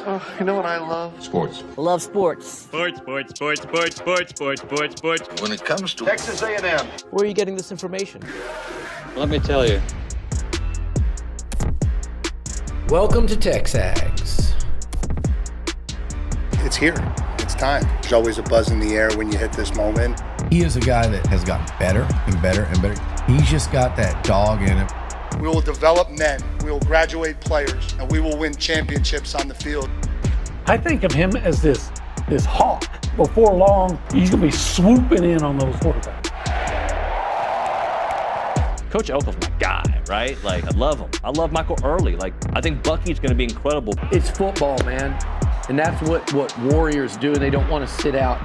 Oh, you know what I love? Sports. I love sports. Sports. When When it comes to Texas A&M. Where are you getting this information? Let me tell you. Welcome to TexAgs. It's here. It's time. There's always a buzz in the air when you hit this moment. He is a guy that has gotten better and better and better. He's just got that dog in him. We will develop men. We will graduate players, and we will win championships on the field. I think of him as this hawk. Before long, he's going to be swooping in on those quarterbacks. Coach Elko's my guy, right? Like, I love him. I love Michael Early. Like, I think Bucky's going to be incredible. It's football, man. And that's what Warriors do. They don't want to sit out.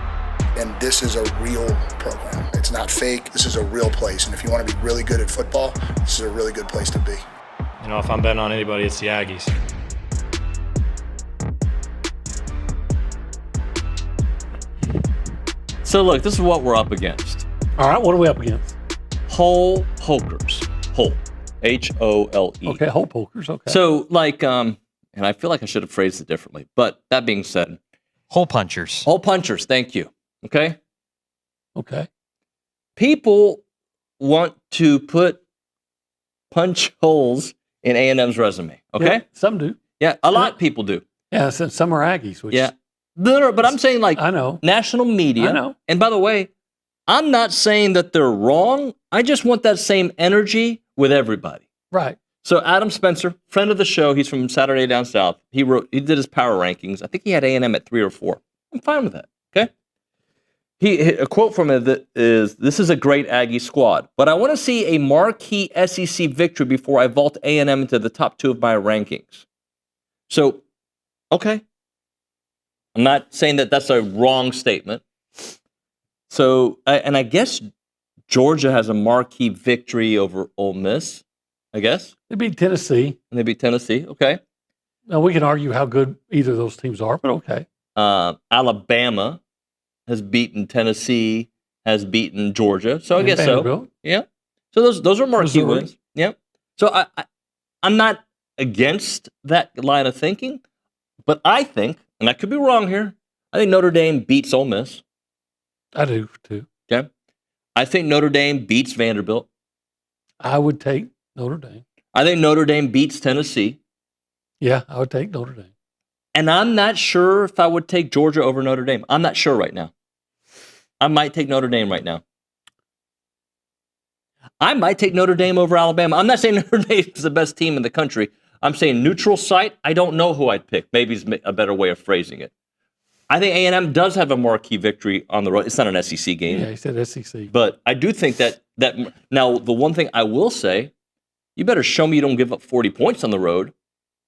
And this is a real program. It's not fake. This is a real place. And if you want to be really good at football, this is a really good place to be. You know, if I'm betting on anybody, it's the Aggies. So, look, this is what we're up against. All right, what are we up against? Hole pokers. Hole. H-O-L-E. Okay, hole pokers, okay. So, like, and I feel like I should have phrased it differently. But that being said. Hole punchers. Hole punchers, thank you. Okay? Okay. People want to punch holes in A&M's resume, okay? Yeah, some do. Yeah, a lot of people do. Yeah, since some are Aggies. Which yeah. But I'm saying, like, I know. National media. I know. And by the way, I'm not saying that they're wrong. I just want that same energy with everybody. Right. So Adam Spencer, friend of the show, he's from Saturday Down South. He did his power rankings. I think he had A&M at 3 or 4. I'm fine with that, okay? A quote from it is, "This is a great Aggie squad, but I want to see a marquee SEC victory before I vault A&M into the top 2 of my rankings." So, okay. I'm not saying that that's a wrong statement. So, and I guess Georgia has a marquee victory over Ole Miss, I guess. They beat Tennessee. And they beat Tennessee, okay. Now, we can argue how good either of those teams are, but okay. Alabama has beaten Tennessee, has beaten Georgia. So I guess Vanderbilt. so. Yeah. So those are marquee Missouri. wins. Yeah. So I'm not against that line of thinking, but I think, and I could be wrong here, I think Notre Dame beats Ole Miss. I do, too. Okay. I think Notre Dame beats Vanderbilt. I would take Notre Dame. I think Notre Dame beats Tennessee. Yeah, I would take Notre Dame. And I'm not sure if I would take Georgia over Notre Dame. I'm not sure right now. I might take Notre Dame right now. I might take Notre Dame over Alabama. I'm not saying Notre Dame is the best team in the country. I'm saying neutral site. I don't know who I'd pick. Maybe is a better way of phrasing it. I think A&M does have a marquee victory on the road. It's not an SEC game. Yeah, he said SEC. But I do think that now the one thing I will say, you better show me you don't give up 40 points on the road,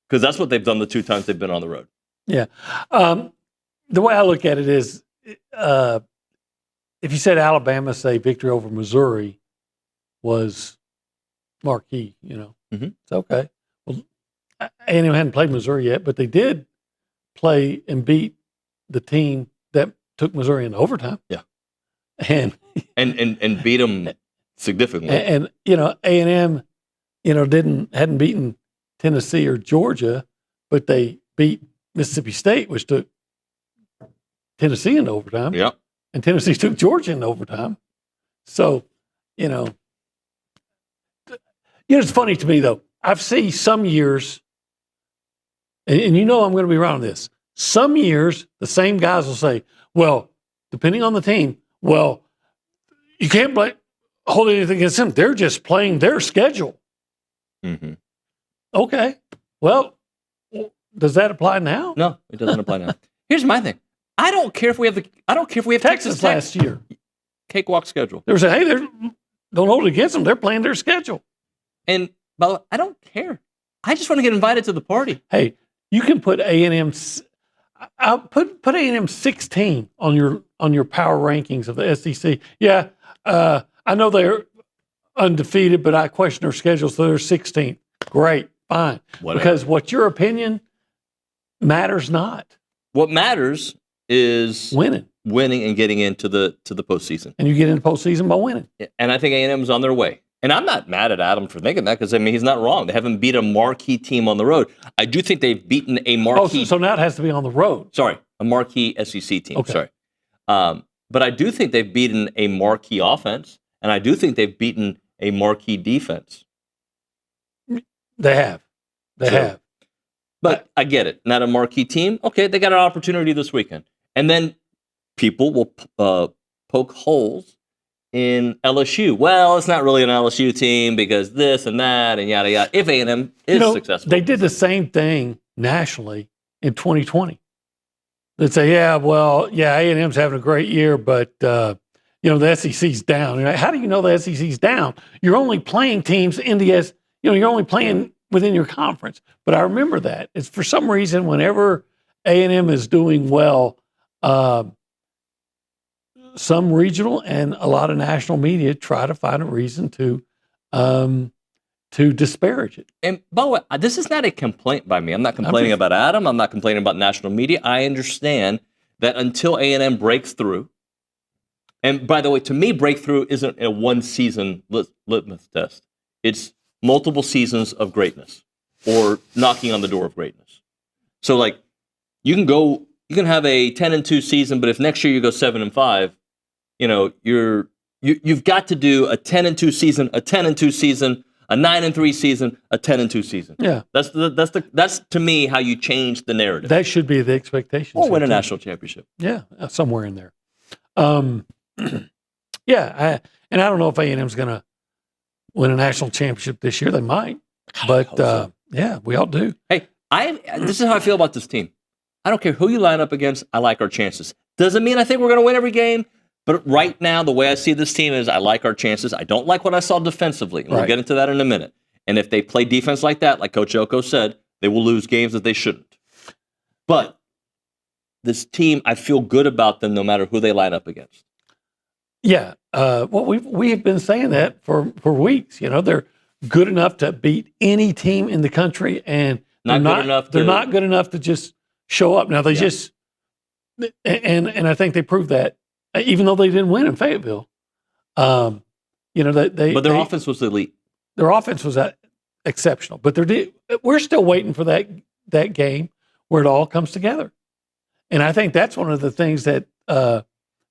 because that's what they've done the 2 times they've been on the road. Yeah. The way I look at it is, if you said Alabama, say victory over Missouri was marquee, it's okay. Well, A&M hadn't played Missouri yet, but they did play and beat the team that took Missouri into overtime. Yeah. And beat them significantly. And A&M, hadn't beaten Tennessee or Georgia, but they beat Mississippi State, which took Tennessee into overtime. Yeah. And Tennessee took Georgia into overtime. So, it's funny to me, though. I've seen some years, and I'm going to be around this. Some years, the same guys will say, well, depending on the team, you can't hold anything against them. They're just playing their schedule. Mm-hmm. Okay. Well, does that apply now? No, it doesn't apply now. Here's my thing. I don't care if we have Texas last year. Cakewalk schedule. They were saying, hey, don't hold it against them. They're playing their schedule. And by the way, I don't care. I just want to get invited to the party. Hey, you can put A&M. I'll put A&M 16 on your power rankings of the SEC. Yeah, I know they're undefeated, but I question their schedule, so they're 16th. Great, fine. Whatever. Because what your opinion matters not. What matters is winning and getting into the postseason. And you get into postseason by winning. And I think A&M is on their way. And I'm not mad at Adam for thinking that because, I mean, he's not wrong. They haven't beat a marquee team on the road. I do think they've beaten a marquee. Oh, so now it has to be on the road. Sorry, a marquee SEC team. Okay. Sorry. But I do think they've beaten a marquee offense, and I do think they've beaten a marquee defense. They have. They have. But I get it. Not a marquee team. Okay, they got an opportunity this weekend. And then people will poke holes in LSU. Well, it's not really an LSU team because this and that and yada, yada. If A&M is successful. They did the same thing nationally in 2020. They'd say, A&M's having a great year, but, the SEC's down. And how do you know the SEC's down? You're only playing teams in the you're only playing within your conference. But I remember that. It's for some reason, whenever A&M is doing well, some regional and a lot of national media try to find a reason to disparage it. And by the way, this is not a complaint by me. I'm not complaining about Adam. I'm not complaining about national media. I understand that until A&M breaks through, and by the way, to me, breakthrough isn't a one-season litmus test. It's multiple seasons of greatness or knocking on the door of greatness. So, like, you can have a 10-2 season, but if next year you go 7-5, you've got to do a 10-2 season, a 10-2 season, a 9-3 season, a 10-2 season. Yeah, that's to me how you change the narrative. That should be the expectation. Or win a national championship. Yeah, somewhere in there. I don't know if A&M's going to win a national championship this year. They might, but we all do. Hey, this is how I feel about this team. I don't care who you line up against. I like our chances. Doesn't mean I think we're going to win every game. But right now, the way I see this team is I like our chances. I don't like what I saw defensively. And We'll get into that in a minute. And if they play defense like that, like Coach Elko said, they will lose games that they shouldn't. But this team, I feel good about them no matter who they line up against. Yeah. We have been saying that for weeks. They're good enough to beat any team in the country, and they're not good enough to just show up. Now, they just – and I think they proved that. Even though they didn't win in Fayetteville, but their offense was elite. Their offense was exceptional. But we're still waiting for that game where it all comes together. And I think that's one of the things that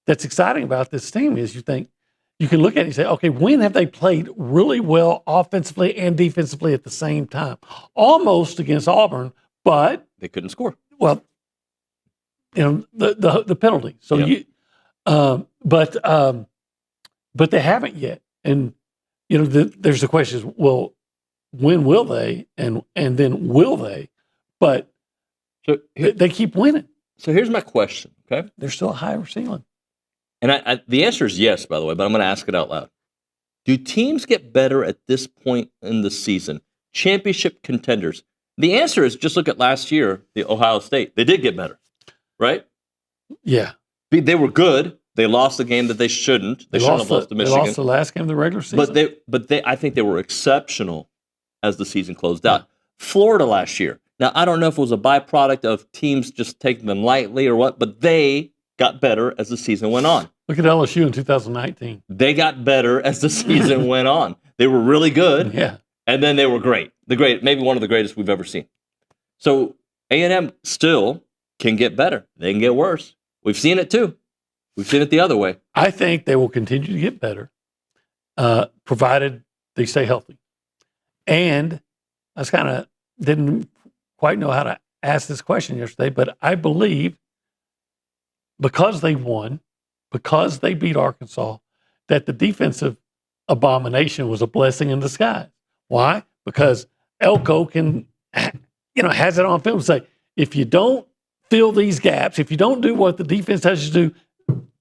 that's exciting about this team is you can look at it and say, okay, when have they played really well offensively and defensively at the same time? Almost against Auburn, but they couldn't score. Well, the penalty. So but they haven't yet. And, there's the question is, well, when will they? And then will they? But they keep winning. So here's my question, okay? There's still a higher ceiling. And the answer is yes, by the way, but I'm going to ask it out loud. Do teams get better at this point in the season? Championship contenders. The answer is just look at last year, the Ohio State. They did get better, right? Yeah. They were good. They lost the game that they shouldn't. They shouldn't have lost to Michigan. They lost the last game of the regular season. But I think they were exceptional as the season closed out. Florida last year. Now, I don't know if it was a byproduct of teams just taking them lightly or what, but they got better as the season went on. Look at LSU in 2019. They got better as the season went on. They were really good. Yeah. And then they were great. Maybe one of the greatest we've ever seen. So A&M still can get better. They can get worse. We've seen it too. We've seen it the other way. I think they will continue to get better, provided they stay healthy. And I didn't quite know how to ask this question yesterday, but I believe because they won, because they beat Arkansas, that the defensive abomination was a blessing in disguise. Why? Because Elko has it on film and say, if you don't fill these gaps, if you don't do what the defense has to do,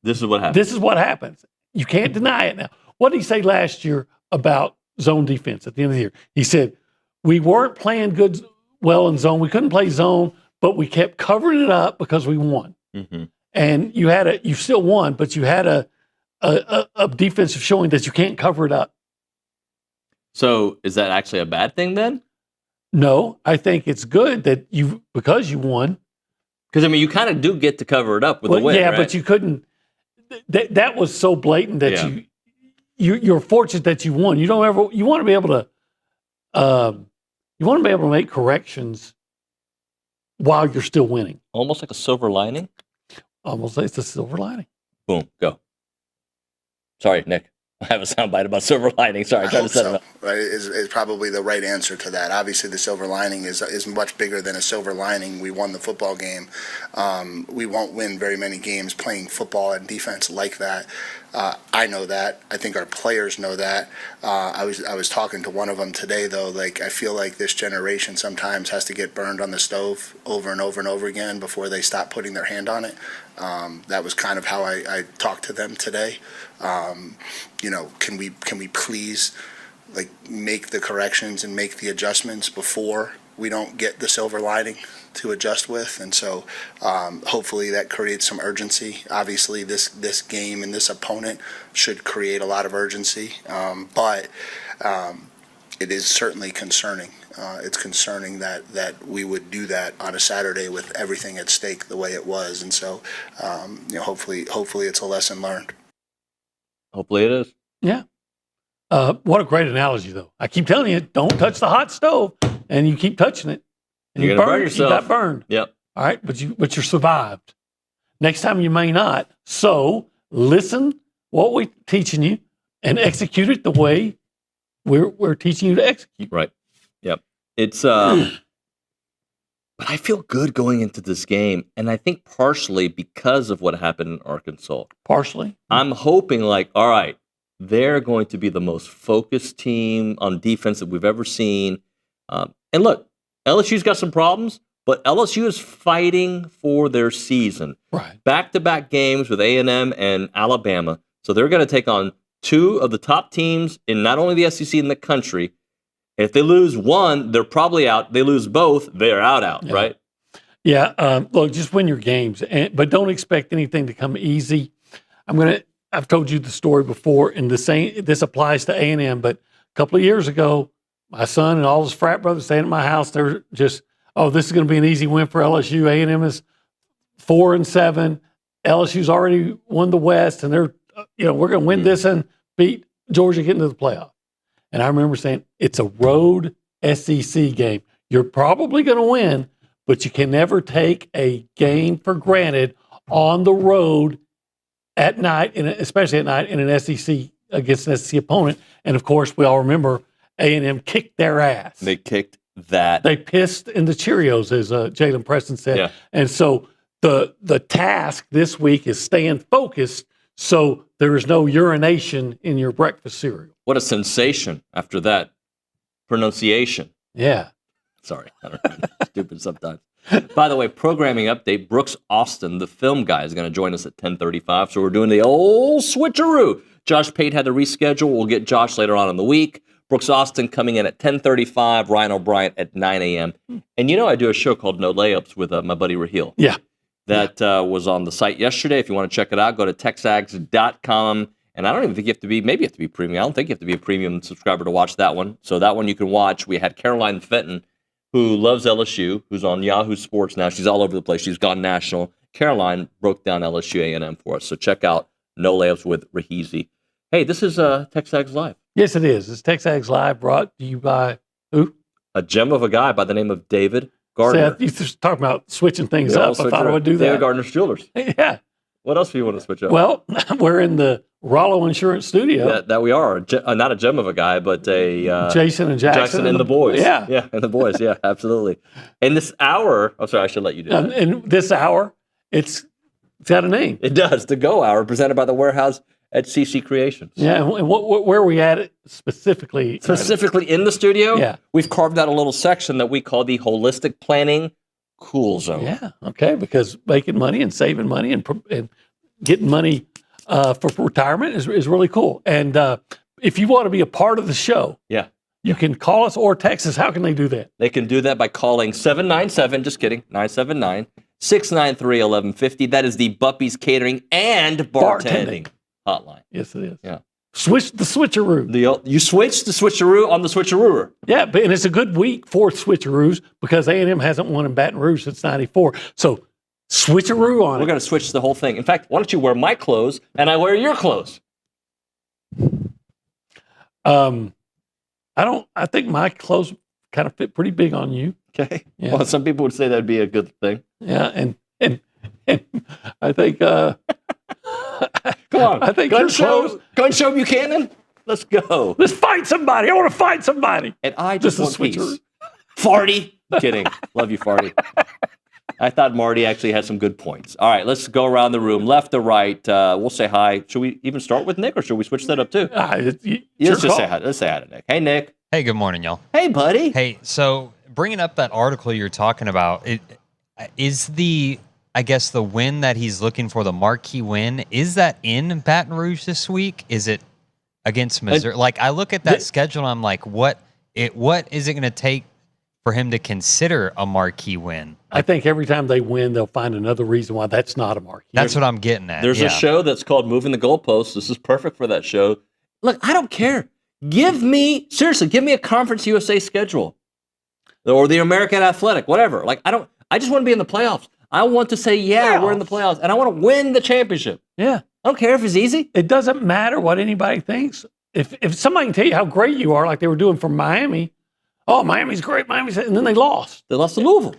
this is what happens. This is what happens. You can't deny it now. What did he say last year about zone defense at the end of the year? He said, we weren't playing well in zone. We couldn't play zone, but we kept covering it up because we won. Mm-hmm. And you still won, but you had a defensive showing that you can't cover it up. So is that actually a bad thing then? No, I think it's good that because you won. Because, you kind of do get to cover it up with the win, yeah, right? but you couldn't. That was so blatant that you're fortunate that you won. You want to be able to make corrections while you're still winning. Almost like a silver lining. Almost like it's a silver lining. Boom, go. Sorry, Nick. I have a soundbite about silver lining. Sorry, I tried to set it up. Right, is probably the right answer to that. Obviously, the silver lining is much bigger than a silver lining. We won the football game. We won't win very many games playing football and defense like that. I know that. I think our players know that. I was talking to one of them today, though. Like, I feel like this generation sometimes has to get burned on the stove over and over and over again before they stop putting their hand on it. That was kind of how I talked to them today. Can we please make the corrections and make the adjustments before we don't get the silver lining to adjust with? And so hopefully that creates some urgency. Obviously this game and this opponent should create a lot of urgency, but it is certainly concerning. It's concerning that we would do that on a Saturday with everything at stake the way it was. And so hopefully it's a lesson learned. Hopefully it is. Yeah. What a great analogy, though. I keep telling you, don't touch the hot stove, and you keep touching it, and You're you gonna burn burn yourself. You got burned. Yep. All right, but you survived. Next time you may not. So listen what we're teaching you and execute it the way we're teaching you to execute. Right. Yep. It's but I feel good going into this game, and I think partially because of what happened in Arkansas. Partially. I'm hoping all right, they're going to be the most focused team on defense that we've ever seen. And look, LSU's got some problems, but LSU is fighting for their season. Right. Back-to-back games with A&M and Alabama. So they're going to take on two of the top teams in not only the SEC in the country. If they lose one, they're probably out. They lose both, they're out, Yeah. right? Yeah. Look, just win your games, but don't expect anything to come easy. I've told you the story before, and this applies to A&M, but a couple of years ago, my son and all his frat brothers staying at my house, they're just, this is going to be an easy win for LSU. A&M is 4-7. LSU's already won the West, and they're, we're going to win this and beat Georgia, get into the playoff. And I remember saying, it's a road SEC game. You're probably going to win, but you can never take a game for granted on the road at night, especially at night in an SEC against an SEC opponent. And of course, we all remember A&M kicked their ass. They kicked that. They pissed in the Cheerios, as Jalen Preston said. Yeah. And so the task this week is staying focused so there is no urination in your breakfast cereal. What a sensation after that pronunciation. Yeah. Sorry, I don't know. Stupid sometimes. By the way, programming update, Brooks Austin, the film guy, is going to join us at 10:35. So we're doing the old switcheroo. Josh Pate had to reschedule. We'll get Josh later on in the week. Brooks Austin coming in at 10:35, Ryan O'Brien at 9 a.m. And I do a show called No Layups with my buddy Raheel. Yeah. That was on the site yesterday. If you want to check it out, go to TexAgs.com. And I don't even think you have to be, maybe you have to be premium. I don't think you have to be a premium subscriber to watch that one. So that one you can watch. We had Caroline Fenton, who loves LSU, who's on Yahoo Sports now. She's all over the place. She's gone national. Caroline broke down LSU A&M for us. So check out No Layups with Rahizi. Hey, this is TexAgs Live. Yes, it is. It's TexAgs Live, brought to you by who? A gem of a guy by the name of David Gardner. Seth, you just talking about switching things up. I thought I would do that. David Gardner's Jewelers. Yeah. What else do you want to switch up? Well, we're in the Rollo Insurance Studio. That we are. Not a gem of a guy, but a... Jason and Jackson. And the boys. Yeah. Yeah, and the boys. Yeah, absolutely. And this hour... Oh, sorry, I should let you do that. In this hour, it's got a name. It does. The Go Hour, presented by the Warehouse at CC Creations. Yeah, and where are we at it specifically? Specifically in the studio? Yeah. We've carved out a little section that we call the Holistic Planning Cool Zone. Yeah, okay, because making money and saving money and getting money for retirement is really cool. And if you want to be a part of the show, you can call us or text us. How can they do that? They can do that by calling 797, just kidding, 979-693-1150. That is the Buppy's Catering and Bartending hotline. Yes, it is. Yeah. Switch the switcheroo. You switched the switcheroo on the switcherooer. Yeah, and it's a good week for switcheroos because A&M hasn't won in Baton Rouge since '94. So switcheroo on We're going to switch the whole thing. In fact, why don't you wear my clothes and I wear your clothes? I think my clothes kind of fit pretty big on you. Okay. Yeah. Well, some people would say that'd be a good thing. Yeah, and I think Come on. I think your clothes. Gun show Buchanan. Let's go. Let's fight somebody. I want to fight somebody. And I just want switcher. peace. Farty. Kidding. Love you, Farty. I thought Marty actually had some good points. All right, let's go around the room, left to right. We'll say hi. Should we even start with Nick, or should we switch that up too? Let's just say hi. Let's say hi to Nick. Hey, Nick. Hey, good morning, y'all. Hey, buddy. Hey, so bringing up that article you're talking about, is the win that he's looking for, the marquee win, is that in Baton Rouge this week? Is it against Missouri? I look at that schedule and I'm like, what is it going to take for him to consider a marquee win? I think every time they win, they'll find another reason why that's not a marquee. That's what I'm getting at. There's a show that's called Moving the Goalposts. This is perfect for that show. Look, I don't care. Give me a Conference USA schedule or the American Athletic, whatever. I just want to be in the playoffs. I want to say, we're in the playoffs, and I want to win the championship. Yeah. I don't care if it's easy. It doesn't matter what anybody thinks. If somebody can tell you how great you are, like they were doing from Miami, Miami's great, and then they lost. They lost to Louisville.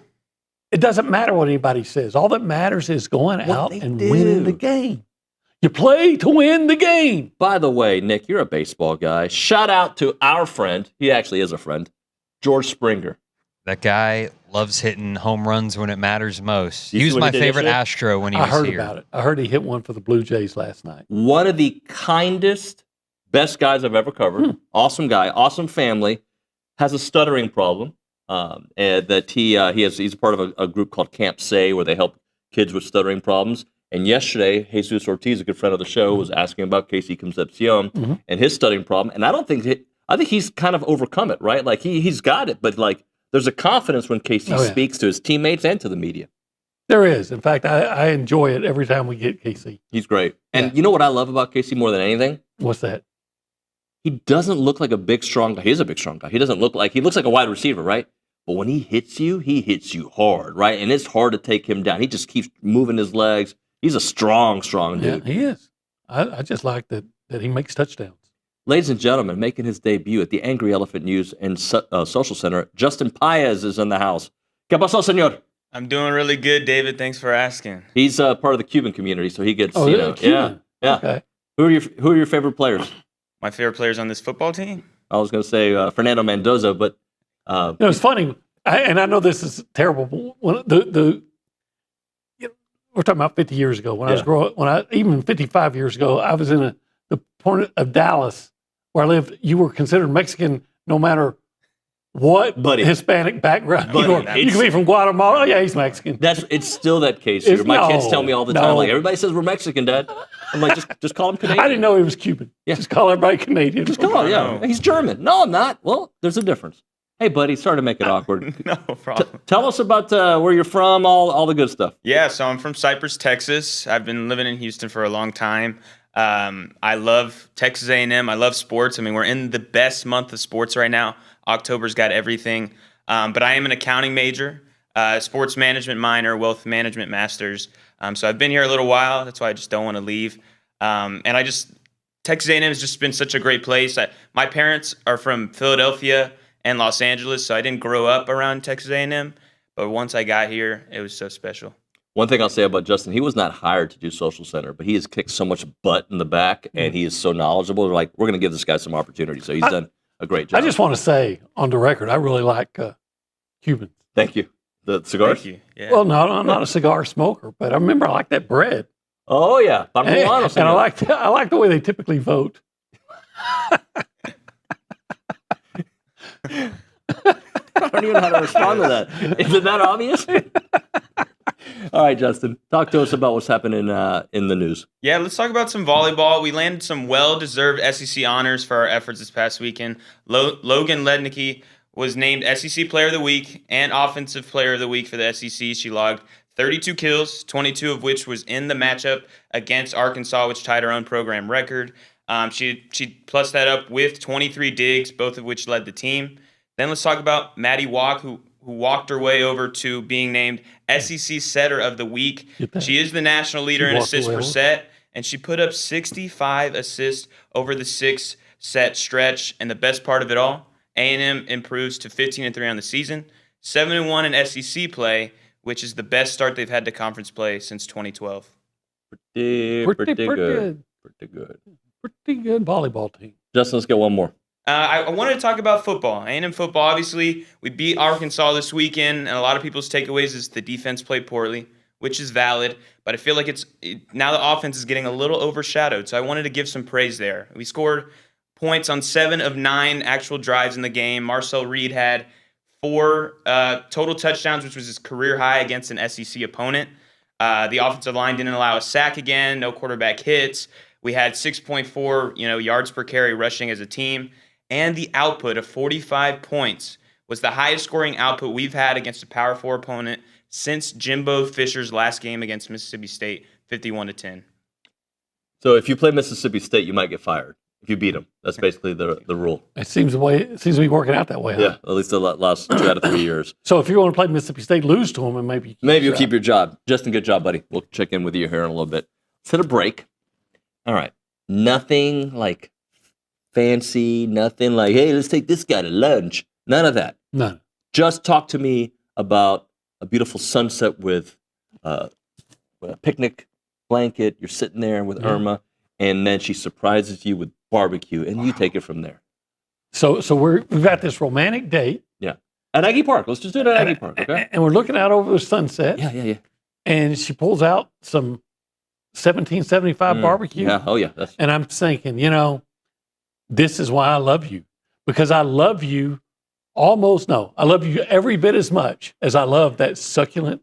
It doesn't matter what anybody says. All that matters is going out and winning the game. You play to win the game. By the way, Nick, you're a baseball guy. Shout out to our friend. He actually is a friend, George Springer. That guy loves hitting home runs when it matters most. He was my favorite Astro when he was here. I heard about it. I heard he hit one for the Blue Jays last night. One of the kindest, best guys I've ever covered. Awesome guy, awesome family. Has a stuttering problem. That he's a part of a group called Camp Say, where they help kids with stuttering problems. And yesterday, Jesus Ortiz, a good friend of the show, was asking about Casey Concepcion and his stuttering problem. And I think he's kind of overcome it, right? Like he's got it, but there's a confidence when Casey speaks to his teammates and to the media. There is. In fact, I enjoy it every time we get Casey. He's great. And you know what I love about Casey more than anything? What's that? He doesn't look like a big, strong guy. He is a big, strong guy. He looks like a wide receiver, right? But when he hits you hard, right? And it's hard to take him down. He just keeps moving his legs. He's a strong dude. Yeah, he is. I just like that he makes touchdowns. Ladies and gentlemen, making his debut at the Angry Elephant News and Social Center, Justin Paez is in the house. ¿Qué pasó, señor? I'm doing really good, David. Thanks for asking. He's part of the Cuban community, so he gets, Cuban. Yeah. Okay. Who are your favorite players? My favorite players on this football team? I was going to say Fernando Mendoza, but it's funny, and I know this is terrible. When we're talking about 50 years ago. Even 55 years ago, I was in the part of Dallas where I lived. You were considered Mexican no matter what Hispanic background. You can be from Guatemala. Oh, yeah, he's Mexican. It's still that case here. My kids tell me all the time, everybody says we're Mexican, Dad. I'm like, just call him Canadian. I didn't know he was Cuban. Yeah. Just call everybody Canadian. Just call him, He's German. No, I'm not. Well, there's a difference. Hey, buddy, sorry to make it awkward. No problem. Tell us about where you're from, all the good stuff. Yeah, so I'm from Cypress, Texas. I've been living in Houston for a long time. I love Texas A&M. I love sports. I mean, we're in the best month of sports right now. October's got everything. But I am an accounting major, sports management minor, wealth management master's. So I've been here a little while. That's why I just don't want to leave. Texas A&M has just been such a great place. My parents are from Philadelphia and Los Angeles, so I didn't grow up around Texas A&M. But once I got here, it was so special. One thing I'll say about Justin, he was not hired to do Social Center, but he has kicked so much butt in the back, and he is so knowledgeable. They're like, we're going to give this guy some opportunity. So he's done a great job. I just want to say, on the record, I really like Cubans. Thank you. The cigars? Thank you. Yeah. Well, no, I'm not a cigar smoker, but I remember I like that bread. Oh, yeah. And I like the way they typically vote. I don't even know how to respond to that. Is it that obvious? All right, Justin, talk to us about what's happening in the news. Yeah, let's talk about some volleyball. We landed some well-deserved SEC honors for our efforts this past weekend. Logan Lednicki was named SEC Player of the Week and Offensive Player of the Week for the SEC. She logged 32 kills, 22 of which was in the matchup against Arkansas, which tied her own program record. She plus that up with 23 digs, both of which led the team. Then let's talk about Maddie Walk, who walked her way over to being named SEC Setter of the Week. She is the national leader in assists per set, and she put up 65 assists over the 6 set stretch, and the best part of it all, A&M improves to 15-3 on the season, 7-1 in SEC play, which is the best start they've had to conference play since 2012. Pretty good. Pretty good. Pretty good volleyball team. Justin, let's get one more. I wanted to talk about football. A&M football, obviously, we beat Arkansas this weekend, and a lot of people's takeaways is the defense played poorly, which is valid, but I feel like now the offense is getting a little overshadowed, so I wanted to give some praise there. We scored points on 7 of 9 actual drives in the game. Marcel Reed had 4 total touchdowns, which was his career high against an SEC opponent. The offensive line didn't allow a sack again, no quarterback hits. We had 6.4 yards per carry rushing as a team. And the output of 45 points was the highest scoring output we've had against a Power 4 opponent since Jimbo Fisher's last game against Mississippi State, 51-10. So if you play Mississippi State, you might get fired if you beat them. That's basically the rule. It seems to be working out that way. Huh? Yeah, at least the last 2 out of 3 years. So if you want to play Mississippi State, lose to them, and maybe you'll keep your job. Justin, good job, buddy. We'll check in with you here in a little bit. Let's hit a break. All right. Nothing like fancy, nothing like, hey, let's take this guy to lunch. None of that. None. Just talk to me about a beautiful sunset with a picnic blanket. You're sitting there with Irma, and then she surprises you with barbecue, and you take it from there. So we've got this romantic date. Yeah. At Aggie Park. Let's just do it at Aggie Park, okay? And we're looking out over the sunset. Yeah. And she pulls out some 1775 barbecue. Yeah. Oh, yeah. And I'm thinking, this is why I love you. Because I love you I love you every bit as much as I love that succulent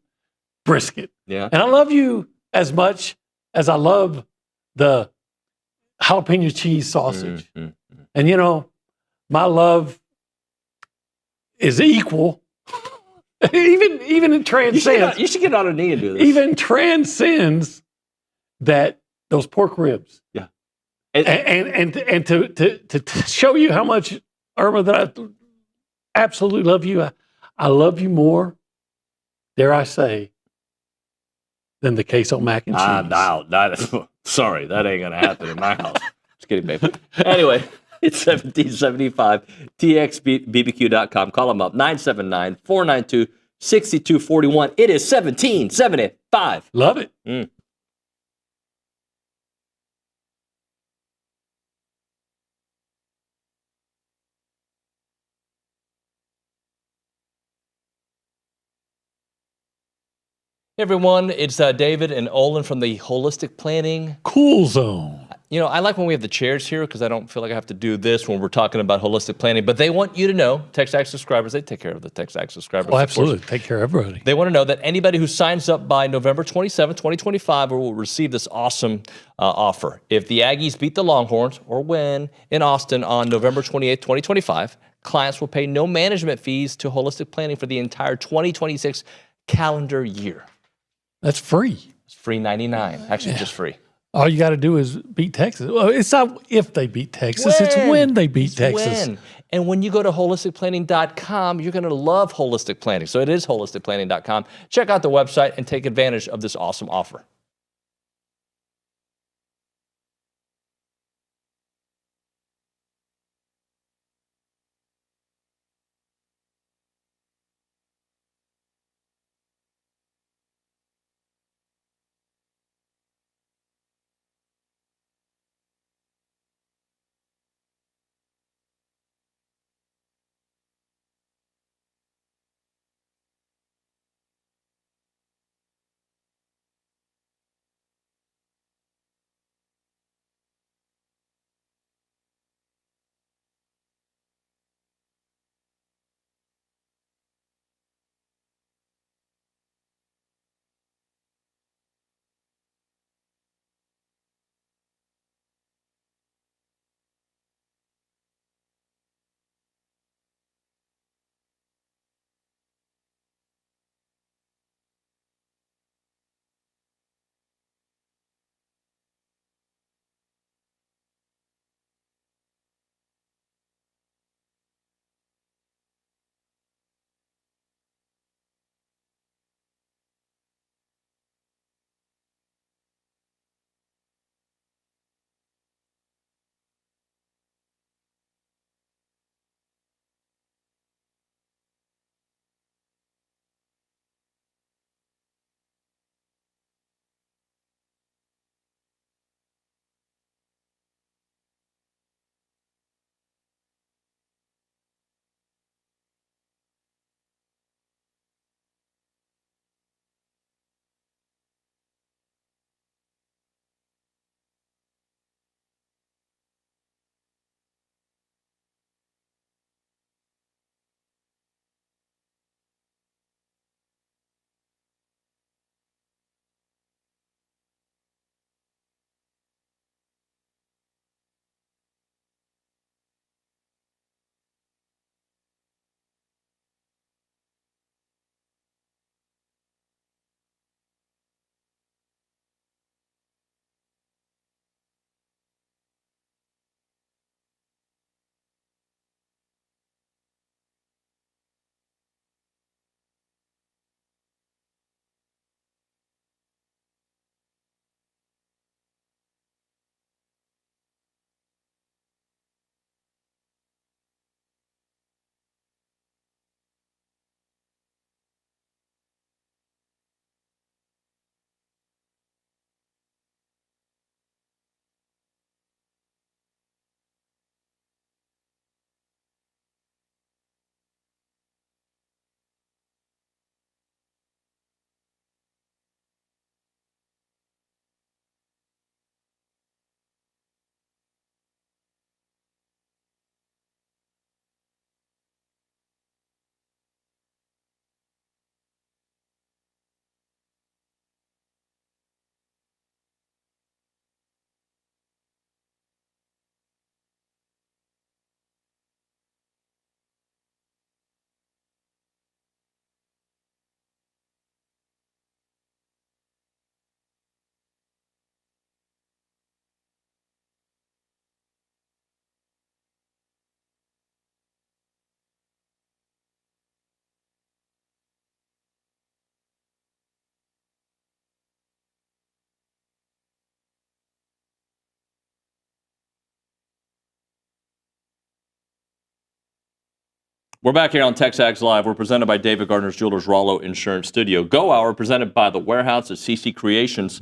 brisket. Yeah. And I love you as much as I love the jalapeno cheese sausage. And, my love is equal. even it transcends. You should get on a knee and do this. Even transcends those pork ribs. Yeah. And to show you how much, Irma, that I absolutely love you. I love you more, dare I say, than the queso mac and cheese. Sorry, that ain't going to happen in my house. Just kidding, baby. Anyway, it's 1775. TXBBQ.com. Call them up. 979-492-6241. It is 1775. Love it. Hey everyone, it's David and Olin from the Holistic Planning Cool Zone. I like when we have the chairs here because I don't feel like I have to do this when we're talking about holistic planning. But they want you to know, TexAgs subscribers, they take care of the TexAgs subscribers. Oh, absolutely. Take care of everybody. They want to know that anybody who signs up by November 27, 2025 will receive this awesome offer. If the Aggies beat the Longhorns or win in Austin on November 28, 2025, clients will pay no management fees to Holistic Planning for the entire 2026 calendar year. That's free. It's free 99. Actually, just free. All you got to do is beat Texas. Well, it's not if they beat Texas, it's when they beat Texas. When. And when you go to holisticplanning.com, you're going to love Holistic Planning. So it is holisticplanning.com. Check out the website and take advantage of this awesome offer. We're back here on TexAgs Live. We're presented by David Gardner's Jewelers Rollo Insurance Studio. Go Hour presented by The Warehouse at CC Creations.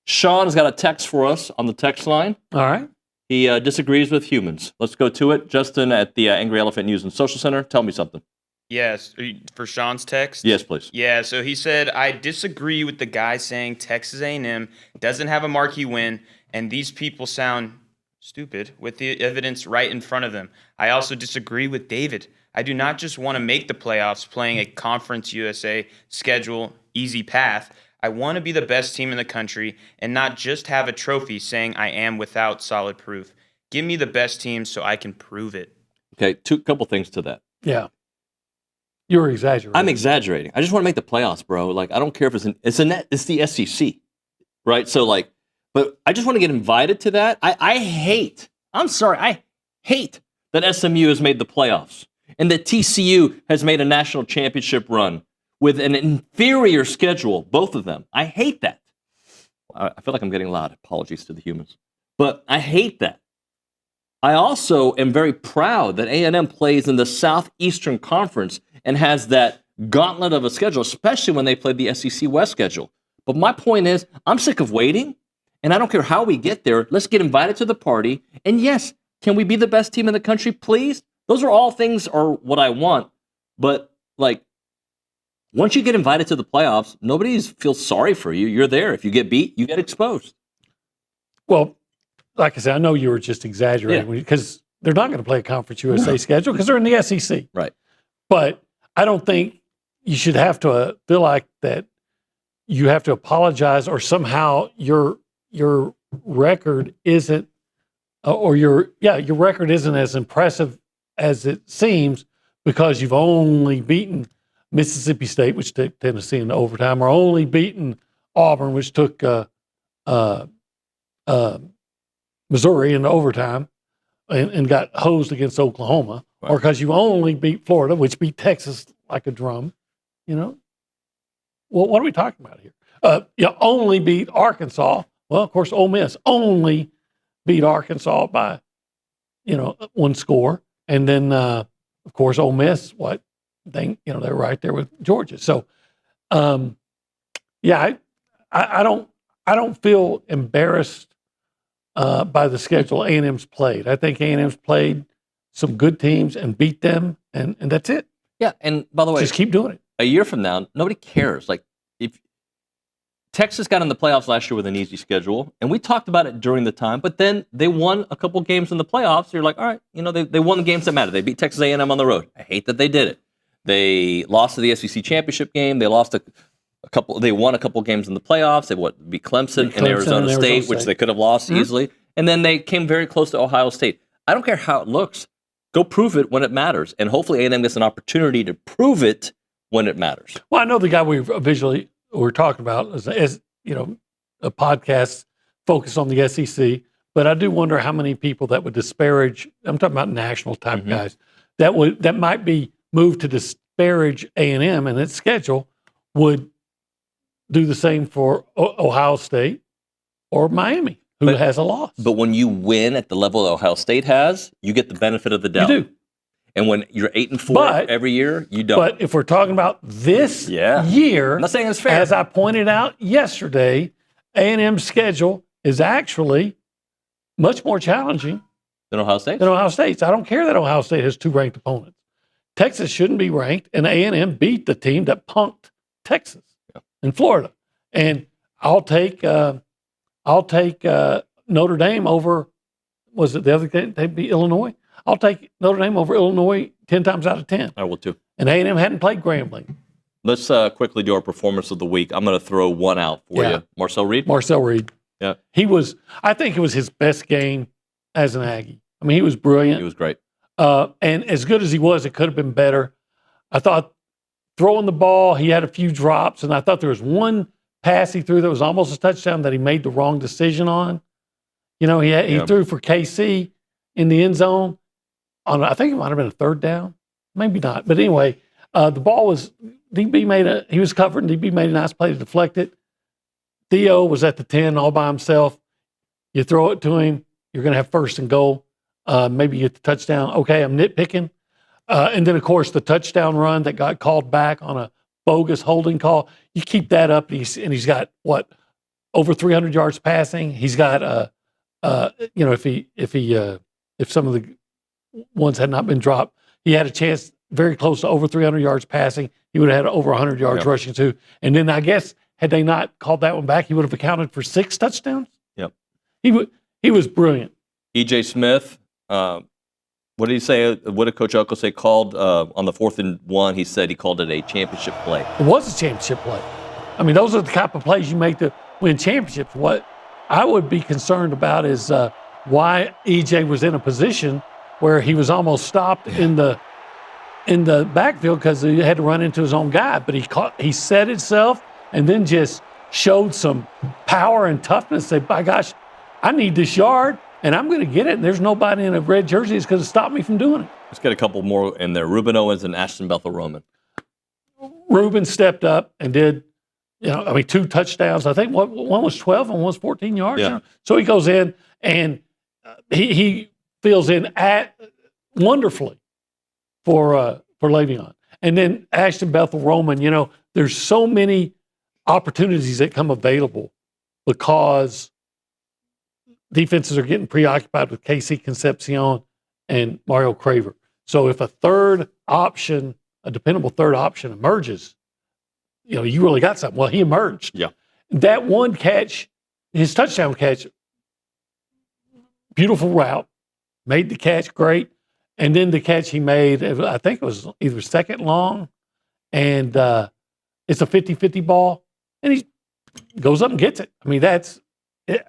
Sean has got a text for us on the text line. All right. He disagrees with humans. Let's go to it. Justin at the Angry Elephant News and Social Center. Tell me something. Yes, for Sean's text? Yes, please. Yeah, so he said, I disagree with the guy saying Texas A&M doesn't have a marquee win, and these people sound stupid with the evidence right in front of them. I also disagree with David. I do not just want to make the playoffs playing a Conference USA schedule, easy path. I want to be the best team in the country and not just have a trophy saying I am without solid proof. Give me the best team so I can prove it. Okay, couple things to that. Yeah. You're exaggerating. I'm exaggerating. I just want to make the playoffs, bro. Like, I don't care if it's the SEC, right? So, like, but I just want to get invited to that. I hate that SMU has made the playoffs and that TCU has made a national championship run with an inferior schedule, both of them. I hate that. I feel like I'm getting loud. Apologies to the humans. But I hate that. I also am very proud that A&M plays in the Southeastern Conference and has that gauntlet of a schedule, especially when they played the SEC West schedule. But my point is, I'm sick of waiting, and I don't care how we get there. Let's get invited to the party. And yes, can we be the best team in the country, please? Those are all things are what I want. But, like, once you get invited to the playoffs, nobody feels sorry for you. You're there. If you get beat, you get exposed. Well, like I said, I know you were just exaggerating because they're not going to play a Conference USA schedule because they're in the SEC. Right. But I don't think you should have to feel like that you have to apologize or somehow your record isn't your record isn't as impressive as it seems because you've only beaten Mississippi State, which took Tennessee into overtime, or only beaten Auburn, which took Missouri into overtime and got hosed against Oklahoma, or because you only beat Florida, which beat Texas like a drum, you know? Well, what are we talking about here? You only beat Arkansas. Well, of course, Ole Miss only beat Arkansas by, one score. And then, of course, Ole Miss, they're right there with Georgia. So, I don't feel embarrassed by the schedule A&M's played. I think A&M's played some good teams and beat them, and that's it. Yeah, and by the way, just keep doing it. A year from now, nobody cares. Like, if Texas got in the playoffs last year with an easy schedule, and we talked about it during the time, but then they won a couple games in the playoffs. So you're like, all right, they won the games that matter. They beat Texas A&M on the road. I hate that they did it. They lost to the SEC championship game. They lost a couple. They won a couple games in the playoffs. They beat Clemson and Arizona State, which they could have lost easily. And then they came very close to Ohio State. I don't care how it looks. Go prove it when it matters. And hopefully A&M gets an opportunity to prove it when it matters. Well, I know the guy we're talking about is a podcast focused on the SEC, but I do wonder how many people that would disparage. I'm talking about national type guys that might be moved to disparage A&M and its schedule would do the same for Ohio State or Miami, who has a loss. But when you win at the level that Ohio State has, you get the benefit of the doubt. You do. And when you're 8-4 every year, you don't. But if we're talking about this year, I'm not saying it's fair. As I pointed out yesterday, A&M's schedule is actually much more challenging than Ohio State. I don't care that Ohio State has two ranked opponents. Texas shouldn't be ranked, and A&M beat the team that punked Texas in Florida. And I'll take Notre Dame over. Was it the other game? They beat Illinois. I'll take Notre Dame over Illinois 10 times out of 10. I will too. And A&M hadn't played Grambling. Let's quickly do our performance of the week. I'm going to throw one out for you. Marcel Reed? Marcel Reed. Yeah. I think it was his best game as an Aggie. I mean, he was brilliant. He was great. And as good as he was, it could have been better. I thought throwing the ball, he had a few drops, and I thought there was one pass he threw that was almost a touchdown that he made the wrong decision on. He threw for KC in the end zone. I think it might have been a third down. Maybe not. But anyway, the ball was, he was covered, and DB made a nice play to deflect it. Theo was at the 10 all by himself. You throw it to him, you're going to have first and goal. Maybe you get the touchdown. Okay, I'm nitpicking. And then, of course, the touchdown run that got called back on a bogus holding call. You keep that up, and he's got, over 300 yards passing. He's got, if some of the ones had not been dropped, he had a chance very close to over 300 yards passing. He would have had over 100 yards rushing too. And then I guess had they not called that one back, he would have accounted for 6 touchdowns. Yep. He was brilliant. E.J. Smith, what did he say? What did Coach Elko say called on the 4th and 1? He said he called it a championship play. It was a championship play. I mean, those are the type of plays you make to win championships. What I would be concerned about is why E.J. was in a position where he was almost stopped in the backfield because he had to run into his own guy. But he set himself and then just showed some power and toughness. Say, by gosh, I need this yard, and I'm going to get it. And there's nobody in a red jersey that's going to stop me from doing it. Let's get a couple more in there. Ruben Owens and Ashton Bethel-Roman. Ruben stepped up and did, 2 touchdowns. I think one was 12 and one was 14 yards. Yeah. So he goes in and he fills in wonderfully for Le'Veon. And then Ashton Bethel-Roman, there's so many opportunities that come available because defenses are getting preoccupied with KC Concepcion and Mario Craver. So if a dependable third option emerges, you really got something. Well, he emerged. Yeah. That one catch, his touchdown catch, beautiful route, made the catch great. And then the catch he made, I think it was either second long, and it's a 50-50 ball, and he goes up and gets it. I mean, that's it.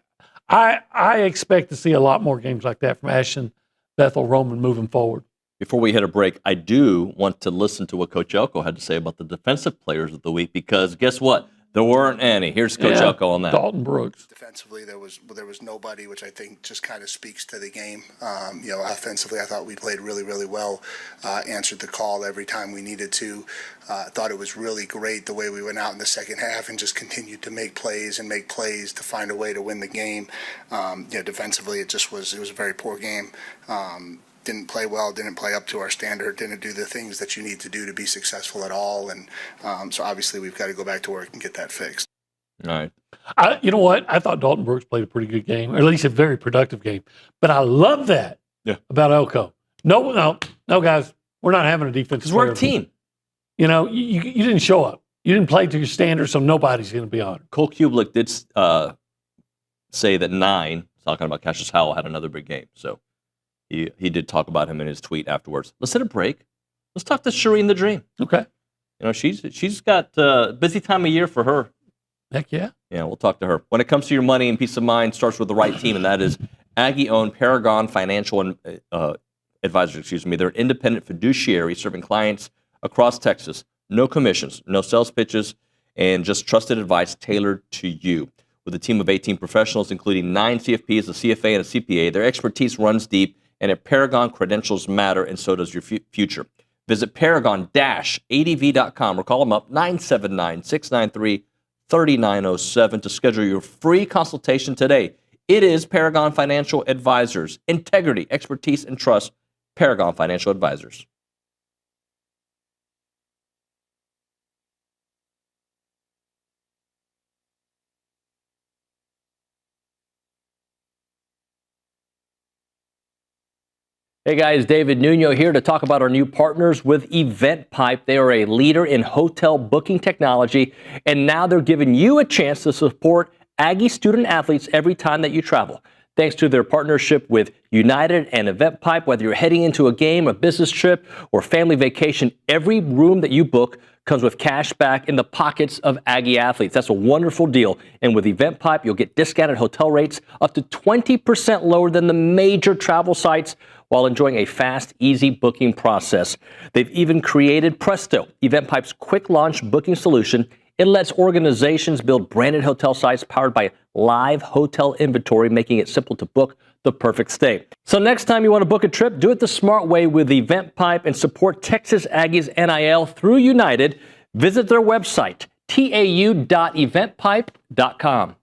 I expect to see a lot more games like that from Ashton Bethel-Roman moving forward. Before we hit a break, I do want to listen to what Coach Elko had to say about the defensive players of the week, because guess what? There weren't any. Here's Coach Elko on that. Dalton Brooks. Defensively, there was nobody, which I think just kind of speaks to the game. Offensively, I thought we played really, really well. Answered the call every time we needed to. Thought it was really great the way we went out in the second half and just continued to make plays to find a way to win the game. Defensively, it was a very poor game. Didn't play well, didn't play up to our standard, didn't do the things that you need to do to be successful at all. And so obviously we've got to go back to work and get that fixed. All right. You know what? I thought Dalton Brooks played a pretty good game, or at least a very productive game. But I love that about Elko. No, guys, we're not having a defense. Because we're a team. You didn't show up. You didn't play to your standards, so nobody's going to be honored. Cole Kublik did say that 9, talking about Cassius Howell, had another big game. So he did talk about him in his tweet afterwards. Let's hit a break. Let's talk to Charean the Dream. Okay. She's got a busy time of year for her. Heck yeah. Yeah, we'll talk to her. When it comes to your money and peace of mind, starts with the right team, and that is Aggie-owned Paragon Financial Advisors. They're an independent fiduciary serving clients across Texas. No commissions, no sales pitches, and just trusted advice tailored to you. With a team of 18 professionals, including 9 CFPs, a CFA, and a CPA, their expertise runs deep, and at Paragon, credentials matter, and so does your future. Visit paragon-adv.com or call them up 979-693-3907 to schedule your free consultation today. It is Paragon Financial Advisors. Integrity, expertise, and trust. Paragon Financial Advisors. Hey guys, David Nuño here to talk about our new partners with EventPipe. They are a leader in hotel booking technology, and now they're giving you a chance to support Aggie student athletes every time that you travel. Thanks to their partnership with United and EventPipe, whether you're heading into a game, a business trip, or family vacation, every room that you book comes with cash back in the pockets of Aggie athletes. That's a wonderful deal. And with EventPipe, you'll get discounted hotel rates up to 20% lower than the major travel sites, while enjoying a fast, easy booking process. They've even created Presto, EventPipe's quick launch booking solution. It lets organizations build branded hotel sites powered by live hotel inventory, making it simple to book the perfect stay. So next time you want to book a trip, do it the smart way with EventPipe and support Texas Aggies NIL through United. Visit their website, tau.eventpipe.com.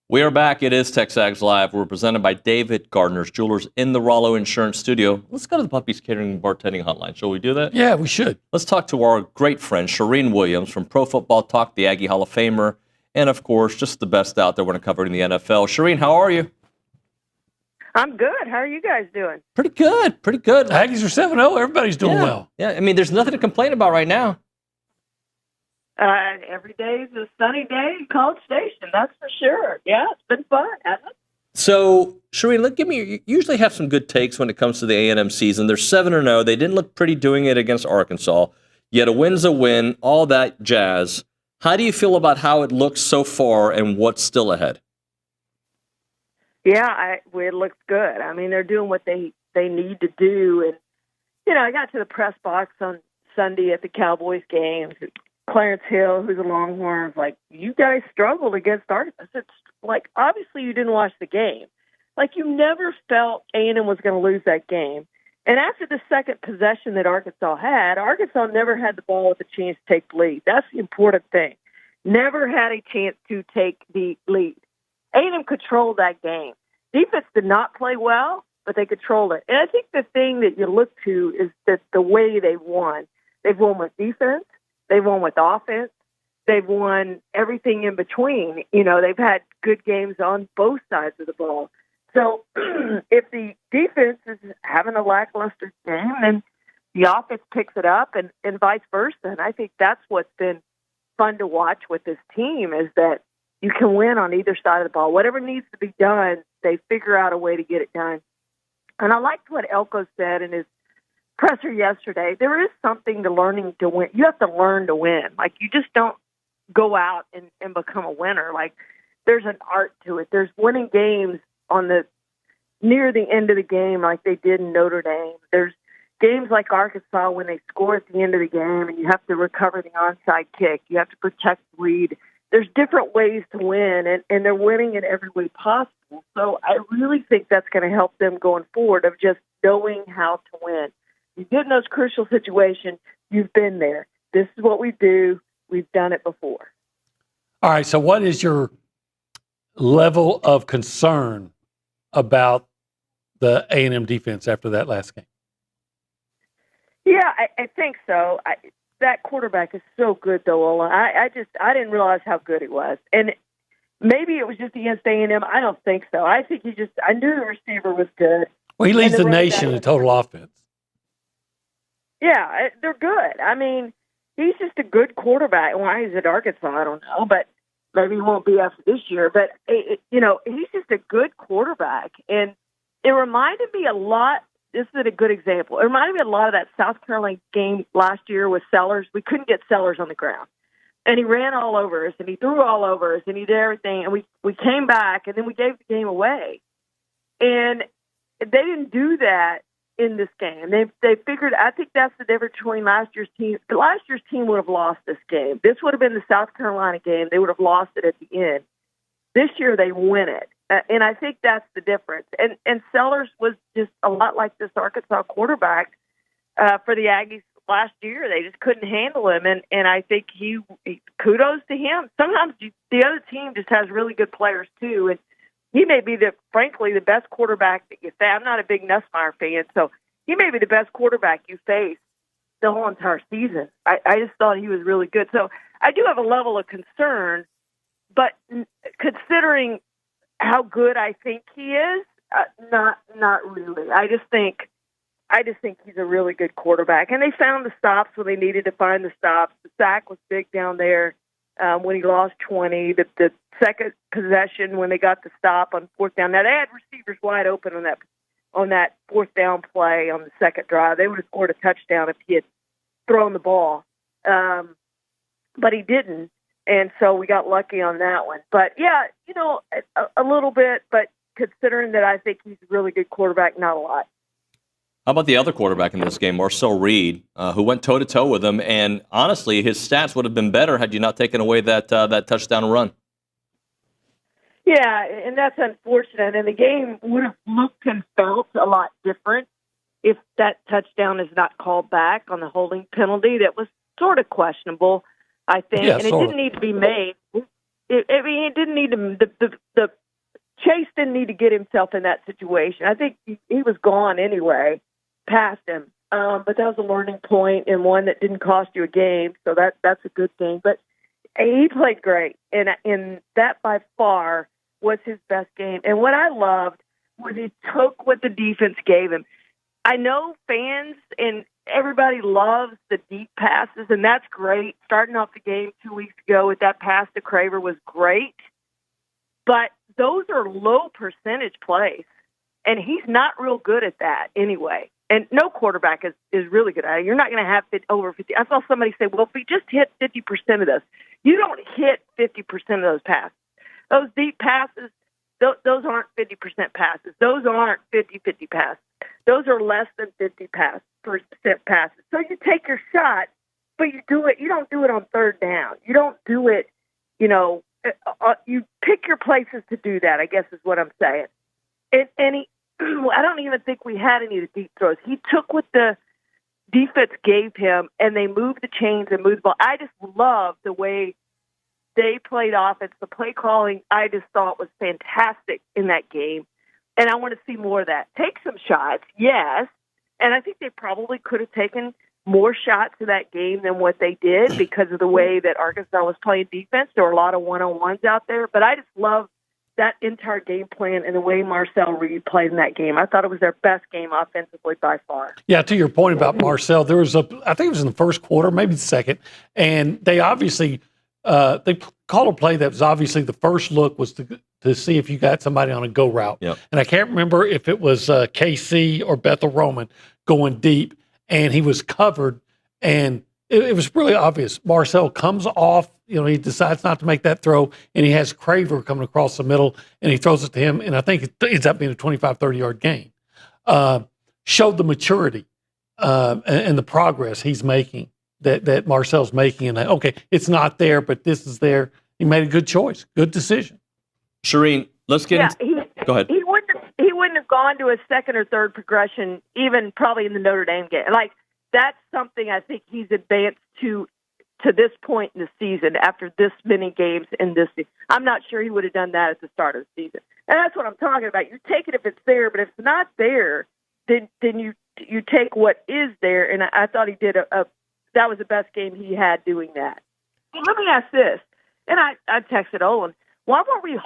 We are back. It is TexAgs Live. We're presented by David Gardner's Jewelers in the Rollo Insurance Studio. Let's go to the Puppies Catering and Bartending Hotline. Shall we do that? Yeah, we should. Let's talk to our great friend, Charean Williams from Pro Football Talk, the Aggie Hall of Famer, and, of course, just the best out there when covering the NFL. Charean, how are you? I'm good. How are you guys doing? Pretty good. Pretty good. Aggies are 7-0. Everybody's doing well. Yeah, I mean, there's nothing to complain about right now. Every day is a sunny day in College Station, that's for sure. Yeah, it's been fun, hasn't it? So, Charean, you usually have some good takes when it comes to the A&M season. They're 7-0. They didn't look pretty doing it against Arkansas. Yet a win's a win, all that jazz. How do you feel about how it looks so far and what's still ahead? Yeah, it looks good. I mean, they're doing what they need to do. And, you know, I got to the press box on Sunday at the Cowboys game. Clarence Hill, who's a Longhorn, was like, you guys struggled against Arkansas. I said, like, obviously you didn't watch the game. Like, you never felt A&M was going to lose that game. And after the second possession that Arkansas had, Arkansas never had the ball with a chance to take the lead. That's the important thing. Never had a chance to take the lead. A&M controlled that game. Defense did not play well, but they controlled it. And I think the thing that you look to is that the way they've won. They've won with defense. They've won with offense. They've won everything in between. You know, they've had good games on both sides of the ball. So if the defense is having a lackluster game, then the offense picks it up and vice versa. And I think that's what's been fun to watch with this team is that you can win on either side of the ball. Whatever needs to be done, they figure out a way to get it done. And I liked what Elko said in his presser yesterday. There is something to learning to win. You have to learn to win. Like, you just don't go out and become a winner. Like, there's an art to it. There's winning games on the near the end of the game like they did in Notre Dame. There's games like Arkansas when they score at the end of the game and you have to recover the onside kick. You have to protect the lead. There's different ways to win, and they're winning in every way possible. So I really think that's going to help them going forward of just knowing how to win. You get in those crucial situations, you've been there. This is what we do. We've done it before. All right, so what is your level of concern about the A&M defense after that last game? Yeah, I think so. That quarterback is so good, though, Olin. I didn't realize how good he was. And maybe it was just against A&M. I don't think so. I think I knew the receiver was good. Well, he leads the nation in total offense. Yeah, they're good. I mean, he's just a good quarterback. Why he's at Arkansas, I don't know, but maybe he won't be after this year. But, you know, he's just a good quarterback. And it reminded me a lot. This is a good example. It reminded me a lot of that South Carolina game last year with Sellers. We couldn't get Sellers on the ground. And he ran all over us, and he threw all over us, and he did everything. And we came back, and then we gave the game away. And they didn't do that in this game. They figured, I think that's the difference between last year's team. Last year's team would have lost this game. This would have been the South Carolina game. They would have lost it at the end. This year they win it. And I think that's the difference. And Sellers was just a lot like this Arkansas quarterback for the Aggies last year. They just couldn't handle him. And I think he kudos to him. Sometimes the other team just has really good players too. And he may be frankly the best quarterback that you face. I'm not a big Nussmeier fan, so he may be the best quarterback you face the whole entire season. I just thought he was really good. So I do have a level of concern, but considering how good I think he is, not really. I just think he's a really good quarterback. And they found the stops when they needed to find the stops. The sack was big down there when he lost 20. The second possession when they got the stop on fourth down. Now, they had receivers wide open on that fourth down play on the second drive. They would have scored a touchdown if he had thrown the ball. But he didn't. And so we got lucky on that one. But, yeah, you know, a little bit, but considering that I think he's a really good quarterback, not a lot. How about the other quarterback in this game, Marcel Reed, who went toe-to-toe with him, and honestly, his stats would have been better had you not taken away that touchdown run. Yeah, and that's unfortunate. And the game would have looked and felt a lot different if that touchdown is not called back on the holding penalty. That was sort of questionable, I think. Yeah, and it didn't need to be made. I mean, he didn't need to. The Chase didn't need to get himself in that situation. I think he was gone anyway, past him. But that was a learning point and one that didn't cost you a game, so that's a good thing. But he played great, and that by far was his best game. And what I loved was he took what the defense gave him. I know fans and everybody loves the deep passes, and that's great. Starting off the game 2 weeks ago with that pass to Craver was great, but those are low percentage plays, and he's not real good at that anyway. And no quarterback is really good at it. You're not going to have over 50. I saw somebody say, well, if we just hit 50% of this, you don't hit 50% of those passes. Those deep passes, those aren't 50% passes. Those aren't 50-50 passes. Those are less than 50% passes. So you take your shot, but you don't do it on third down. You don't do it, you pick your places to do that, I guess is what I'm saying. And he, I don't even think we had any of the deep throws. He took what the defense gave him, and they moved the chains and moved the ball. I just love the way they played offense. The play calling, I just thought was fantastic in that game, and I want to see more of that. Take some shots, yes, and I think they probably could have taken more shots in that game than what they did because of the way that Arkansas was playing defense. There were a lot of one-on-ones out there, but I just love that entire game plan and the way Marcel Reed played in that game. I thought it was their best game offensively by far. Yeah, to your point about Marcel, there was I think it was in the first quarter, maybe the second, and they obviously they called a play that was obviously the first look was to see if you got somebody on a go route. Yep. And I can't remember if it was KC or Bethel Roman going deep, and he was covered, and it was really obvious. Marcel comes off, he decides not to make that throw, and he has Craver coming across the middle, and he throws it to him, and I think it ends up being a 25, 30-yard gain. Showed the maturity and the progress he's making, that Marcel's making, and okay, it's not there, but this is there. He made a good choice, good decision. Charean, let's get go ahead. He wouldn't have gone to a second or third progression, even probably in the Notre Dame game. Like, that's something I think he's advanced to this point in the season after this many games in this season. I'm not sure he would have done that at the start of the season. And that's what I'm talking about. You take it if it's there, but if it's not there, then you take what is there. And I thought he did that was the best game he had doing that. Well, let me ask this, and I texted Olin. Why weren't we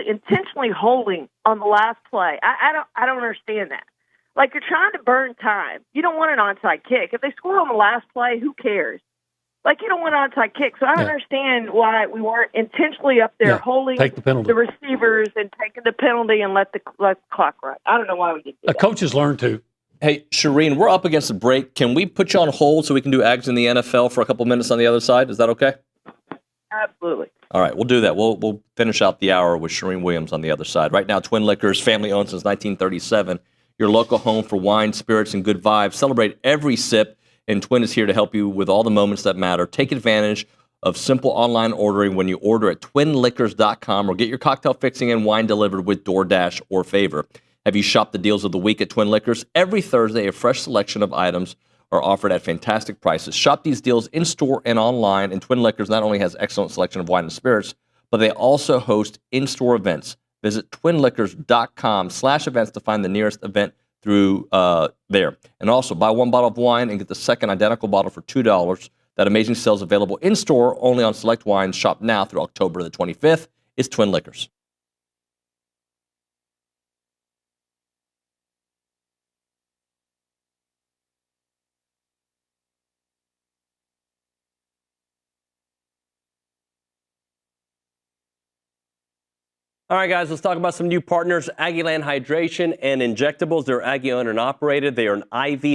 intentionally holding on the last play? I don't understand that. Like, you're trying to burn time. You don't want an onside kick. If they score on the last play, who cares? Like, you don't want an onside kick. So I don't understand why we weren't intentionally up there holding the receivers and taking the penalty and let the clock run. I don't know why we did that. Coaches learn to. Hey, Charean, we're up against the break. Can we put you on hold so we can do Aggies in the NFL for a couple minutes on the other side? Is that okay? Absolutely. All right, we'll do that. We'll finish out the hour with Charean Williams on the other side. Right now, Twin Liquors, family owned since 1937. Your local home for wine, spirits, and good vibes. Celebrate every sip, and Twin is here to help you with all the moments that matter. Take advantage of simple online ordering when you order at twinliquors.com or get your cocktail fixing and wine delivered with DoorDash or Favor. Have you shopped the deals of the week at Twin Liquors? Every Thursday, a fresh selection of items are offered at fantastic prices. Shop these deals in-store and online, and Twin Liquors not only has excellent selection of wine and spirits, but they also host in-store events. Visit twinliquors.com/events to find the nearest event through there. And also, buy one bottle of wine and get the second identical bottle for $2. That amazing sale is available in-store only on select wines. Shop now through October the 25th. It's Twin Liquors. All right, guys, let's talk about some new partners, Aggieland Hydration and Injectables. They're Aggie owned and operated. They are an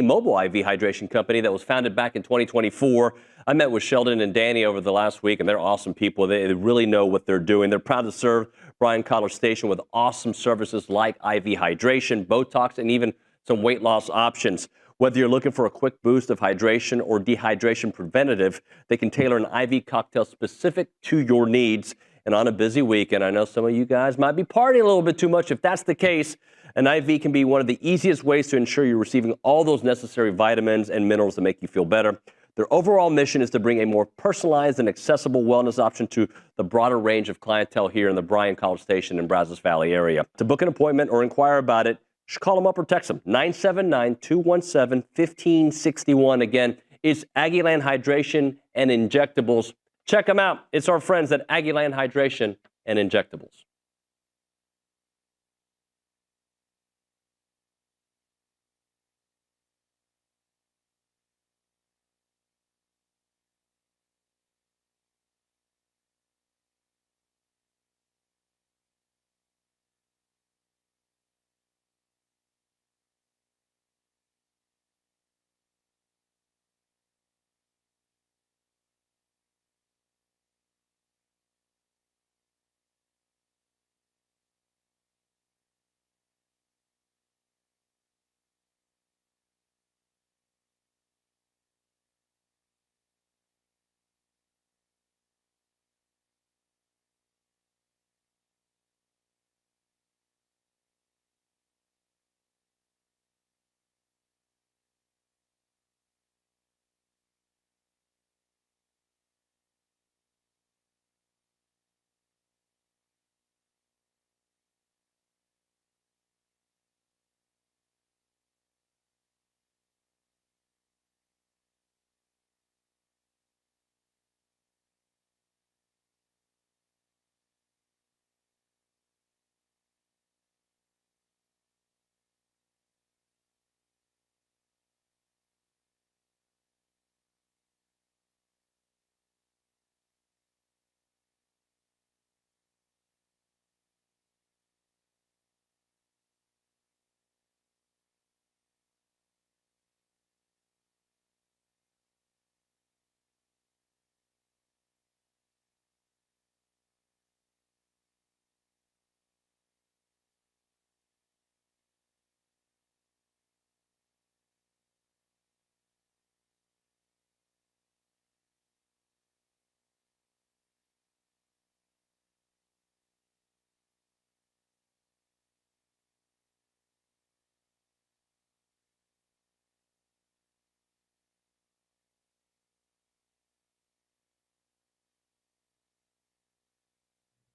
mobile IV hydration company that was founded back in 2024. I met with Sheldon and Danny over the last week, and they're awesome people. They really know what they're doing. They're proud to serve Bryan College Station with awesome services like IV hydration, Botox, and even some weight loss options. Whether you're looking for a quick boost of hydration or dehydration preventative, they can tailor an IV cocktail specific to your needs. And on a busy weekend, I know some of you guys might be partying a little bit too much. If that's the case, an IV can be one of the easiest ways to ensure you're receiving all those necessary vitamins and minerals to make you feel better. Their overall mission is to bring a more personalized and accessible wellness option to the broader range of clientele here in the Bryan College Station and Brazos Valley area. To book an appointment or inquire about it, just call them up or text them. 979-217-1561. Again, it's Aggieland Hydration and Injectables. Check them out. It's our friends at Aggieland Hydration and Injectables.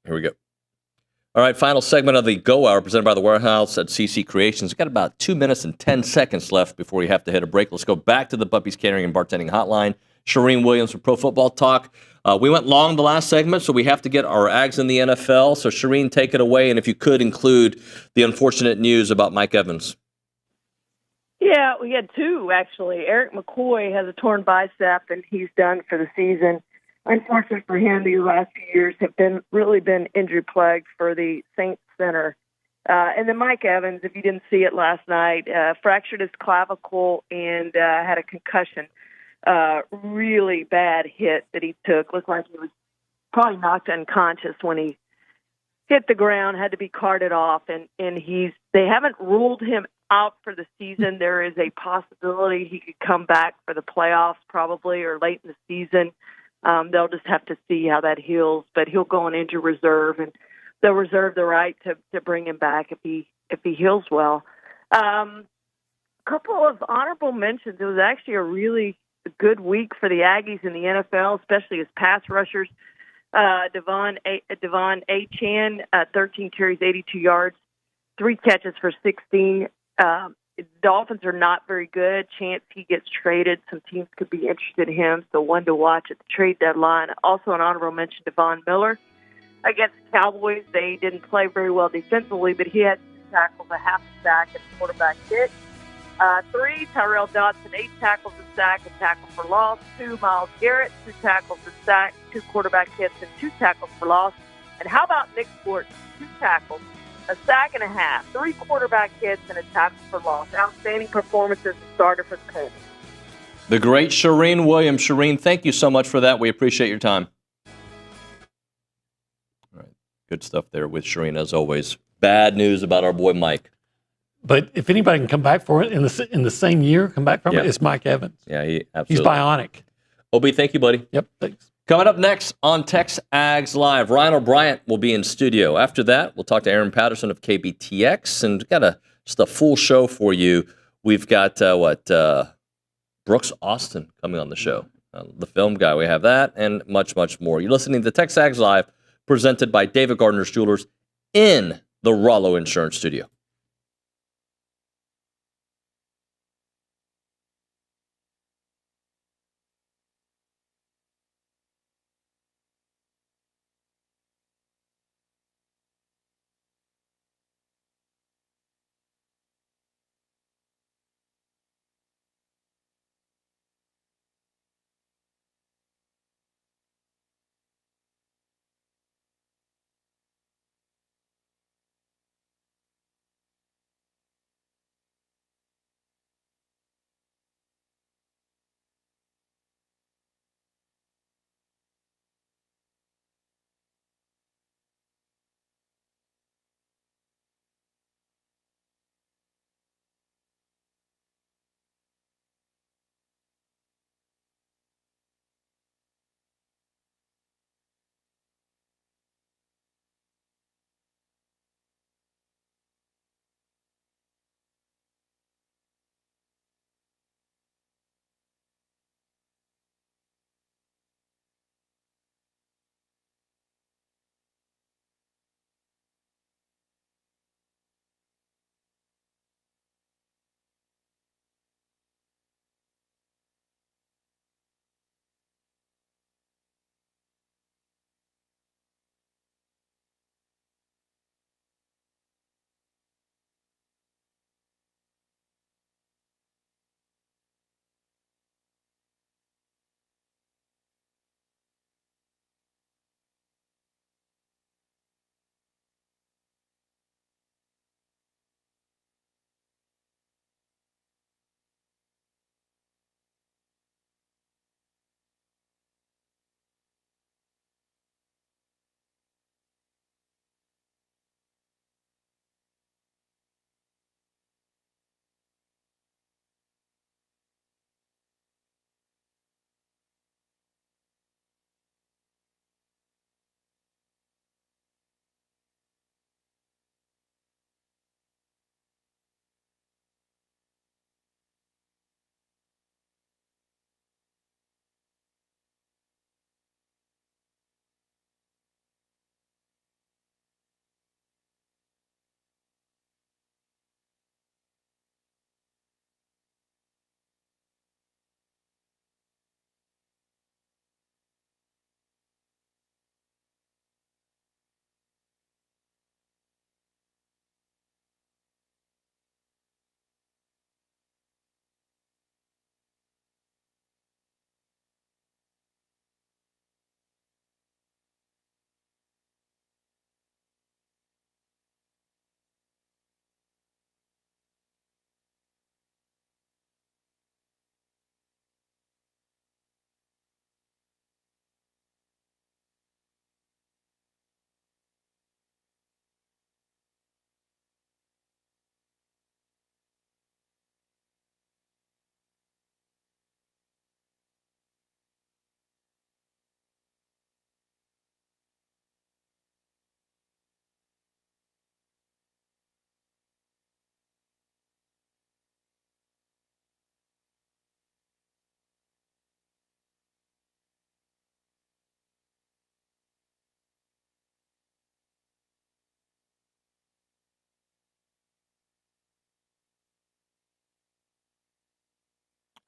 Here we go. All right, final segment of the Go Hour presented by the Warehouse at CC Creations. We've got about 2 minutes and 10 seconds left before we have to hit a break. Let's go back to the Buppy's Catering and Bartending Hotline. Charean Williams from Pro Football Talk. We went long the last segment, so we have to get our Ags in the NFL. So, Charean, take it away, and if you could include the unfortunate news about Mike Evans. Yeah, we had two, actually. Eric McCoy has a torn bicep, and he's done for the season. Unfortunately for him, these last few years have really been injury-plagued for the Saints center. And then Mike Evans, if you didn't see it last night, fractured his clavicle and had a concussion. Really bad hit that he took. Looked like he was probably knocked unconscious when he hit the ground, had to be carted off. And they haven't ruled him out for the season. There is a possibility he could come back for the playoffs probably or late in the season. They'll just have to see how that heals, but he'll go on injury reserve, and they'll reserve the right to bring him back if he heals well. Couple of honorable mentions. It was actually a really good week for the Aggies in the NFL, especially as pass rushers. Devon Achane, 13 carries, 82 yards, 3 catches for 16. Dolphins are not very good. Chance he gets traded. Some teams could be interested in him, so one to watch at the trade deadline. Also an honorable mention, Devon Miller. Against the Cowboys, they didn't play very well defensively, but he had 2 tackles, a half a sack, and a quarterback hit. 3, Tyrell Dodson, 8 tackles, a sack, a tackle for loss. 2, Myles Garrett, 2 tackles, a sack, 2 quarterback hits, and 2 tackles for loss. And how about Nick Fort, 2 tackles, a sack and a half, 3 quarterback hits, and a tackle for loss. Outstanding performance as a starter for the Colts. The great Charean Williams. Charean, thank you so much for that. We appreciate your time. All right, good stuff there with Charean as always. Bad news about our boy Mike. But if anybody can come back for it in the same year, come back from it, it's Mike Evans. Yeah, he absolutely. He's bionic. Obi, thank you, buddy. Yep, thanks. Coming up next on TexAgs Live, Ryan O'Brien will be in studio. After that, we'll talk to Erin Patterson of KBTX, and we've got just a full show for you. We've got, Brooks Austin coming on the show. The film guy, we have that, and much, much more. You're listening to TexAgs Live, presented by David Gardner's Jewelers in the Rollo Insurance Studio.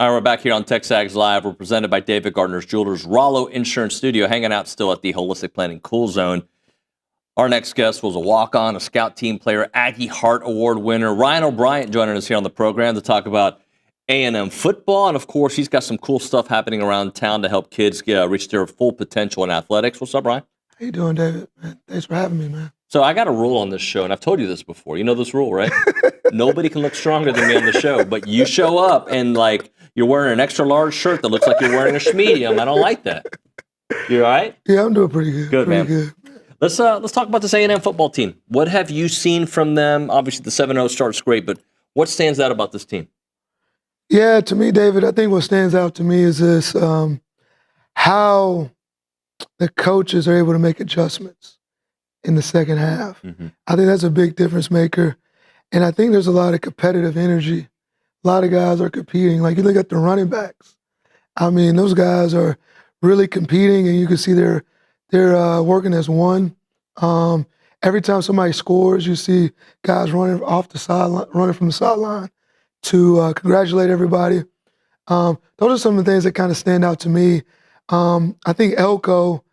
All right, we're back here on TexAgs Live. We're presented by David Gardner's Jewelers, Rollo Insurance Studio, hanging out still at the Holistic Planning Cool Zone. Our next guest was a walk-on, a scout team player, Aggie Hart Award winner, Ryan O'Brien, joining us here on the program to talk about A&M football. And, of course, he's got some cool stuff happening around town to help kids reach their full potential in athletics. What's up, Ryan? How you doing, David? Man, thanks for having me, man. So I got a rule on this show, and I've told you this before. You know this rule, right? Nobody can look stronger than me on the show, but you show up and, like, you're wearing an extra large shirt that looks like you're wearing a medium. I don't like that. You all right? Yeah, I'm doing pretty good. Good, man. Good. Let's talk about this A&M football team. What have you seen from them? Obviously, the 7-0 start's great, but what stands out about this team? Yeah, to me, David, I think what stands out to me is this, how the coaches are able to make adjustments in the second half. Mm-hmm. I think that's a big difference maker. And I think there's a lot of competitive energy A lot of guys are competing. Like you look at the running backs. I mean, those guys are really competing, and you can see they're working as one. Every time somebody scores, you see guys running off the sideline, running from the sideline to congratulate everybody. Those are some of the things that kind of stand out to me. I think Elko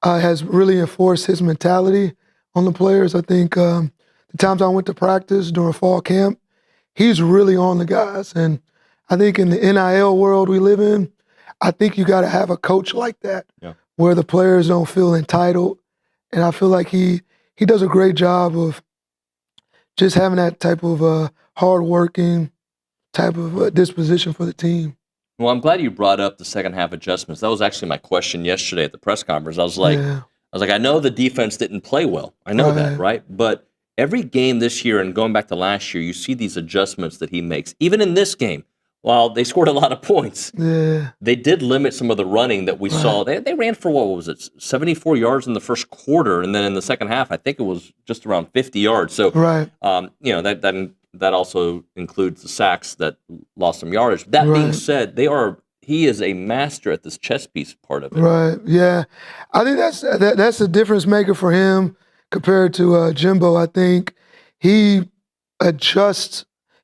has really enforced his mentality on the players. I think the times I went to practice during fall camp, he's really on the guys. And I think in the NIL world we live in, I think you got to have a coach like that, where the players don't feel entitled. And I feel like he does a great job of just having that type of hard-working type of disposition for the team. Well, I'm glad you brought up the second half adjustments. That was actually my question yesterday at the press conference. I was like, I know the defense didn't play well. I know that, right? But every game this year and going back to last year, you see these adjustments that he makes. Even in this game, while they scored a lot of points, they did limit some of the running that we saw. They ran for, what was it, 74 yards in the first quarter, and then in the second half, I think it was just around 50 yards. So, that also includes the sacks that lost some yardage. That being said, he is a master at this chess piece part of it. Right. Yeah, I think that's a difference maker for him compared to Jimbo. I think he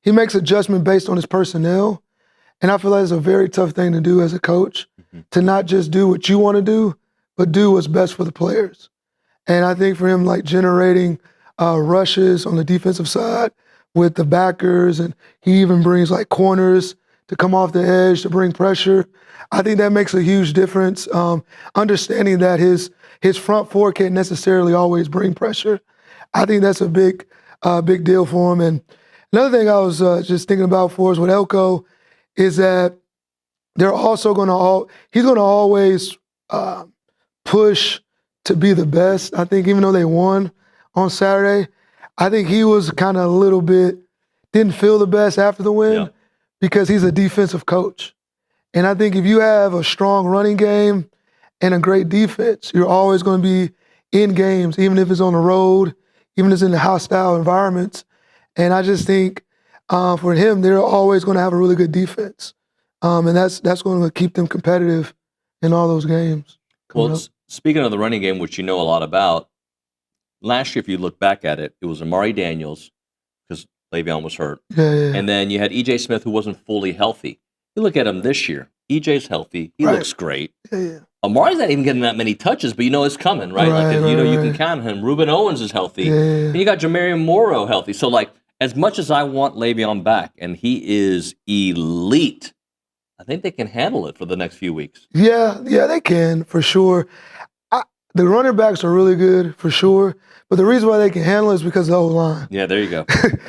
makes adjustment based on his personnel. And I feel like it's a very tough thing to do as a coach, to not just do what you want to do, but do what's best for the players. And I think for him, like generating rushes on the defensive side with the backers, and he even brings like corners to come off the edge to bring pressure. I think that makes a huge difference. Understanding that his front four can't necessarily always bring pressure. I think that's a big deal for him. And another thing I was just thinking about for us with Elko is that they're also he's going to always push to be the best. I think even though they won on Saturday, I think he was kind of a little bit, didn't feel the best after the win because he's a defensive coach. And I think if you have a strong running game and a great defense, you're always going to be in games, even if it's on the road, even if it's in the hostile environments. And I just think for him, they're always going to have a really good defense. And that's going to keep them competitive in all those games. Well, speaking of the running game, which you know a lot about, last year, if you look back at it, it was Amari Daniels, because Le'Veon was hurt. And then you had E.J. Smith, who wasn't fully healthy. You look at him this year, E.J.'s healthy. He looks great. Amari's not even getting that many touches, but you know it's coming, right? You can count on him. Reuben Owens is healthy. And you got Jamarian Morrow healthy. So, as much as I want Le'Veon back, and he is elite, I think they can handle it for the next few weeks. Yeah, they can, for sure. The running backs are really good, for sure. But the reason why they can handle it is because of the O-line. Yeah, there you go.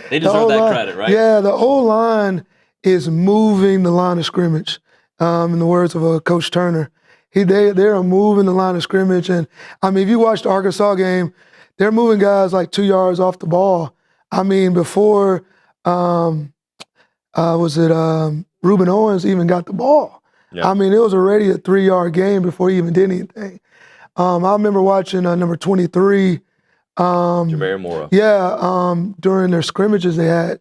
They deserve that credit, right? Yeah, the O-line is moving the line of scrimmage, in the words of Coach Turner. They are moving the line of scrimmage. And, I mean, if you watch the Arkansas game, they're moving guys like 2 yards off the ball. I mean, before, Reuben Owens even got the ball? I mean, it was already a 3-yard game before he even did anything. I remember watching number 23. Jamarian Morrow. Yeah, during their scrimmages they had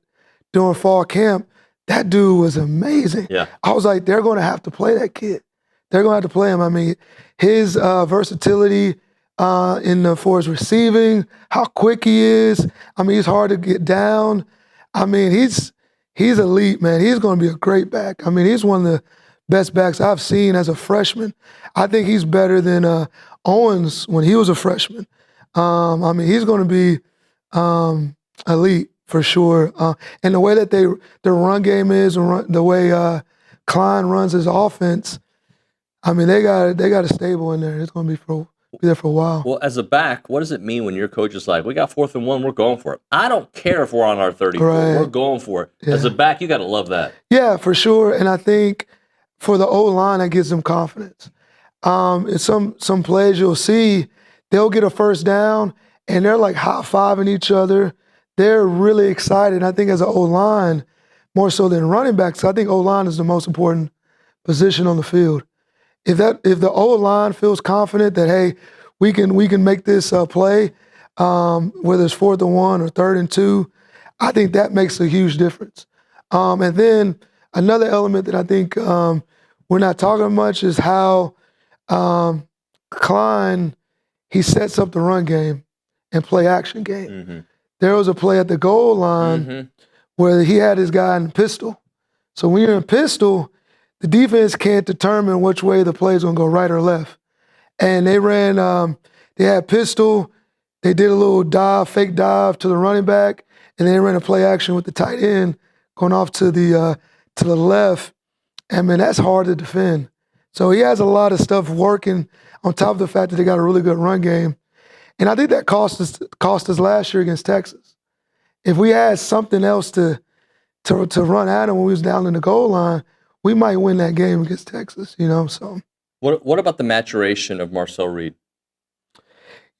during fall camp. That dude was amazing. Yeah. I was like, they're going to have to play that kid. They're going to have to play him. I mean, his versatility for his receiving, how quick he is. I mean, he's hard to get down. I mean, he's elite, man. He's going to be a great back. I mean, he's one of the best backs I've seen as a freshman. I think he's better than Owens when he was a freshman. I mean, he's going to be elite for sure. And the way that their run game is, the way Klein runs his offense, I mean, they got a stable in there. It's going to be there for a while. Well, as a back, what does it mean when your coach is like, we got 4th and 1, we're going for it? I don't care if we're on our 34, we're going for it. As a back, you got to love that. Yeah, for sure. And I think for the O-line, that gives them confidence. In some plays you'll see, they'll get a first down, and they're like high-fiving each other. They're really excited. I think as an O-line, more so than running backs, I think O-line is the most important position on the field. If the O-line feels confident that, hey, we can make this play, whether it's 4th and 1 or 3rd and 2, I think that makes a huge difference. And then another element that I think we're not talking much is how Klein, he sets up the run game and play action game. Mm-hmm. There was a play at the goal line where he had his guy in pistol. So when you're in pistol, the defense can't determine which way the play is going to go, right or left. And they ran, they had pistol, they did a little dive, fake dive to the running back, and they ran a play action with the tight end going off to the left. I mean, that's hard to defend. So he has a lot of stuff working on top of the fact that they got a really good run game. And I think that cost us last year against Texas. If we had something else to run at him when we was down in the goal line, we might win that game against Texas, you know. So what about the maturation of Marcel Reed?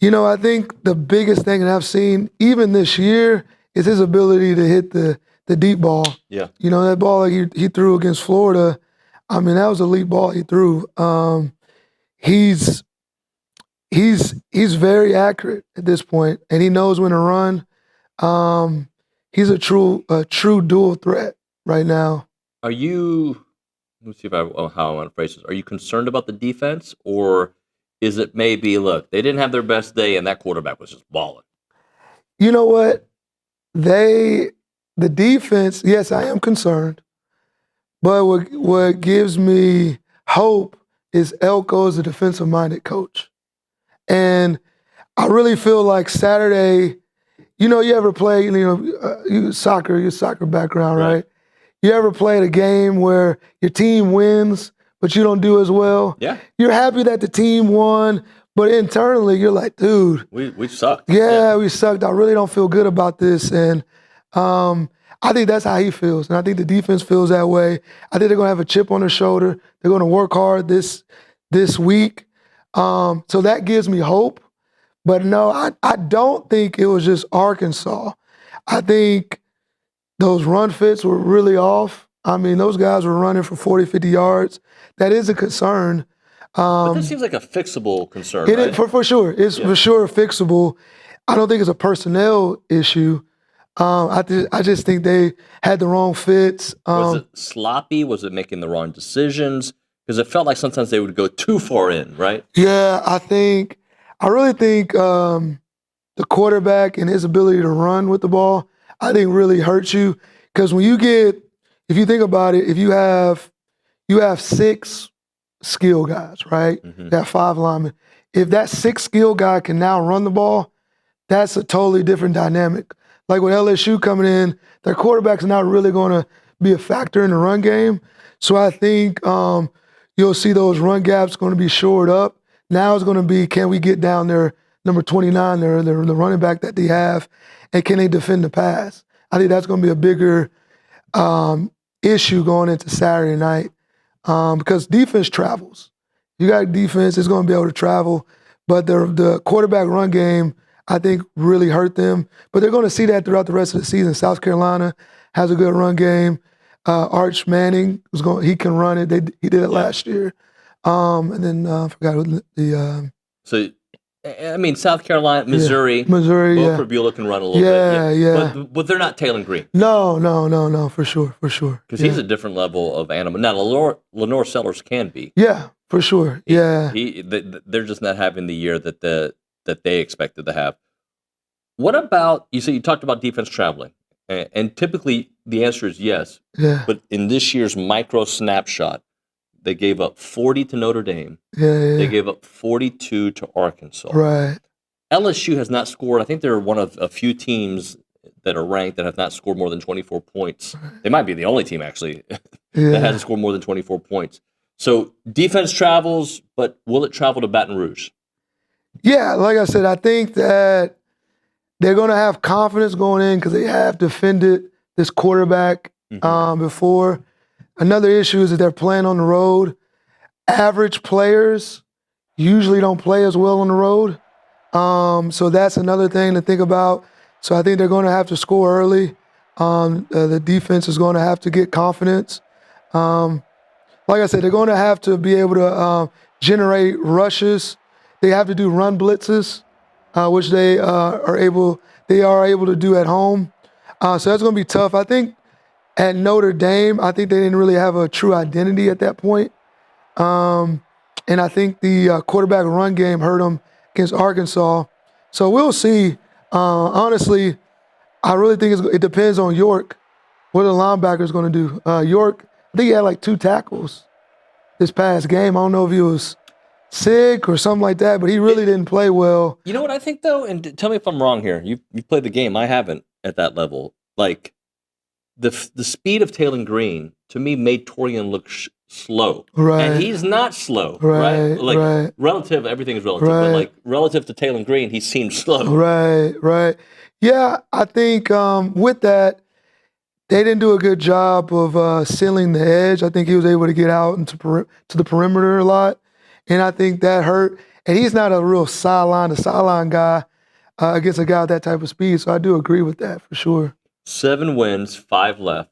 You know, I think the biggest thing that I've seen, even this year, is his ability to hit the deep ball. Yeah. You know, that ball he threw against Florida, I mean, that was a elite ball he threw. He's very accurate at this point, and he knows when to run. He's a true dual threat right now. Are you? Let me see how I want to phrase this. Are you concerned about the defense, or is it maybe look they didn't have their best day and that quarterback was just balling? You know what? The defense. Yes, I am concerned, but what gives me hope is Elko is a defensive-minded coach. And I really feel like Saturday, you know, you ever play, your soccer background, right? You ever played a game where your team wins, but you don't do as well? Yeah. You're happy that the team won, but internally you're like, dude. We sucked. Yeah, we sucked. I really don't feel good about this. And I think that's how he feels. And I think the defense feels that way. I think they're going to have a chip on their shoulder. They're going to work hard this week. So that gives me hope. But no, I don't think it was just Arkansas. I think those run fits were really off. I mean, those guys were running for 40, 50 yards. That is a concern. But this seems like a fixable concern, It right? is, for sure. It's for sure fixable. I don't think it's a personnel issue. I just think they had the wrong fits. Was it sloppy? Was it making the wrong decisions? Because it felt like sometimes they would go too far in, right? Yeah, I really think the quarterback and his ability to run with the ball, I think really hurts you. Because when if you think about it, if you have 6 skill guys, right? Mm-hmm. You have 5 linemen. If that 6 skill guy can now run the ball, that's a totally different dynamic. Like with LSU coming in, their quarterback's not really going to be a factor in the run game. So I think you'll see those run gaps going to be shored up. Now it's going to be, can we get down there, number 29, the running back that they have, and can they defend the pass? I think that's going to be a bigger issue going into Saturday night because defense travels. You got defense, it's going to be able to travel, but the quarterback run game, I think, really hurt them. But they're going to see that throughout the rest of the season. South Carolina has a good run game. Arch Manning he can run it. He did it last year. And then I forgot who the. So, I mean, South Carolina, Missouri, both for Bueller can run a little bit. Yeah. But they're not Taylor Green. No, for sure. Because he's a different level of animal. Now, Lenore Sellers can be. Yeah, for sure. Yeah. They're just not having the year that they expected to have. What about, you talked about defense traveling, and typically the answer is yes. Yeah. But in this year's micro snapshot, they gave up 40 to Notre Dame. Yeah. They gave up 42 to Arkansas. Right. LSU has not scored. I think they're one of a few teams that are ranked that have not scored more than 24 points. They might be the only team, actually, that hasn't scored more than 24 points. So defense travels, but will it travel to Baton Rouge? Yeah, like I said, I think that they're going to have confidence going in because they have defended this quarterback before. Another issue is that they're playing on the road. Average players usually don't play as well on the road. So that's another thing to think about. So I think they're going to have to score early. The defense is going to have to get confidence. Like I said, they're going to have to be able to generate rushes. They have to do run blitzes, which they are able to do at home. So that's going to be tough. I think At Notre Dame, I think they didn't really have a true identity at that point. And I think the quarterback run game hurt them against Arkansas. So we'll see. Honestly, I really think it depends on York, what the linebacker is going to do. York, I think he had like 2 tackles this past game. I don't know if he was sick or something like that, but he really didn't play well. You know what I think, though? And tell me if I'm wrong here. You've played the game. I haven't at that level. Like, the speed of Taylon Green, to me, made Torian look slow. Right. And he's not slow, right? Like, relative, everything is relative. But, like, relative to Taylon Green, he seemed slow. Right. Yeah, I think with that, they didn't do a good job of sealing the edge. I think he was able to get out into to the perimeter a lot, and I think that hurt. And he's not a real sideline guy against a guy with that type of speed, so I do agree with that for sure. 7 wins, 5 left.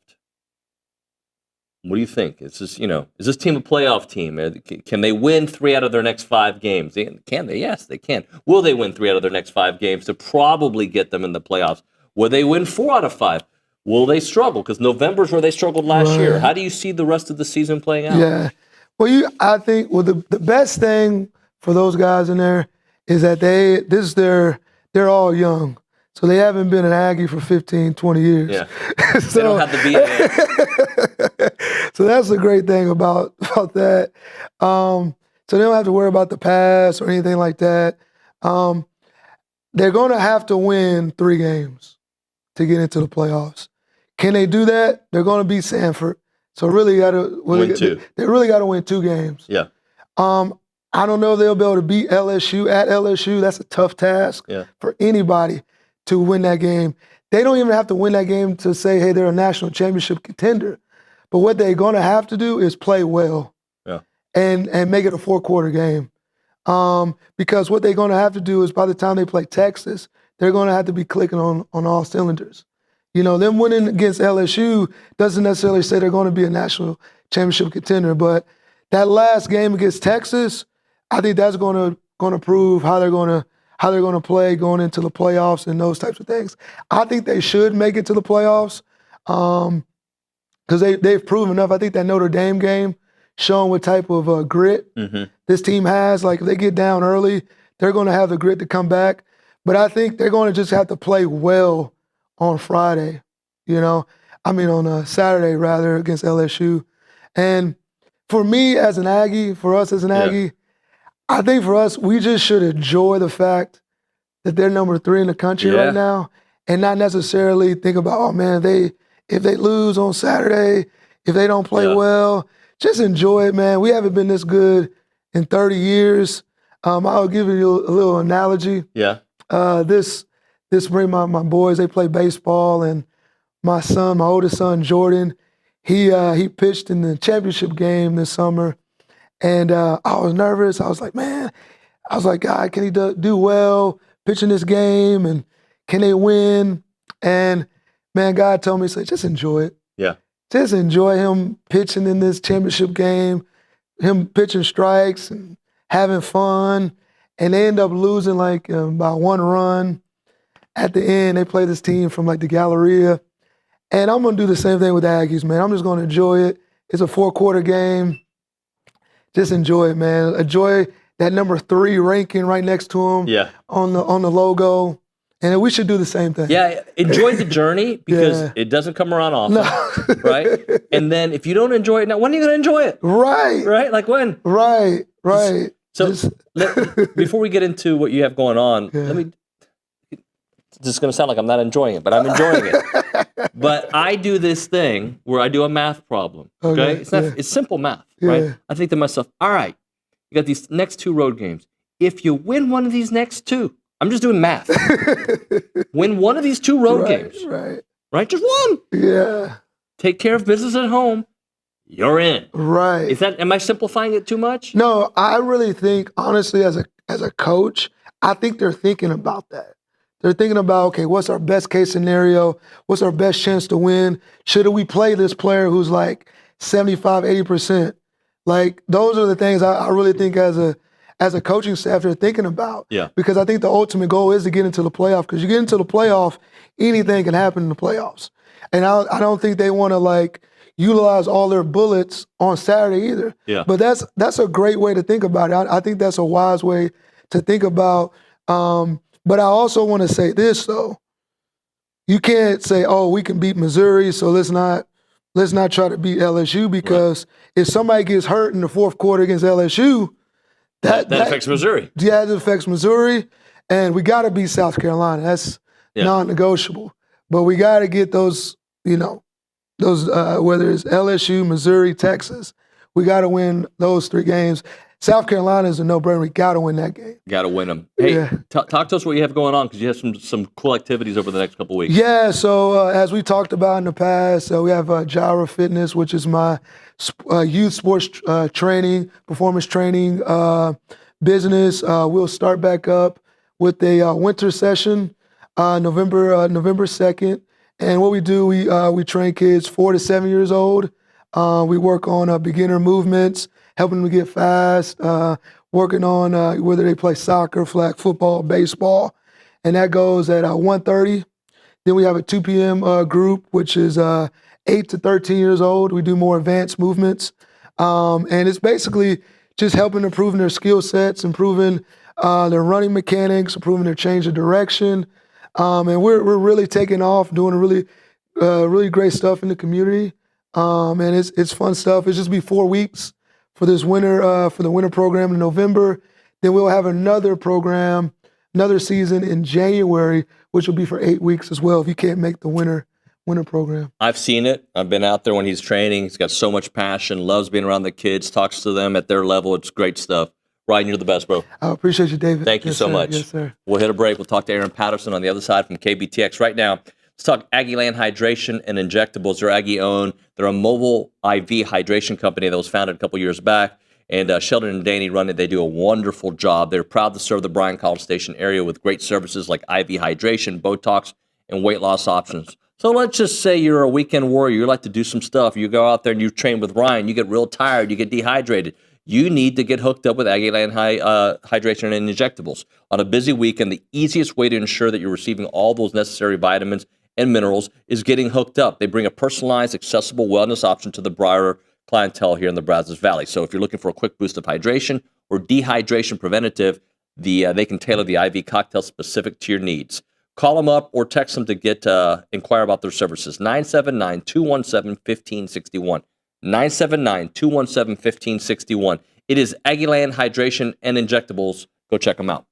What do you think? Is this team a playoff team? Can they win 3 out of their next 5 games? Can they? Yes, they can. Will they win 3 out of their next 5 games to probably get them in the playoffs? Will they win 4 out of 5? Will they struggle? Because November's where they struggled last year. How do you see the rest of the season playing out? Yeah. Well, I think the best thing for those guys in there is that they're all young. So they haven't been an Aggie for 15, 20 years. Yeah. They don't have the BAA. So that's the great thing about that. So they don't have to worry about the pass or anything like that. They're going to have to win 3 games to get into the playoffs. Can they do that? They're going to beat Sanford. So really got to win 2. They really got to win 2 games. Yeah. I don't know if they'll be able to beat LSU at LSU. That's a tough task for anybody to win that game. They don't even have to win that game to say, hey, they're a national championship contender. But what they're going to have to do is play well and make it a 4-quarter game. Because what they're going to have to do is by the time they play Texas, they're going to have to be clicking on all cylinders. You know, them winning against LSU doesn't necessarily say they're going to be a national championship contender, but that last game against Texas, I think that's going to prove how they're going to play going into the playoffs and those types of things. I think they should make it to the playoffs because they've proven enough. I think that Notre Dame game showing what type of grit this team has. Like if they get down early, they're going to have the grit to come back. But I think they're going to just have to play well on Friday, on Saturday rather against LSU. And for me as an Aggie, for us as an Aggie, I think for us, we just should enjoy the fact that they're number 3 in the country right now and not necessarily think about, oh man, if they lose on Saturday, if they don't play well, just enjoy it, man. We haven't been this good in 30 years. I'll give you a little analogy. Yeah. This spring, my boys, they play baseball, and my oldest son, Jordan, he pitched in the championship game this summer, and I was nervous. I was like, God, can he do well pitching this game, and can they win? And, man, God told me, he said, just enjoy it. Yeah. Just enjoy him pitching in this championship game, him pitching strikes and having fun. And they end up losing by 1 run. At the end, they play this team from the Galleria. And I'm going to do the same thing with the Aggies, man. I'm just going to enjoy it. It's a 4-quarter game. Just enjoy it, man. Enjoy that number 3 ranking right next to him on the logo. And we should do the same thing. Yeah, enjoy the journey because it doesn't come around often, right? And then if you don't enjoy it now, when are you going to enjoy it? Right. Right? Like when? Right. Before we get into what you have going on, let me. This is going to sound like I'm not enjoying it, but I'm enjoying it. But I do this thing where I do a math problem. Okay, it's simple math, right? I think to myself, all right, you got these next 2 road games. If you win one of these next 2, I'm just doing math. Win one of these 2 road games, right? Just one. Yeah. Take care of business at home. You're in. Right. Am I simplifying it too much? No, I really think, honestly, as a coach, I think they're thinking about that. They're thinking about, okay, what's our best case scenario? What's our best chance to win? Should we play this player who's 75, 80%? Those are the things I really think as a coaching staff they're thinking about. Yeah. Because I think the ultimate goal is to get into the playoff. Because you get into the playoff, anything can happen in the playoffs. And I don't think they want to like utilize all their bullets on Saturday either. Yeah. But that's a great way to think about it. I think that's a wise way to think about. But I also want to say this though. You can't say, "Oh, we can beat Missouri, so let's not try to beat LSU," because if somebody gets hurt in the fourth quarter against LSU, that affects Missouri. Yeah, it affects Missouri, and we got to beat South Carolina. That's non-negotiable. But we got to get those, whether it's LSU, Missouri, Texas, we got to win those 3 games. South Carolina is a no-brainer. We got to win that game. Got to win them. Hey, talk to us what you have going on, because you have some cool activities over the next couple weeks. Yeah, so as we talked about in the past, we have Gyra Fitness, which is my youth sports training, performance training business. We'll start back up with a winter session, November 2nd. And what we do, we train kids 4 to 7 years old. We work on beginner movements, helping them get fast, working on whether they play soccer, flag football, baseball. And that goes at 1:30. Then we have a 2 p.m. Group, which is 8 to 13 years old. We do more advanced movements. And it's basically just helping improving their skill sets, improving their running mechanics, improving their change of direction. And we're really taking off, doing really great stuff in the community. And it's fun stuff. It's just be 4 weeks for this winter, for the winter program in November. Then we'll have another program, another season in January, which will be for 8 weeks as well if you can't make the winter program. I've seen it. I've been out there when he's training. He's got so much passion, loves being around the kids, talks to them at their level. It's great stuff. Ryan, you're the best, bro. I appreciate you, David. Thank you so much. Yes, sir. We'll hit a break. We'll talk to Erin Patterson on the other side from KBTX. Right now, let's talk Aggie Land Hydration and Injectables. They're Aggie-owned. They're a mobile IV hydration company that was founded a couple years back. And Sheldon and Danny run it. They do a wonderful job. They're proud to serve the Bryan College Station area with great services like IV hydration, Botox, and weight loss options. So let's just say you're a weekend warrior. You like to do some stuff. You go out there and you train with Ryan. You get real tired. You get dehydrated. You need to get hooked up with Aggie Land Hydration and Injectables. On a busy weekend, the easiest way to ensure that you're receiving all those necessary vitamins and minerals is getting hooked up. They bring a personalized, accessible wellness option to the Briar clientele here in the Brazos Valley. So if you're looking for a quick boost of hydration or dehydration preventative, they can tailor the IV cocktail specific to your needs. Call them up or text them to get inquire about their services. 979-217-1561. 979-217-1561. It is Aggie Land Hydration and Injectables. Go check them out.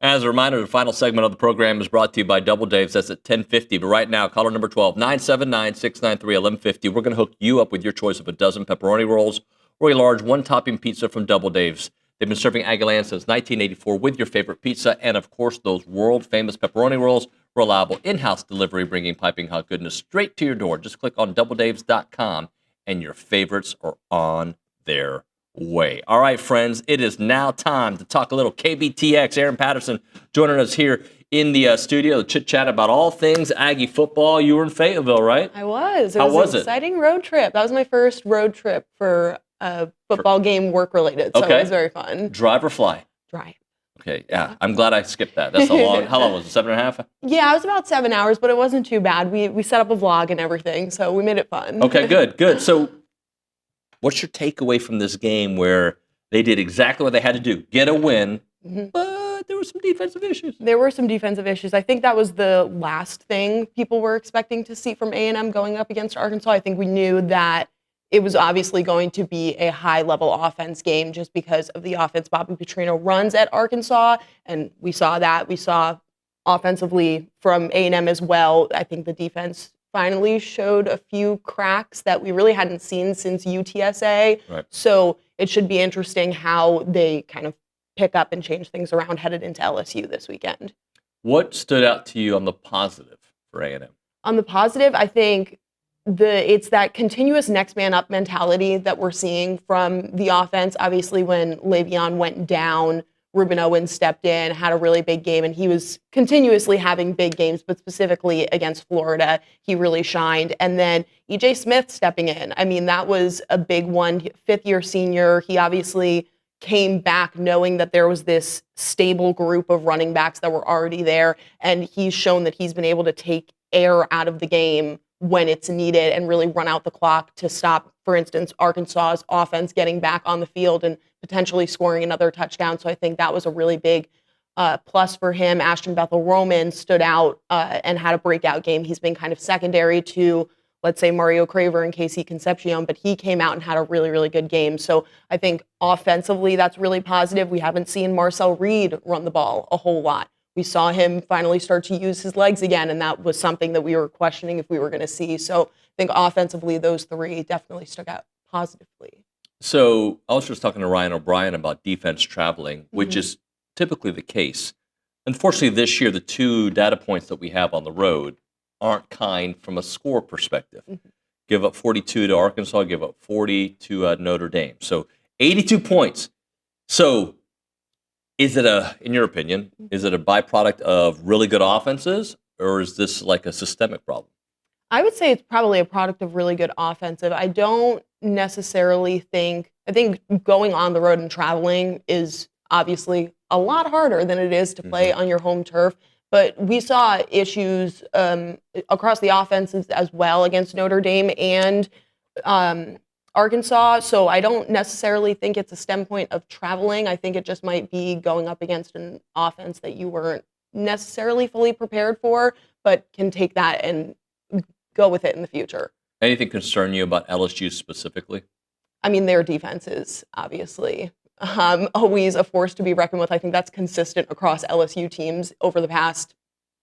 As a reminder, the final segment of the program is brought to you by Double Dave's. That's at 10:50. But right now, caller number 12, 979-693-1150. We're going to hook you up with your choice of a dozen pepperoni rolls or a large one-topping pizza from Double Dave's. They've been serving Aggieland since 1984 with your favorite pizza and, of course, those world-famous pepperoni rolls. Reliable in-house delivery, bringing piping hot goodness straight to your door. Just click on doubledaves.com, and your favorites are on their way. All right, friends, it is now time to talk a little KBTX. Erin Patterson joining us here in the studio to chit-chat about all things Aggie football. You were in Fayetteville, right? I was. How was an it? Exciting road trip. That was my first road trip for a football game work-related, so Okay. it was very fun. Drive or fly? Drive. Okay, yeah. I'm glad I skipped that. That's a long. How long was it? 7.5? Yeah, it was about 7 hours, but it wasn't too bad. We set up a vlog and everything, so we made it fun. Okay, good. So, what's your takeaway from this game where they did exactly what they had to do, get a win, but there were some defensive issues? There were some defensive issues. I think that was the last thing people were expecting to see from A&M going up against Arkansas. I think we knew that it was obviously going to be a high-level offense game just because of the offense Bobby Petrino runs at Arkansas, and we saw that. We saw offensively from A&M as well. I think the defense finally showed a few cracks that we really hadn't seen since UTSA. Right. So it should be interesting how they kind of pick up and change things around headed into LSU this weekend. What stood out to you on the positive for A&M? On the positive, I think it's that continuous next man up mentality that we're seeing from the offense. Obviously, when Le'Veon went down, Ruben Owens stepped in, had a really big game, and he was continuously having big games, but specifically against Florida, he really shined. And then E.J. Smith stepping in. I mean, that was a big one. Fifth-year senior. He obviously came back knowing that there was this stable group of running backs that were already there, and he's shown that he's been able to take air out of the game when it's needed and really run out the clock to stop, for instance, Arkansas's offense getting back on the field and potentially scoring another touchdown. So I think that was a really big plus for him. Ashton Bethel-Roman stood out and had a breakout game. He's been kind of secondary to, let's say, Mario Craver and Casey Concepcion, but he came out and had a really, really good game. So I think offensively, that's really positive. We haven't seen Marcel Reed run the ball a whole lot. We saw him finally start to use his legs again, and that was something that we were questioning if we were going to see. So I think offensively, those three definitely stuck out positively. So I was just talking to Ryan O'Brien about defense traveling, which is typically the case. Unfortunately, this year, the two data points that we have on the road aren't kind from a score perspective. Give up 42 to Arkansas, give up 40 to Notre Dame. So 82 points. So is it in your opinion, is it a byproduct of really good offenses, or is this like a systemic problem? I would say it's probably a product of really good offensive. I don't necessarily think, I think going on the road and traveling is obviously a lot harder than it is to play on your home turf. But we saw issues across the offenses as well against Notre Dame and Arkansas. So I don't necessarily think it's a stem point of traveling. I think it just might be going up against an offense that you weren't necessarily fully prepared for, but can take that and go with it in the future. Anything concern you about LSU specifically? I mean, their defense is obviously always a force to be reckoned with. I think that's consistent across LSU teams over the past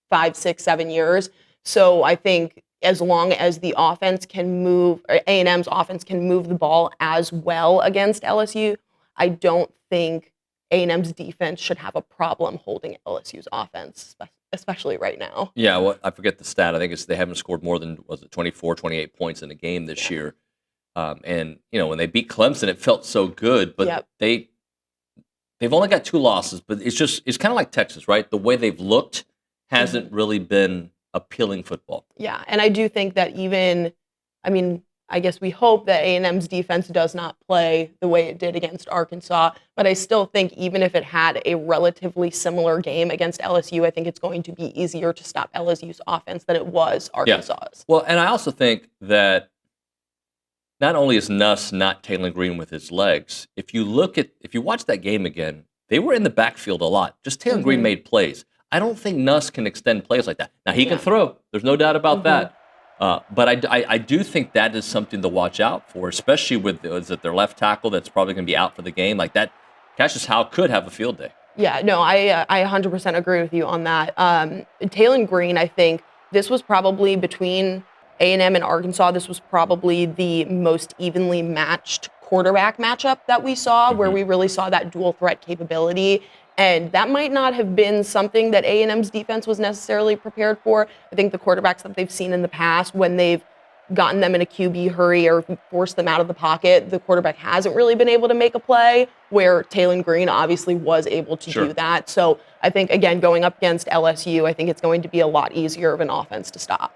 5, 6, 7 years. So I think as long as the offense can move, or A&M's offense can move the ball as well against LSU, I don't think A&M's defense should have a problem holding LSU's offense, especially right now. Yeah, well, I forget the stat. I think they haven't scored more than, 24, 28 points in a game this year. And, when they beat Clemson, it felt so good, but they've only got 2 losses, but it's kind of like Texas, right? The way they've looked hasn't really been appealing football. Yeah, and I do think that I guess we hope that A&M's defense does not play the way it did against Arkansas, but I still think even if it had a relatively similar game against LSU, I think it's going to be easier to stop LSU's offense than it was Arkansas's. Yeah. Well, and I also think that not only is Nuss not Taylor Green with his legs, if you watch that game again, they were in the backfield a lot. Just Taylor Green made plays. I don't think Nuss can extend plays like that. Now, he can throw. There's no doubt about that. But I do think that is something to watch out for, especially with their left tackle that's probably going to be out for the game. Like that, Cassius Howe could have a field day. Yeah, no, I 100% agree with you on that. Taylon Green, I think this was probably between A&M and Arkansas. This was probably the most evenly matched quarterback matchup that we saw, where we really saw that dual threat capability. And that might not have been something that A&M's defense was necessarily prepared for. I think the quarterbacks that they've seen in the past, when they've gotten them in a QB hurry or forced them out of the pocket, the quarterback hasn't really been able to make a play, where Taylon Green obviously was able to do that. So I think, again, going up against LSU, I think it's going to be a lot easier of an offense to stop.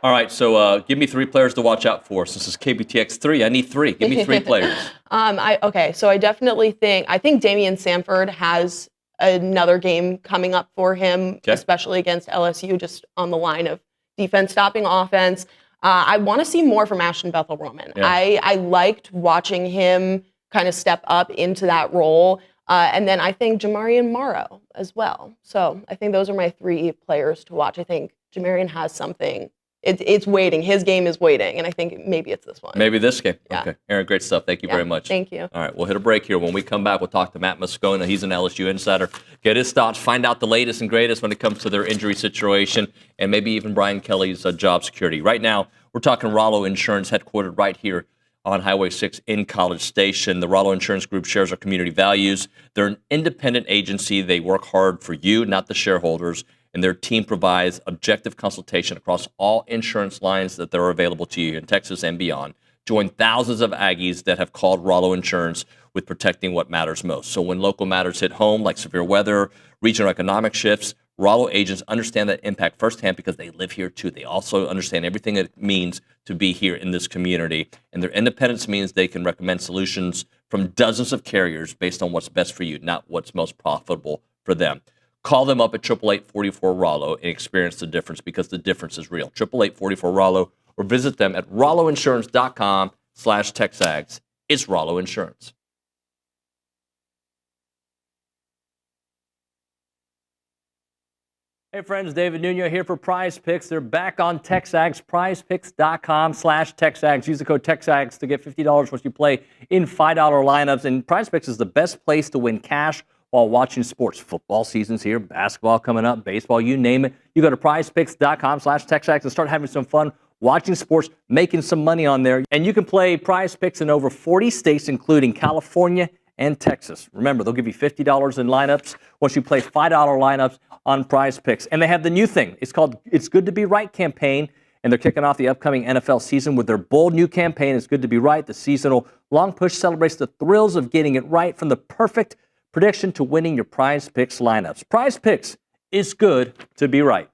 All right, so give me 3 players to watch out for. Since this is KBTX 3, I need 3. Give me 3 players. So I definitely think Damian Samford has another game coming up for him, especially against LSU, just on the line of defense stopping offense. I want to see more from Ashton Bethel-Roman. Yeah. I liked watching him kind of step up into that role. And then I think Jamarian Morrow as well. So I think those are my 3 players to watch. I think Jamarian has something. It's waiting. His game is waiting, and I think maybe it's this one. Maybe this game. Yeah. Okay. Erin, great stuff. Thank you very much. Thank you. All right, we'll hit a break here. When we come back, we'll talk to Matt Moscona. He's an LSU insider. Get his thoughts, find out the latest and greatest when it comes to their injury situation, and maybe even Brian Kelly's job security. Right now, we're talking Rollo Insurance, headquartered right here on Highway 6 in College Station. The Rollo Insurance Group shares our community values. They're an independent agency. They work hard for you, not the shareholders. And their team provides objective consultation across all insurance lines that are available to you in Texas and beyond. Join thousands of Aggies that have called Rollo Insurance with protecting what matters most. So when local matters hit home, like severe weather, regional economic shifts, Rollo agents understand that impact firsthand because they live here too. They also understand everything it means to be here in this community. And their independence means they can recommend solutions from dozens of carriers based on what's best for you, not what's most profitable for them. Call them up at 888-44-ROLLO and experience the difference, because the difference is real. 888-44-ROLLO, or visit them at rolloinsurance.com/TexAgs. It's Rollo Insurance. Hey friends, David Nuño here for Prize Picks. They're back on TexAgs, prizepicks.com/TexAgs. Use the code TexAgs to get $50 once you play in $5 lineups. And Prize Picks is the best place to win cash while watching sports. Football season's here, basketball coming up, baseball, you name it. You go to prizepicks.com/TexAgs and start having some fun watching sports, making some money on there. And you can play Prize Picks in over 40 states, including California and Texas. Remember, they'll give you $50 in lineups once you play $5 lineups on Prize Picks. And they have the new thing. It's called It's Good to Be Right campaign. And they're kicking off the upcoming NFL season with their bold new campaign, It's Good to Be Right. The seasonal long push celebrates the thrills of getting it right, from the perfect prediction to winning your Prize Picks lineups. Prize Picks, is good to be right.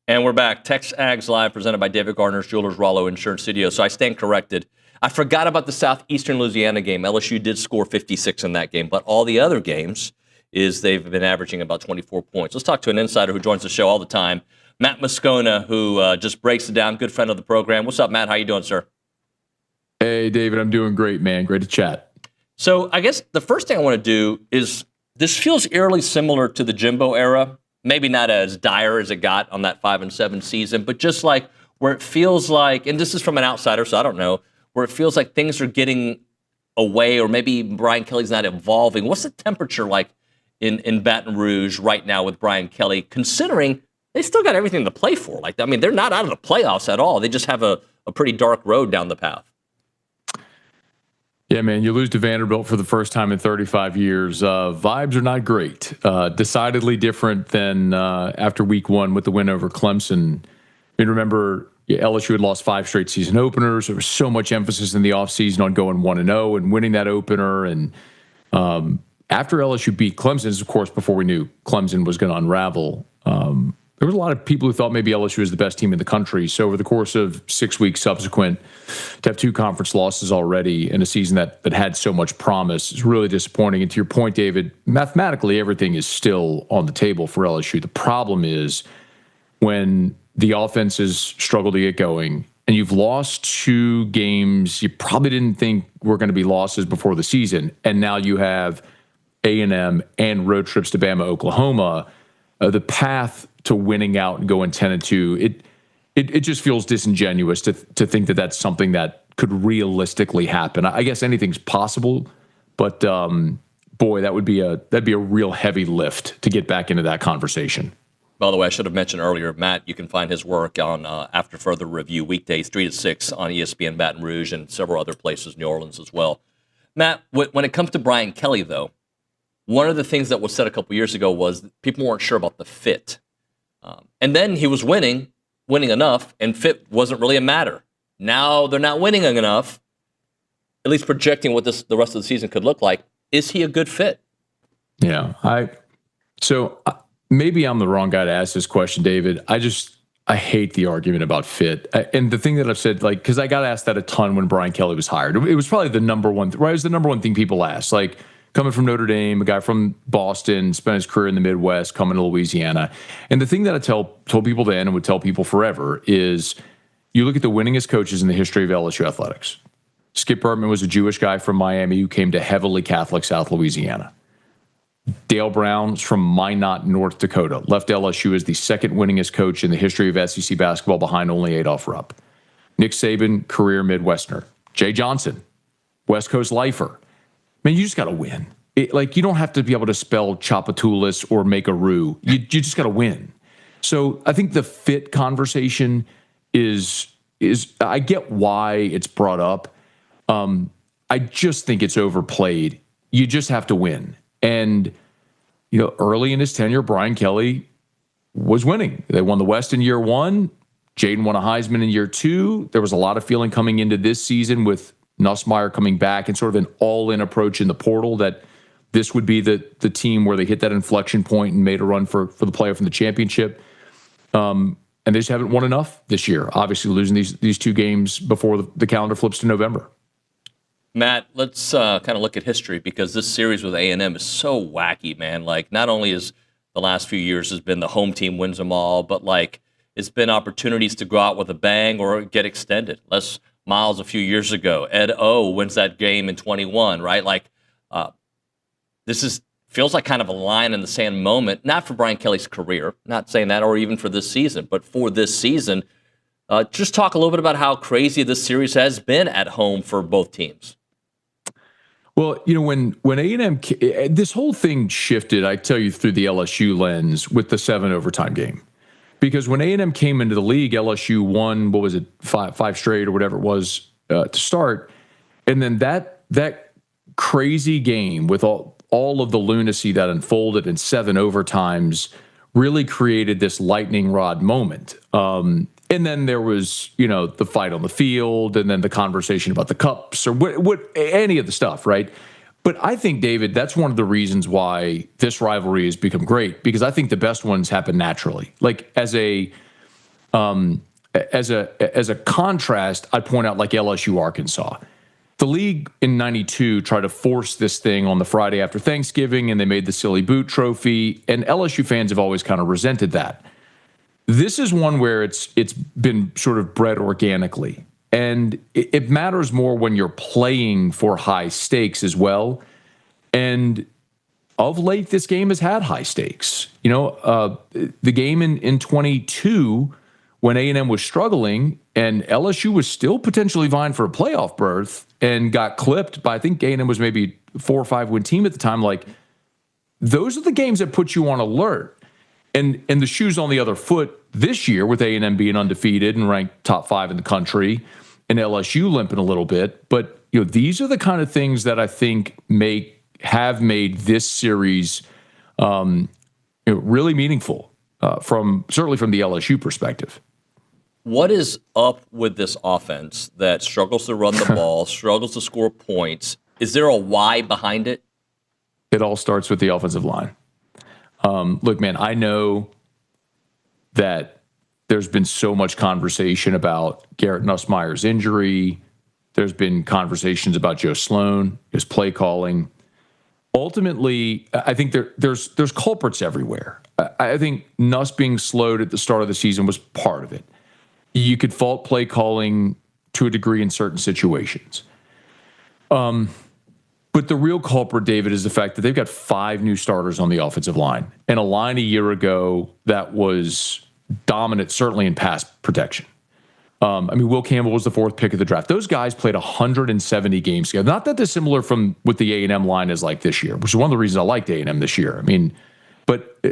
And we're back. TexAgs Live, presented by David Gardner's Jewelers Rollo Insurance Studio. So I stand corrected. I forgot about the Southeastern Louisiana game. LSU did score 56 in that game, but all the other games they've been averaging about 24 points. Let's talk to an insider who joins the show all the time, Matt Moscona, who just breaks it down. Good friend of the program. What's up, Matt? How you doing, sir? Hey, David. I'm doing great, man. Great to chat. So I guess the first thing I want to do is, this feels eerily similar to the Jimbo era. Maybe not as dire as it got on that 5-7 season, but just like where it feels like, and this is from an outsider, so I don't know, where it feels like things are getting away, or maybe Brian Kelly's not evolving. What's the temperature like in Baton Rouge right now with Brian Kelly, considering they still got everything to play for? Like, I mean, they're not out of the playoffs at all. They just have a pretty dark road down the path. Yeah, man, you lose to Vanderbilt for the first time in 35 years. Vibes are not great. Decidedly different than after week one with the win over Clemson. I mean, remember, LSU had lost 5 straight season openers. There was so much emphasis in the offseason on going 1-0 and winning that opener. And after LSU beat Clemson, of course, before we knew Clemson was going to unravel, there was a lot of people who thought maybe LSU was the best team in the country. So over the course of 6 weeks subsequent, to have 2 conference losses already in a season that had so much promise is really disappointing. And to your point, David, mathematically, everything is still on the table for LSU. The problem is when the offenses struggle to get going and you've lost 2 games you probably didn't think were going to be losses before the season, and now you have A&M and road trips to Bama, Oklahoma, the path to winning out and going 10-2, it just feels disingenuous to think that that's something that could realistically happen. I guess anything's possible, but boy, that'd be a real heavy lift to get back into that conversation. By the way, I should have mentioned earlier, Matt, you can find his work on After Further Review, weekdays 3 to 6 on ESPN Baton Rouge and several other places, New Orleans as well. Matt, when it comes to Brian Kelly, though, one of the things that was said a couple years ago was people weren't sure about the fit. And then he was winning enough, and fit wasn't really a matter. Now they're not winning enough, at least projecting what the rest of the season could look like. Is he a good fit? Yeah, maybe I'm the wrong guy to ask this question, David. I hate the argument about fit. And the thing that I've said, like, because I got asked that a ton when Brian Kelly was hired. It was probably the number one, right? It was the number one thing people asked. Like, coming from Notre Dame, a guy from Boston, spent his career in the Midwest, coming to Louisiana. And the thing that I told people then and would tell people forever is you look at the winningest coaches in the history of LSU athletics. Skip Bertman was a Jewish guy from Miami who came to heavily Catholic South Louisiana. Dale Brown's from Minot, North Dakota, left LSU as the second winningest coach in the history of SEC basketball behind only Adolph Rupp. Nick Saban, career Midwesterner. Jay Johnson, West Coast lifer. Man, you just got to win. You don't have to be able to spell Chapatulis or make a roux. You just got to win. So I think the fit conversation is I get why it's brought up. I just think it's overplayed. You just have to win. And, early in his tenure, Brian Kelly was winning. They won the West in year 1. Jaden won a Heisman in year 2. There was a lot of feeling coming into this season with Nussmeier coming back and sort of an all-in approach in the portal that this would be the team where they hit that inflection point and made a run for the playoff and the championship. And they just haven't won enough this year, obviously losing these 2 games before the calendar flips to November. Matt, let's kind of look at history, because this series with A&M is so wacky, man. Like, not only is the last few years has been the home team wins them all, but like it's been opportunities to go out with a bang or get extended. Les Miles a few years ago, Ed O wins that game in 21, right? Like, this feels like kind of a line in the sand moment, not for Brian Kelly's career, not saying that, or even for this season, but for this season. Just talk a little bit about how crazy this series has been at home for both teams. Well, when A&M, this whole thing shifted, I tell you, through the LSU lens with the 7 overtime game. Because when A&M came into the league, LSU won, what was it, five straight or whatever it was to start. And then that crazy game with all of the lunacy that unfolded in 7 overtimes really created this lightning rod moment. And then there was, the fight on the field, and then the conversation about the cups or what any of the stuff, right? But I think, David, that's one of the reasons why this rivalry has become great, because I think the best ones happen naturally. Like, as a As a contrast, I'd point out like LSU Arkansas. The league in 92 tried to force this thing on the Friday after Thanksgiving, and they made the silly boot trophy, and LSU fans have always kind of resented that. This is one where it's been sort of bred organically, and it matters more when you're playing for high stakes as well. And of late, this game has had high stakes. The game in 22, when A&M was struggling and LSU was still potentially vying for a playoff berth and got clipped by, I think A&M was maybe a 4 or 5 win team at the time. Like, those are the games that put you on alert. And the shoe's on the other foot this year with A&M being undefeated and ranked top 5 in the country and LSU limping a little bit. But these are the kind of things that I think have made this series really meaningful certainly from the LSU perspective. What is up with this offense that struggles to run the ball, struggles to score points? Is there a why behind it? It all starts with the offensive line. Look, man, I know that there's been so much conversation about Garrett Nussmeier's injury. There's been conversations about Joe Sloan, his play calling. Ultimately, I think there's culprits everywhere. I think Nuss being slowed at the start of the season was part of it. You could fault play calling to a degree in certain situations. But the real culprit, David, is the fact that they've got 5 new starters on the offensive line, and a line a year ago that was dominant, certainly in pass protection. Will Campbell was the 4th pick of the draft. Those guys played 170 games together. Not that dissimilar from what the A&M line is like this year, which is one of the reasons I liked A&M this year. But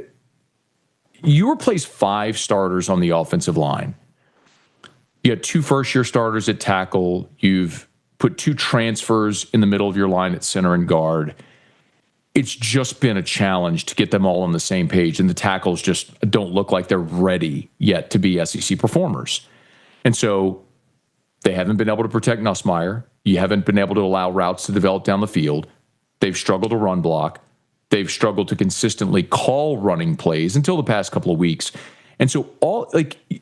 you replace 5 starters on the offensive line. You had 2 first-year starters at tackle. You've put 2 transfers in the middle of your line at center and guard. It's just been a challenge to get them all on the same page, and the tackles just don't look like they're ready yet to be SEC performers. And so they haven't been able to protect Nussmeier. You haven't been able to allow routes to develop down the field. They've struggled to run block. They've struggled to consistently call running plays until the past couple of weeks. And so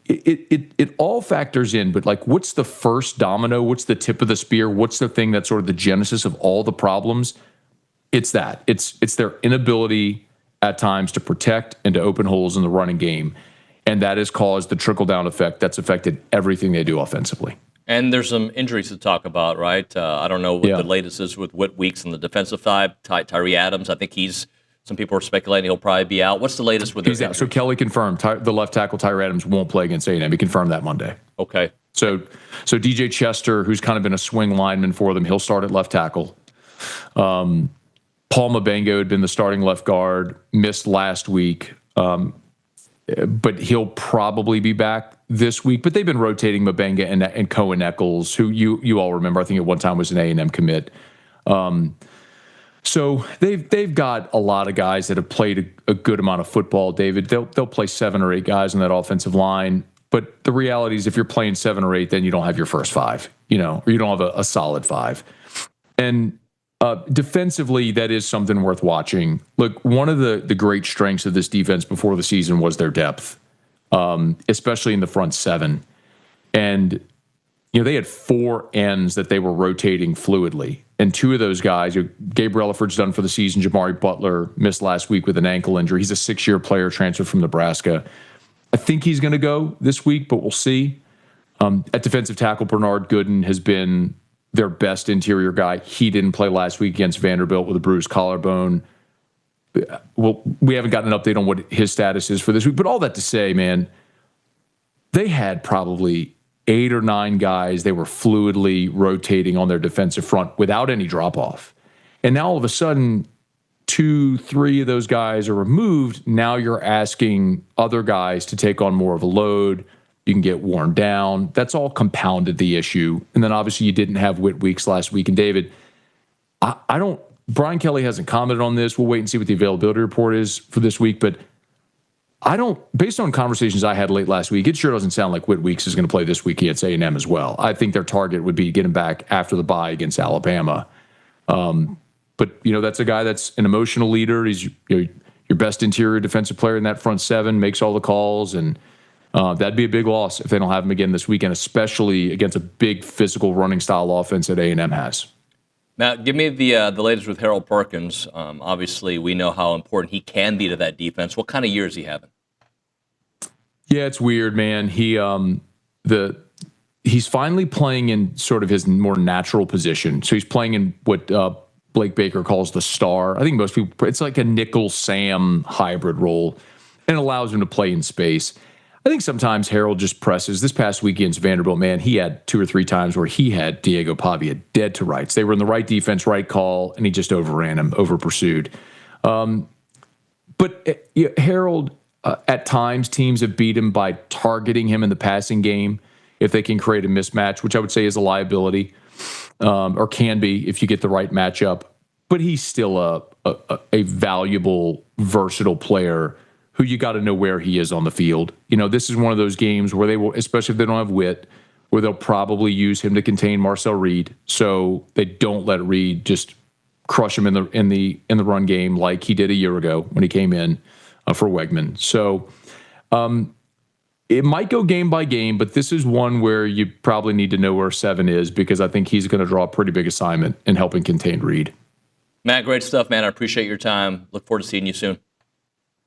it all factors in, but what's the first domino? What's the tip of the spear? What's the thing that's sort of the genesis of all the problems? It's that. It's their inability at times to protect and to open holes in the running game. And that has caused the trickle-down effect that's affected everything they do offensively. And there's some injuries to talk about, right? I don't know what the latest is with Whit Weeks on the defensive side. Tyree Adams, I think some people are speculating he'll probably be out. What's the latest with he's out? So Kelly confirmed the left tackle Tyree Adams won't play against A&M. He confirmed that Monday. Okay. So DJ Chester, who's kind of been a swing lineman for them, he'll start at left tackle. Paul Mabengo had been the starting left guard, missed last week, but he'll probably be back this week. But they've been rotating Mabenga and Cohen Eccles, who you all remember, I think at one time was an A&M commit. So they've got a lot of guys that have played a good amount of football, David. They'll play 7 or 8 guys on that offensive line. But the reality is if you're playing 7 or 8, then you don't have your first 5, or you don't have a solid 5. And defensively, that is something worth watching. Look, one of the great strengths of this defense before the season was their depth, especially in the front 7. And they had 4 ends that they were rotating fluidly. And 2 of those guys, Gabriel Elliford's done for the season. Jamari Butler missed last week with an ankle injury. He's a 6-year player transferred from Nebraska. I think he's going to go this week, but we'll see. At defensive tackle, Bernard Gooden has been their best interior guy. He didn't play last week against Vanderbilt with a bruised collarbone. Well, we haven't gotten an update on what his status is for this week. But all that to say, man, they had probably 8 or 9 guys they were fluidly rotating on their defensive front without any drop-off. And now all of a sudden, 2, 3 of those guys are removed. Now you're asking other guys to take on more of a load. You can get worn down. That's all compounded the issue. And then obviously you didn't have Whit Weeks last week. And David, Brian Kelly hasn't commented on this. We'll wait and see what the availability report is for this week. But based on conversations I had late last week, it sure doesn't sound like Whit Weeks is going to play this week against A&M as well. I think their target would be to get him back after the bye against Alabama. But that's a guy that's an emotional leader. He's your best interior defensive player in that front 7, makes all the calls. And That'd be a big loss if they don't have him again this weekend, especially against a big physical running style offense that A&M has. Matt, give me the latest with Harold Perkins. Obviously, we know how important he can be to that defense. What kind of year is he having? Yeah, it's weird, man. He's finally playing in sort of his more natural position. So he's playing in what Blake Baker calls the star. I think most people, it's like a nickel Sam hybrid role, and it allows him to play in space. I think sometimes Harold just presses. This past week against Vanderbilt, man, he had 2 or 3 times where he had Diego Pavia dead to rights. They were in the right defense, right call, and he just overran him, over pursued. But Harold, at times, teams have beat him by targeting him in the passing game if they can create a mismatch, which I would say is a liability, or can be if you get the right matchup. But he's still a valuable, versatile player who you got to know where he is on the field. This is one of those games where they will, especially if they don't have Witt, where they'll probably use him to contain Marcel Reed, so they don't let Reed just crush him in the run game like he did a year ago when he came in for Wegman. So it might go game by game, but this is one where you probably need to know where 7 is, because I think he's going to draw a pretty big assignment in helping contain Reed. Matt, great stuff, man. I appreciate your time. Look forward to seeing you soon.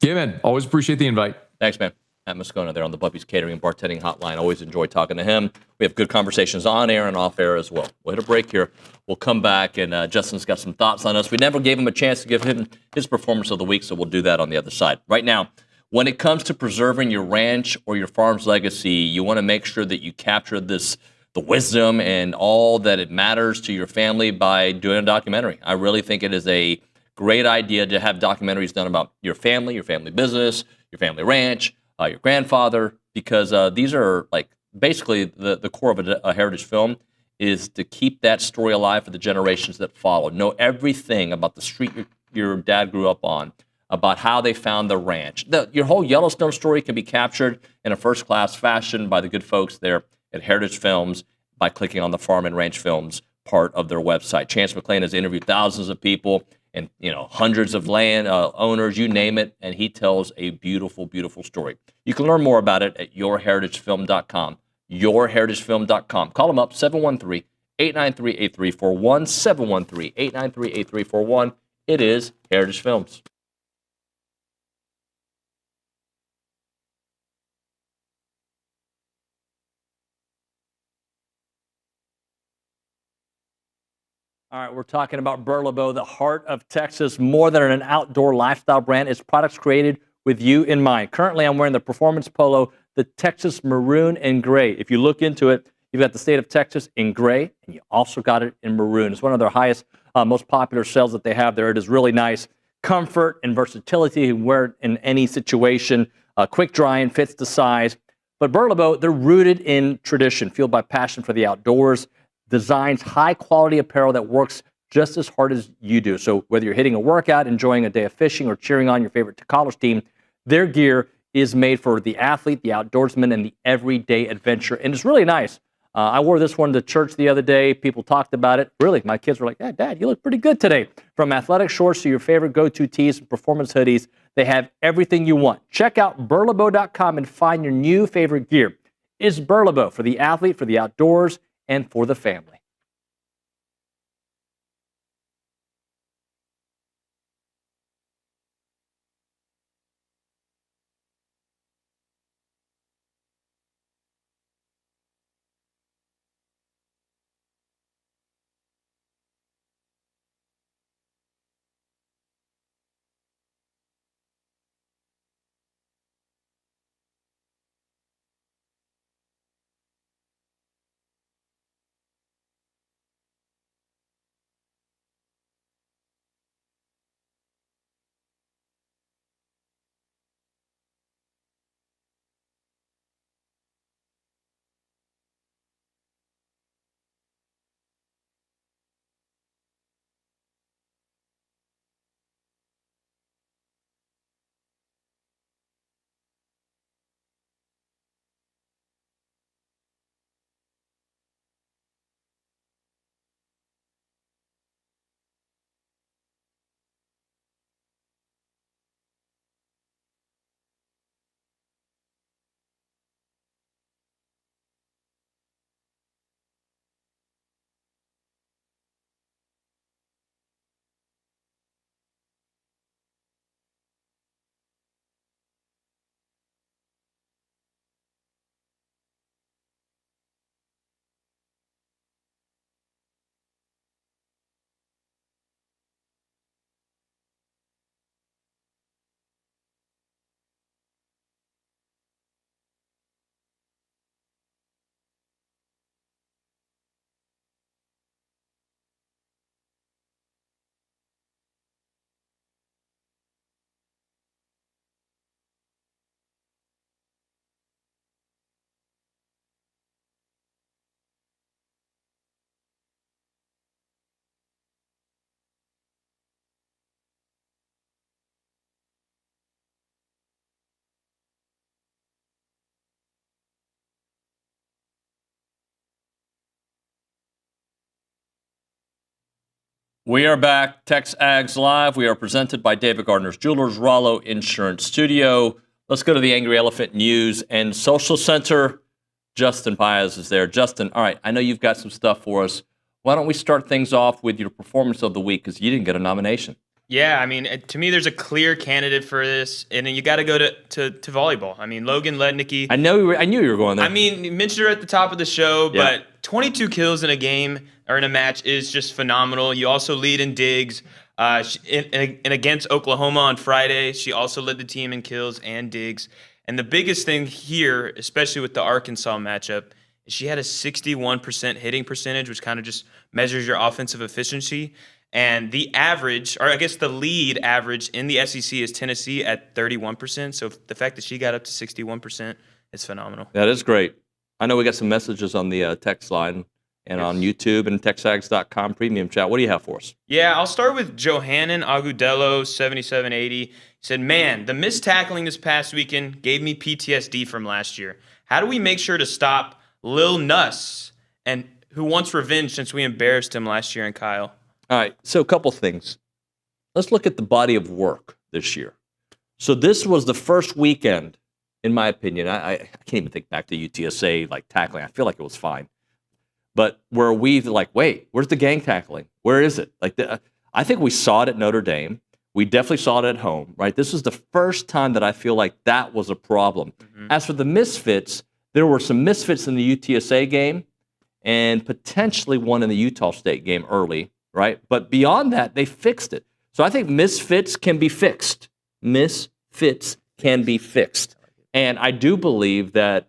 Yeah, man. Always appreciate the invite. Thanks, man. Matt Moscona there on the Bubby's Catering and Bartending Hotline. Always enjoy talking to him. We have good conversations on air and off air as well. We'll hit a break here. We'll come back, and Justin's got some thoughts on us. We never gave him a chance to give him his performance of the week, so we'll do that on the other side. Right now, when it comes to preserving your ranch or your farm's legacy, you want to make sure that you capture the wisdom and all that it matters to your family by doing a documentary. I really think it is a great idea to have documentaries done about your family business, your family ranch, your grandfather, because these are like basically the core of a heritage film is to keep that story alive for the generations that follow. Know everything about the street your dad grew up on, about how they found the ranch. Your whole Yellowstone story can be captured in a first-class fashion by the good folks there at Heritage Films by clicking on the Farm and Ranch Films part of their website. Chance McClain has interviewed thousands of people and hundreds of land owners, you name it, and he tells a beautiful, beautiful story. You can learn more about it at yourheritagefilm.com. Yourheritagefilm.com. Call them up, 713-893-8341, 713-893-8341. It is Heritage Films. All right, we're talking about Burlebo, the heart of Texas, more than an outdoor lifestyle brand. It's products created with you in mind. Currently, I'm wearing the performance polo, the Texas Maroon and Gray. If you look into it, you've got the state of Texas in gray, and you also got it in maroon. It's one of their highest, most popular sales that they have there. It is really nice. Comfort and versatility. You can wear it in any situation. Quick drying, fits the size. But Burlebo, they're rooted in tradition, fueled by passion for the outdoors. Designs high-quality apparel that works just as hard as you do. So whether you're hitting a workout, enjoying a day of fishing, or cheering on your favorite college team, their gear is made for the athlete, the outdoorsman, and the everyday adventure. And it's really nice. I wore this one to church the other day. People talked about it. Really, my kids were like, "Yeah, Dad, you look pretty good today." From athletic shorts to your favorite go-to tees and performance hoodies, they have everything you want. Check out burlebo.com and find your new favorite gear. It's Burlebo for the athlete, for the outdoors, and for the family. We are back. TexAgs Live. We are presented by David Gardner's Jewelers, Rollo Insurance Studio. Let's go to the Angry Elephant News and Social Center. Justin Paez is there. Justin, all right, I know you've got some stuff for us. Why don't we start things off with your performance of the week, because you didn't get a nomination. Yeah, I mean, to me, there's a clear candidate for this, and then you got to go to volleyball. I mean, Logan Lednicki. I knew you were going there. I mean, you mentioned her at the top of the show, but 22 kills in a game or in a match is just phenomenal. You also lead in digs. And against Oklahoma on Friday, she also led the team in kills and digs. And the biggest thing here, especially with the Arkansas matchup, is she had a 61% hitting percentage, which kind of just measures your offensive efficiency. And the average, or I guess the lead average in the SEC is Tennessee at 31%. So the fact that she got up to 61% is phenomenal. That is great. I know we got some messages on the text line and on YouTube and TexAgs.com premium chat. What do you have for us? Yeah, I'll start with Johannan Agudelo, 7780. He said, man, the missed tackling this past weekend gave me PTSD from last year. How do we make sure to stop Lil Nuss, and who wants revenge since we embarrassed him last year in Kyle? All right, so a couple things. Let's look at the body of work this year. So this was the first weekend, in my opinion. I can't even think back to UTSA like tackling. I feel like it was fine. But where we like, wait, where's the gang tackling? Where is it? Like, I think we saw it at Notre Dame. We definitely saw it at home, right? This was the first time that I feel like that was a problem. Mm-hmm. As for the misfits, there were some misfits in the UTSA game and potentially one in the Utah State game early, right? But beyond that, they fixed it. So I think misfits can be fixed. Misfits can be fixed. And I do believe that,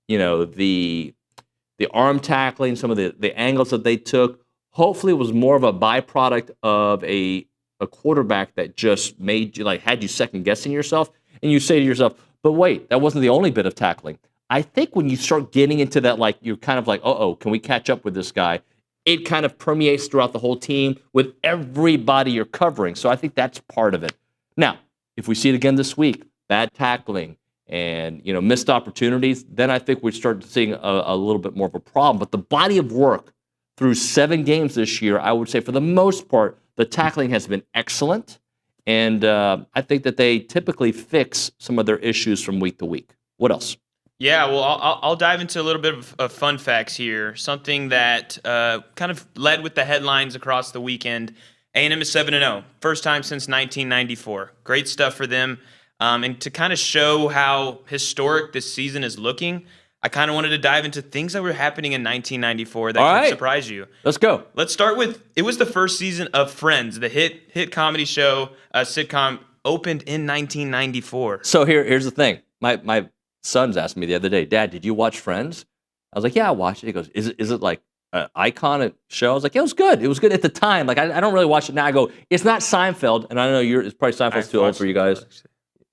the arm tackling, some of the angles that they took, hopefully was more of a byproduct of a quarterback that just made you, had you second guessing yourself. And you say to yourself, but wait, that wasn't the only bit of tackling. I think when you start getting into that, you're kind of like, can we catch up with this guy? It kind of permeates throughout the whole team with everybody you're covering. So I think that's part of it. Now, if we see it again this week, bad tackling and, missed opportunities, then I think we start seeing a little bit more of a problem. But the body of work through 7 games this year, I would say for the most part, the tackling has been excellent. And I think that they typically fix some of their issues from week to week. What else? Yeah, well, I'll dive into a little bit of fun facts here. Something that kind of led with the headlines across the weekend. A&M is 7-0, first time since 1994. Great stuff for them. And to kind of show how historic this season is looking, I kind of wanted to dive into things that were happening in 1994 that could surprise you. Let's go. Let's start with, it was the first season of Friends, the hit comedy show, sitcom, opened in 1994. So here's the thing. My sons asked me the other day, Dad, did you watch Friends? I was like, yeah, I watched it. He goes, is it like an iconic show? I was like, yeah, it was good. It was good at the time. Like, I don't really watch it now. I go, it's not Seinfeld. And I know it's probably Seinfeld's too old for you guys.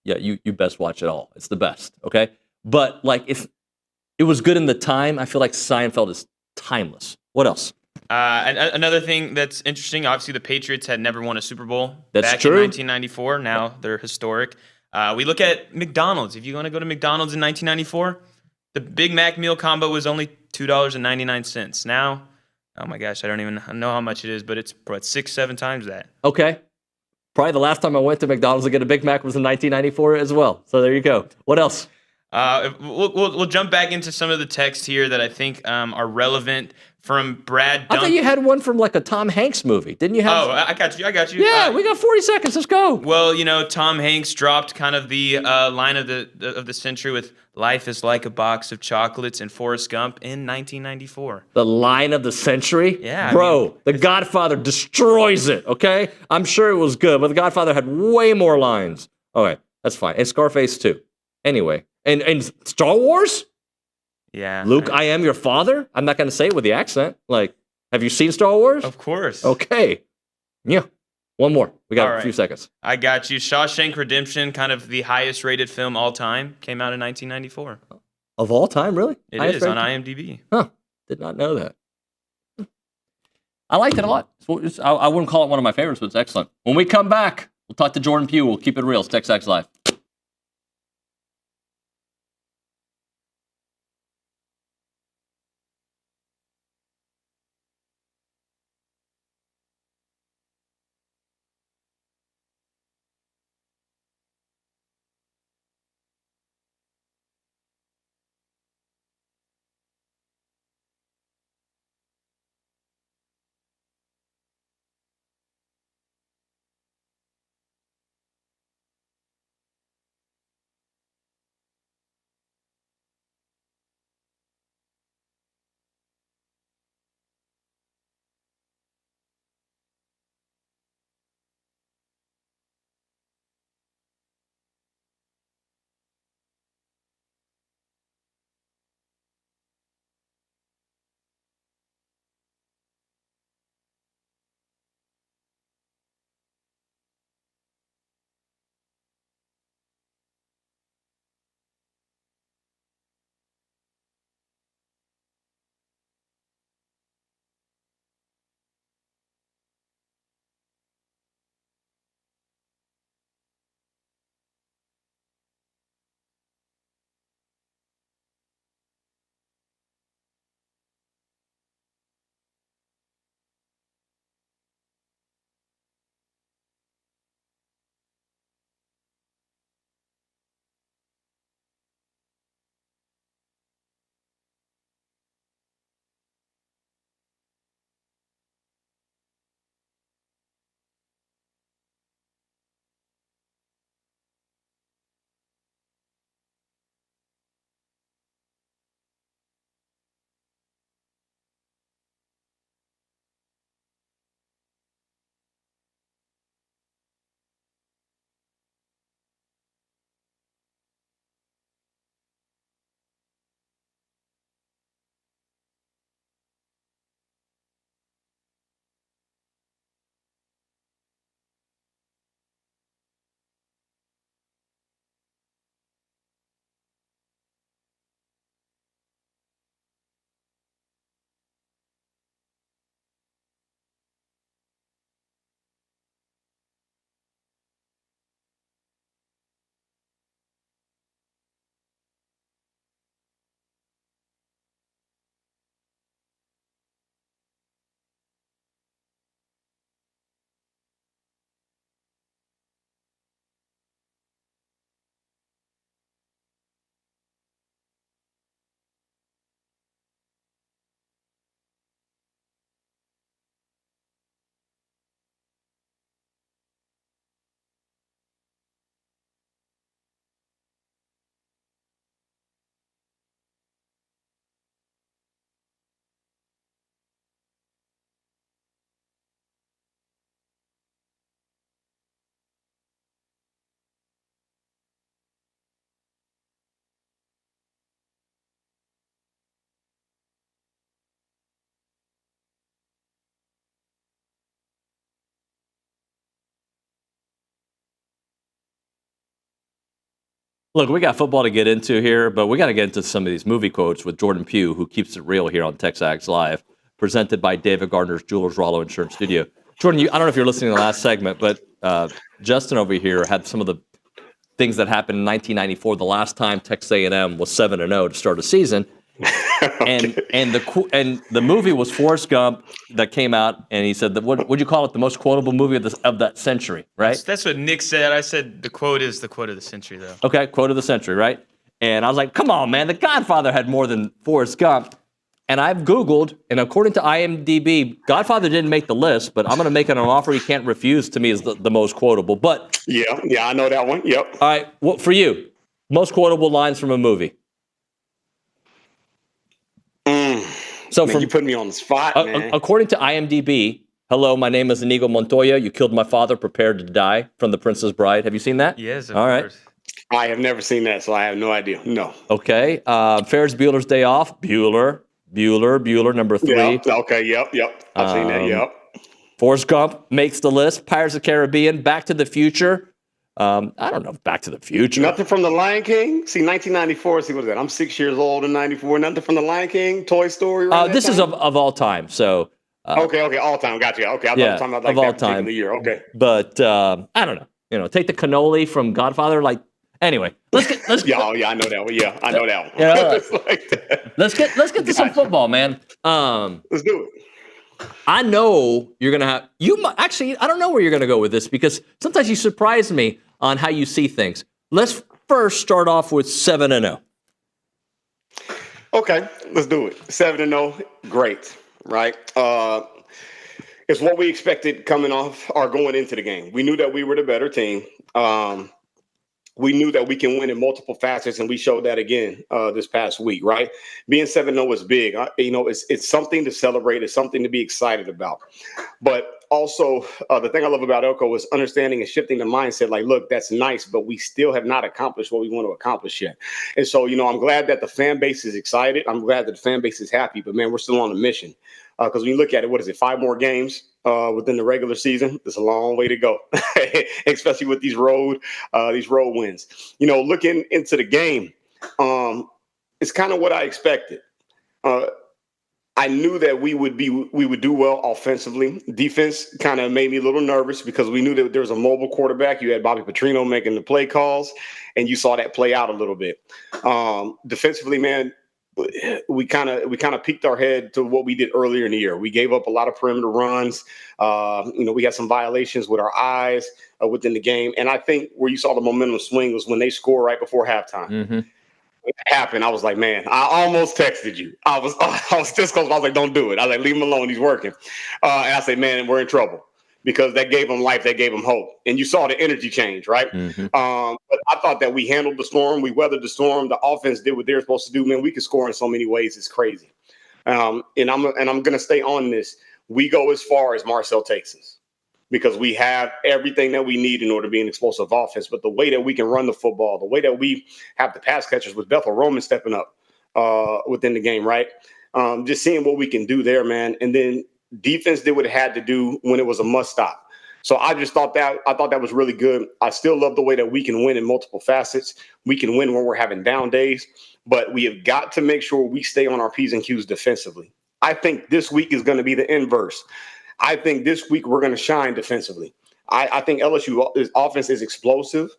Yeah, you best watch it all. It's the best, okay? But, if it was good in the time, I feel like Seinfeld is timeless. What else? Another thing that's interesting, obviously the Patriots had never won a Super Bowl back true. in 1994. Now they're historic. We look at McDonald's. If you want to go to McDonald's in 1994, the Big Mac meal combo was only $2.99. Now, oh my gosh, I don't even know how much it is, but it's 6-7 times that. Okay. Probably the last time I went to McDonald's to get a Big Mac was in 1994 as well. So there you go. What else? We'll jump back into some of the texts here that I think are relevant from Brad Dunk. I thought you had one from a Tom Hanks movie. Didn't you have? Oh, I got you. Yeah, we got 40 seconds. Let's go. Well, Tom Hanks dropped kind of the line of the century with "Life is like a box of chocolates" and Forrest Gump in 1994. The line of the century? Yeah. Bro, The Godfather destroys it, okay? I'm sure it was good, but The Godfather had way more lines. Okay, that's fine. And Scarface, too. Anyway. And Star Wars? Yeah. Luke, I am your father? I'm not going to say it with the accent. Have you seen Star Wars? Of course. Okay. Yeah. One more. We got a few seconds. I got you. Shawshank Redemption, kind of the highest rated film all time, came out in 1994. Of all time, really? It is on IMDb. Huh. Did not know that. I liked it a lot. I wouldn't call it one of my favorites, but it's excellent. When we come back, we'll talk to Jordan Pugh. We'll keep it real. It's TexAgs Live. Look, we got football to get into here, but we got to get into some of these movie quotes with Jordan Pugh, who keeps it real here on TexAgs Live, presented by David Gardner's Jewelers Rollo Insurance Studio. Jordan, I don't know if you're listening to the last segment, but Justin over here had some of the things that happened in 1994, the last time Texas A&M was 7-0 to start a season. Okay. And the movie was Forrest Gump that came out, and he said that what'd you call it, the most quotable movie of that century, right? That's what Nick said. I said the quote is the quote of the century, though. Okay, quote of the century, right? And I was like, come on, man, The Godfather had more than Forrest Gump. And I've Googled, and according to IMDb, Godfather didn't make the list, but I'm going to make it an offer you can't refuse. To me, is the most quotable. But yeah, I know that one. Yep. All right, what for you? Most quotable lines from a movie. So man, you put me on the spot, man. According to IMDb, hello, my name is Inigo Montoya. You killed my father, prepared to die, from The Princess Bride. Have you seen that? Yes, of All right. course. I have never seen that, so I have no idea. No. Okay. Ferris Bueller's Day Off. Bueller, number 3. Yep. Okay, yep. I've seen that, yep. Forrest Gump makes the list. Pirates of the Caribbean, Back to the Future. I don't know, Back to the Future. Nothing from The Lion King? See, 1994, see, what is that? I'm 6 years old in 94. Nothing from The Lion King, Toy Story? This is of all time, so... okay, all time, gotcha. Okay, I thought you were talking about like of all that time. particular year. Okay. But, I don't know. Take the cannoli from Godfather, like... Anyway, let's get I know that one. Yeah, I know that one. Yeah, like that. Let's get to some football, man. Let's do it. I know you're gonna have actually. I don't know where you're gonna go with this because sometimes you surprise me on how you see things. Let's first start off with 7-0. Okay, let's do it. 7-0, great, right? It's what we expected coming off or going into the game. We knew that we were the better team. We knew that we can win in multiple facets, and we showed that again this past week, right? Being 7-0 is big. It's something to celebrate. It's something to be excited about. But also, the thing I love about Elko is understanding and shifting the mindset. Like, look, that's nice, but we still have not accomplished what we want to accomplish yet. And so, I'm glad that the fan base is excited. I'm glad that the fan base is happy. But, man, we're still on a mission. Because when you look at it, what is it, 5 more games within the regular season? It's a long way to go, especially with these road wins. Looking into the game, it's kind of what I expected. I knew that we would do well offensively. Defense kind of made me a little nervous because we knew that there was a mobile quarterback. You had Bobby Petrino making the play calls, and you saw that play out a little bit. Defensively, man, we kind of peeked our head to what we did earlier in the year. We gave up a lot of perimeter runs. We had some violations with our eyes within the game. And I think where you saw the momentum swing was when they scored right before halftime. Mm-hmm. When it happened, I was like, man, I almost texted you. I was this close. I was like, don't do it. I was like, leave him alone. He's working. And I said, man, we're in trouble. Because that gave them life, that gave them hope. And you saw the energy change, right? Mm-hmm. But I thought that we handled the storm. We weathered the storm. The offense did what they were supposed to do. Man, we could score in so many ways. It's crazy. And I'm going to stay on this. We go as far as Marcel takes us because we have everything that we need in order to be an explosive offense. But the way that we can run the football, the way that we have the pass catchers with Bethel Roman stepping up within the game, right? Just seeing what we can do there, man. And then defense did what it had to do when it was a must stop. So I thought that was really good. I still love the way that we can win in multiple facets. We can win when we're having down days, but we have got to make sure we stay on our P's and Q's defensively. I think this week is going to be the inverse. I think this week we're going to shine defensively. I think LSU's offense is explosive.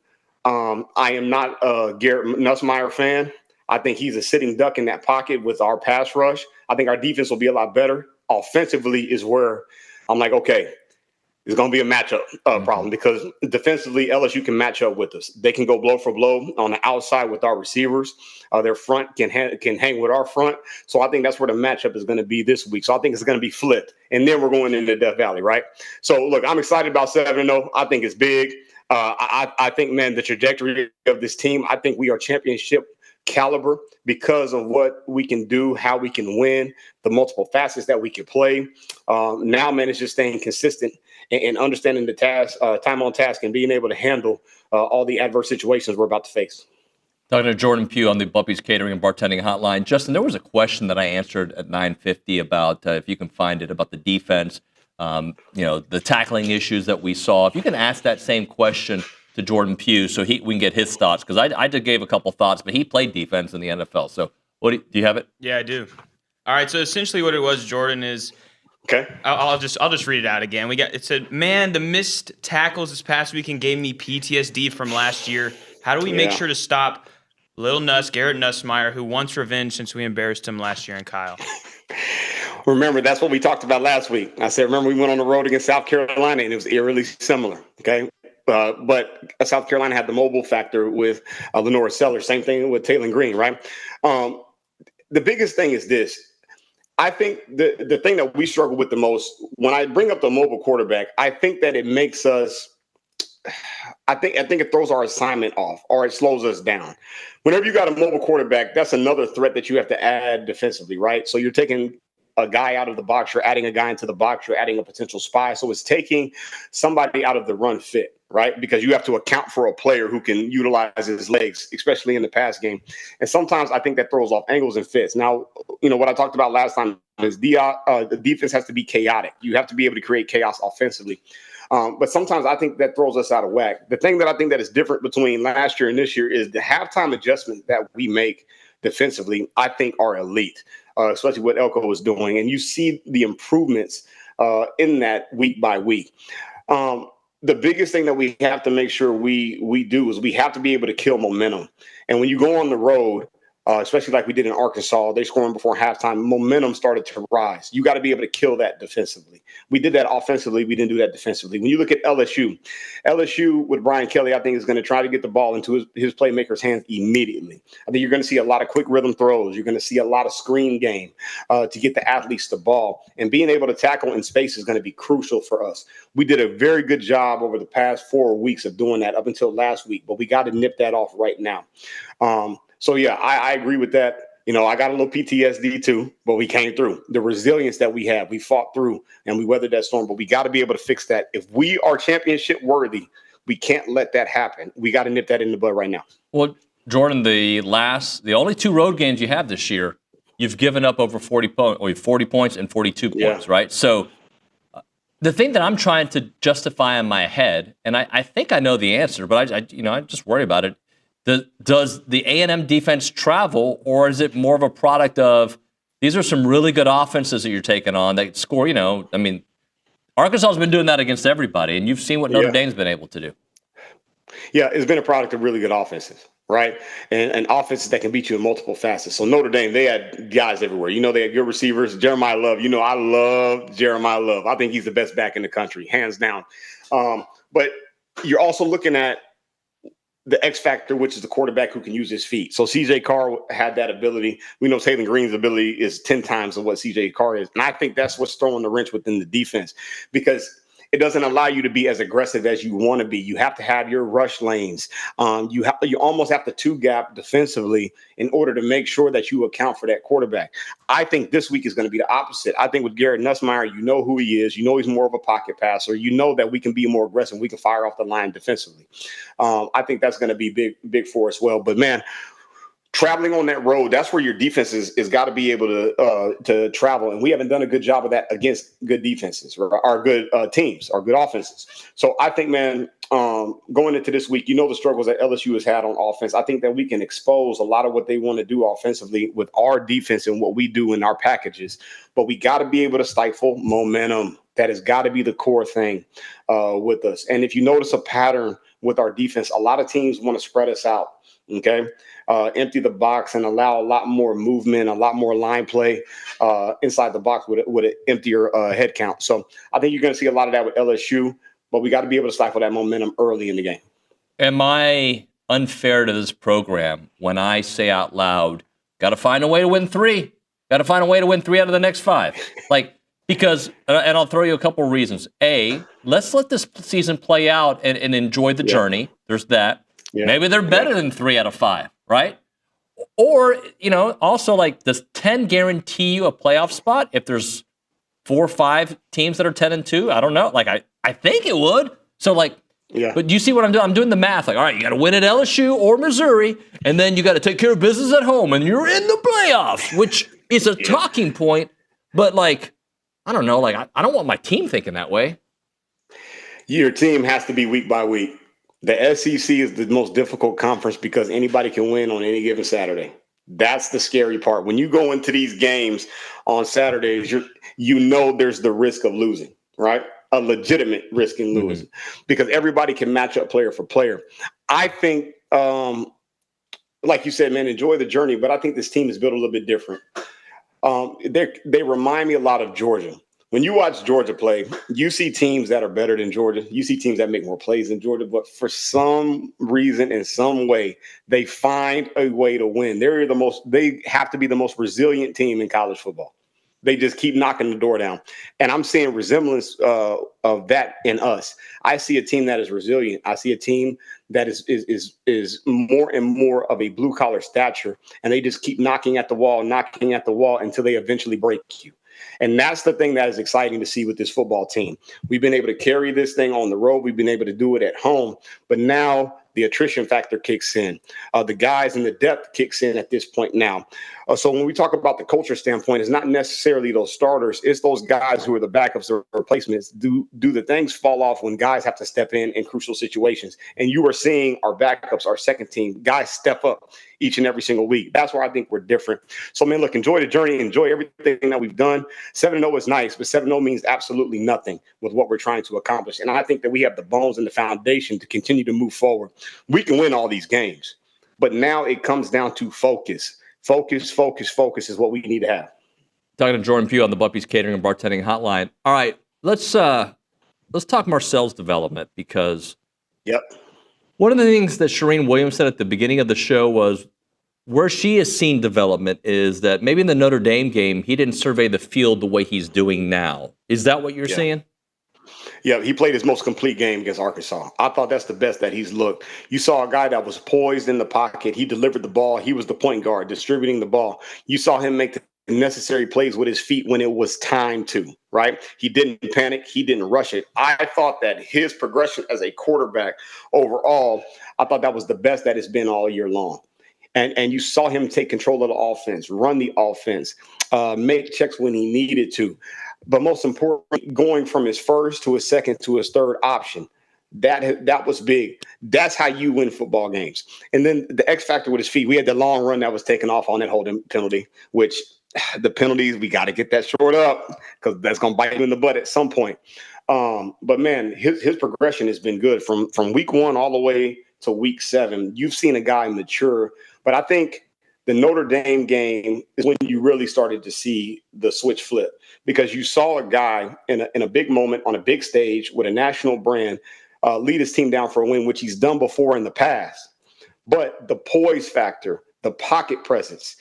I am not a Garrett Nussmeier fan. I think he's a sitting duck in that pocket with our pass rush. I think our defense will be a lot better. Offensively is where I'm like, okay, it's going to be a matchup problem because defensively, LSU can match up with us. They can go blow for blow on the outside with our receivers. Their front can hang with our front. So I think that's where the matchup is going to be this week. So I think it's going to be flipped. And then we're going into Death Valley, right? So, look, I'm excited about 7-0. I think it's big. I think, man, the trajectory of this team, I think we are championship caliber because of what we can do, how we can win, the multiple facets that we can play. Now, man, it's just staying consistent and understanding the task, time on task, and being able to handle all the adverse situations we're about to face. Talking to Jordan Pugh on the Bumpy's Catering and Bartending Hotline. Justin, there was a question that I answered at 9:50 about, if you can find it, about the defense, the tackling issues that we saw. If you can ask that same question to Jordan Pugh so we can get his thoughts, because I just gave a couple thoughts, but he played defense in the NFL. So what do you have it? Yeah, I do. All right, so essentially what it was, Jordan, is okay. I'll just read it out again. It said, man, the missed tackles this past weekend gave me PTSD from last year. How do we make sure to stop Little Nuss, Garrett Nussmeier, who wants revenge since we embarrassed him last year in Kyle? Remember, that's what we talked about last week. I said, remember, we went on the road against South Carolina, and it was eerily similar, okay? But South Carolina had the mobile factor with Lenora Sellers. Same thing with Taylor Green, right? The biggest thing is this. I think the thing that we struggle with the most, when I bring up the mobile quarterback, I think that it makes us – I think it throws our assignment off, or it slows us down. Whenever you got a mobile quarterback, that's another threat that you have to add defensively, right? So you're taking a guy out of the box, you're adding a guy into the box, you're adding a potential spy. So it's taking somebody out of the run fit, right? Because you have to account for a player who can utilize his legs, especially in the pass game. And sometimes I think that throws off angles and fits. Now, what I talked about last time is the defense has to be chaotic. You have to be able to create chaos offensively. But sometimes I think that throws us out of whack. The thing that I think that is different between last year and this year is the halftime adjustments that we make defensively, I think, are elite, especially what Elko was doing. And you see the improvements in that week by week. The biggest thing that we have to make sure we do is we have to be able to kill momentum. And when you go on the road, especially like we did in Arkansas, they scoring before halftime, momentum started to rise. You got to be able to kill that defensively. We did that offensively. We didn't do that defensively. When you look at LSU with Brian Kelly, I think is going to try to get the ball into his playmakers' hands immediately. I think you're going to see a lot of quick rhythm throws. You're going to see a lot of screen game to get the athletes the ball. And being able to tackle in space is going to be crucial for us. We did a very good job over the past 4 weeks of doing that up until last week, but we got to nip that off right now. So, yeah, I agree with that. I got a little PTSD too, but we came through. The resilience that we have, we fought through and we weathered that storm, but we got to be able to fix that. If we are championship worthy, we can't let that happen. We got to nip that in the bud right now. Well, Jordan, the only 2 road games you have this year, you've given up over 40 points and 42 points, right? So the thing that I'm trying to justify in my head, and I think I know the answer, but I just worry about it. Does the A&M defense travel, or is it more of a product of these are some really good offenses that you're taking on that score, Arkansas has been doing that against everybody, and you've seen what Notre Dame's been able to do. Yeah, it's been a product of really good offenses, right? And offenses that can beat you in multiple facets. So Notre Dame, they had guys everywhere. They had good receivers. Jeremiah Love, I love Jeremiah Love. I think he's the best back in the country, hands down. But you're also looking at the X factor, which is the quarterback who can use his feet. So CJ Carr had that ability. We know Taylor Green's ability is 10 times of what CJ Carr is. And I think that's what's throwing the wrench within the defense, because it doesn't allow you to be as aggressive as you want to be. You have to have your rush lanes. You almost have to 2-gap defensively in order to make sure that you account for that quarterback. I think this week is going to be the opposite. I think with Garrett Nussmeier, you know who he is. You know he's more of a pocket passer. You know that we can be more aggressive. We can fire off the line defensively. I think that's going to be big for us well. But, man, traveling on that road, that's where your defense is got to be able to travel. And we haven't done a good job of that against good defenses, or our good teams, our good offenses. So I think, man, going into this week, the struggles that LSU has had on offense. I think that we can expose a lot of what they want to do offensively with our defense and what we do in our packages. But we got to be able to stifle momentum. That has got to be the core thing with us. And if you notice a pattern with our defense, a lot of teams want to spread us out. Okay. Empty the box and allow a lot more movement, a lot more line play inside the box with an emptier head count. So I think you're going to see a lot of that with LSU, but we got to be able to stifle that momentum early in the game. Am I unfair to this program when I say out loud, got to find a way to win 3? Got to find a way to win 3 out of the next 5? Because, and I'll throw you a couple of reasons. A, let's let this season play out and enjoy the journey. There's that. Yeah. Maybe they're better than 3 out of 5, right? Or, also does 10 guarantee you a playoff spot if there's 4 or 5 teams that are 10-2? I don't know. I think it would. So but do you see what I'm doing? I'm doing the math. All right, you got to win at LSU or Missouri, and then you got to take care of business at home, and you're in the playoffs, which is a talking point. But I don't know. I don't want my team thinking that way. Your team has to be week by week. The SEC is the most difficult conference because anybody can win on any given Saturday. That's the scary part. When you go into these games on Saturdays, you know there's the risk of losing, right? A legitimate risk in losing because everybody can match up player for player. I think, like you said, man, enjoy the journey, but I think this team is built a little bit different. They remind me a lot of Georgia. When you watch Georgia play, you see teams that are better than Georgia. You see teams that make more plays than Georgia, but for some reason, in some way, they find a way to win. They have to be the most resilient team in college football. They just keep knocking the door down. And I'm seeing resemblance of that in us. I see a team that is resilient. I see a team that is more and more of a blue collar stature. And they just keep knocking at the wall until they eventually break you. And that's the thing that is exciting to see with this football team. We've been able to carry this thing on the road. We've been able to do it at home. But now the attrition factor kicks in. The guys in the depth kicks in at this point now. So when we talk about the culture standpoint, it's not necessarily those starters. It's those guys who are the backups or replacements. Do the things fall off when guys have to step in crucial situations? And you are seeing our backups, our second team, guys step up each and every single week. That's where I think we're different. So, man, look, enjoy the journey. Enjoy everything that we've done. 7-0 is nice, but 7-0 means absolutely nothing with what we're trying to accomplish. And I think that we have the bones and the foundation to continue to move forward. We can win all these games, but now it comes down to focus. Focus is what we need to have. Talking to Jordan Pugh on the Buffy's Catering and Bartending Hotline. All right, let's talk Marcel's development because one of the things that Charean Williams said at the beginning of the show was where she has seen development is that maybe in the Notre Dame game, he didn't survey the field the way he's doing now. Is that what you're seeing? Yeah, he played his most complete game against Arkansas. I thought that's the best that he's looked. You saw a guy that was poised in the pocket. He delivered the ball. He was the point guard distributing the ball. You saw him make the necessary plays with his feet when it was time to, right? He didn't panic. He didn't rush it. I thought that his progression as a quarterback overall, I thought that was the best that it's been all year long. And you saw him take control of the offense, run the offense, make checks when he needed to. But most importantly, going from his first to his second to his third option, that was big. That's how you win football games. And then the X factor with his feet, we had the long run that was taken off on that holding penalty, which the penalties, we got to get that short up because that's going to bite him in the butt at some point. But, man, his progression has been good from week 1 all the way to week 7. You've seen a guy mature. But I think the Notre Dame game is when you really started to see the switch flip because you saw a guy in a big moment on a big stage with a national brand lead his team down for a win, which he's done before in the past. But the poise factor, the pocket presence,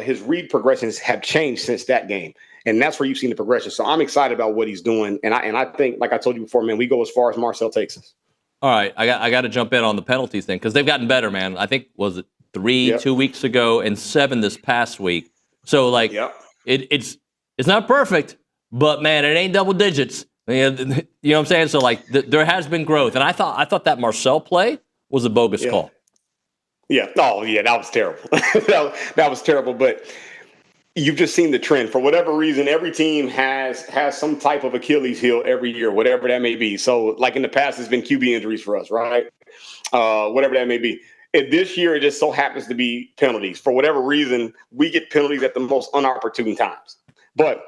his read progressions have changed since that game. And that's where you've seen the progression. So I'm excited about what he's doing. And I think, like I told you before, man, we go as far as Marcel takes us. All right, I got to jump in on the penalties thing because they've gotten better, man. I think, was it 3 2 weeks ago and 7 this past week? So, like, it's not perfect, but, man, it ain't double digits. You know what I'm saying? So, like, there has been growth. And I thought that Marcel play was a bogus call. Yeah. Oh, yeah, that was terrible. that was terrible, but you've just seen the trend. For whatever reason, every team has some type of Achilles heel every year, whatever that may be. So, like in the past, it's been QB injuries for us, right? Whatever that may be. And this year, it just so happens to be penalties. For whatever reason, we get penalties at the most unopportune times. But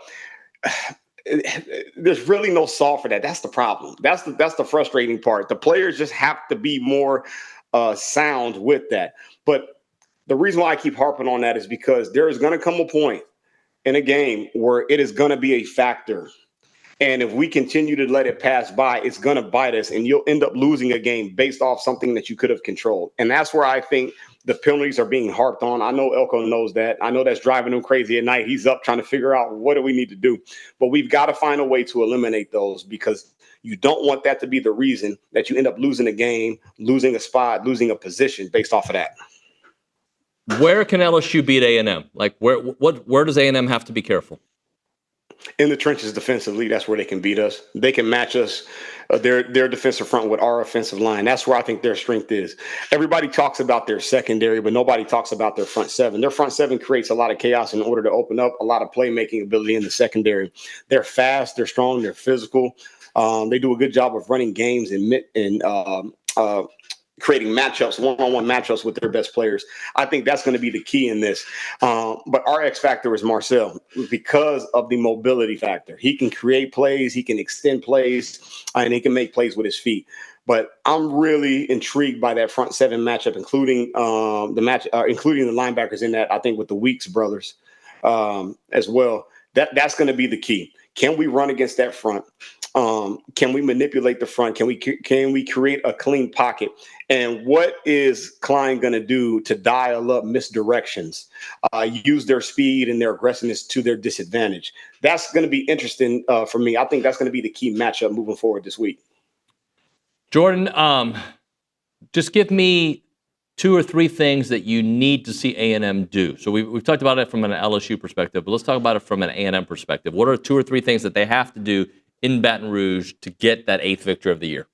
there's really no solve for that. That's the problem. That's the frustrating part. The players just have to be more sound with that. But the reason why I keep harping on that is because there is going to come a point in a game where it is going to be a factor. And if we continue to let it pass by, it's going to bite us and you'll end up losing a game based off something that you could have controlled. And that's where I think the penalties are being harped on. I know Elko knows that. I know that's driving him crazy at night. He's up trying to figure out what do we need to do. But we've got to find a way to eliminate those because you don't want that to be the reason that you end up losing a game, losing a spot, losing a position based off of that. Where can LSU beat A&M? Like, where does A&M have to be careful? In the trenches defensively, that's where they can beat us. They can match us, their defensive front with our offensive line. That's where I think their strength is. Everybody talks about their secondary, but nobody talks about their front seven. Their front seven creates a lot of chaos in order to open up a lot of playmaking ability in the secondary. They're fast, they're strong, they're physical. They do a good job of running games and creating matchups, one-on-one matchups with their best players. I think that's going to be the key in this. But our X factor is Marcel because of the mobility factor. He can create plays, he can extend plays, and he can make plays with his feet. But I'm really intrigued by that front seven matchup, including including the linebackers in that. I think with the Weeks brothers as well. That's going to be the key. Can we run against that front? Can we manipulate the front? Can we create a clean pocket? And what is Klein going to do to dial up misdirections, use their speed and their aggressiveness to their disadvantage? That's going to be interesting for me. I think that's going to be the key matchup moving forward this week. Jordan, just give me 2 or 3 things that you need to see A&M do. So we've talked about it from an LSU perspective, but let's talk about it from an A&M perspective. What are 2 or 3 things that they have to do in Baton Rouge to get that 8th victory of the year?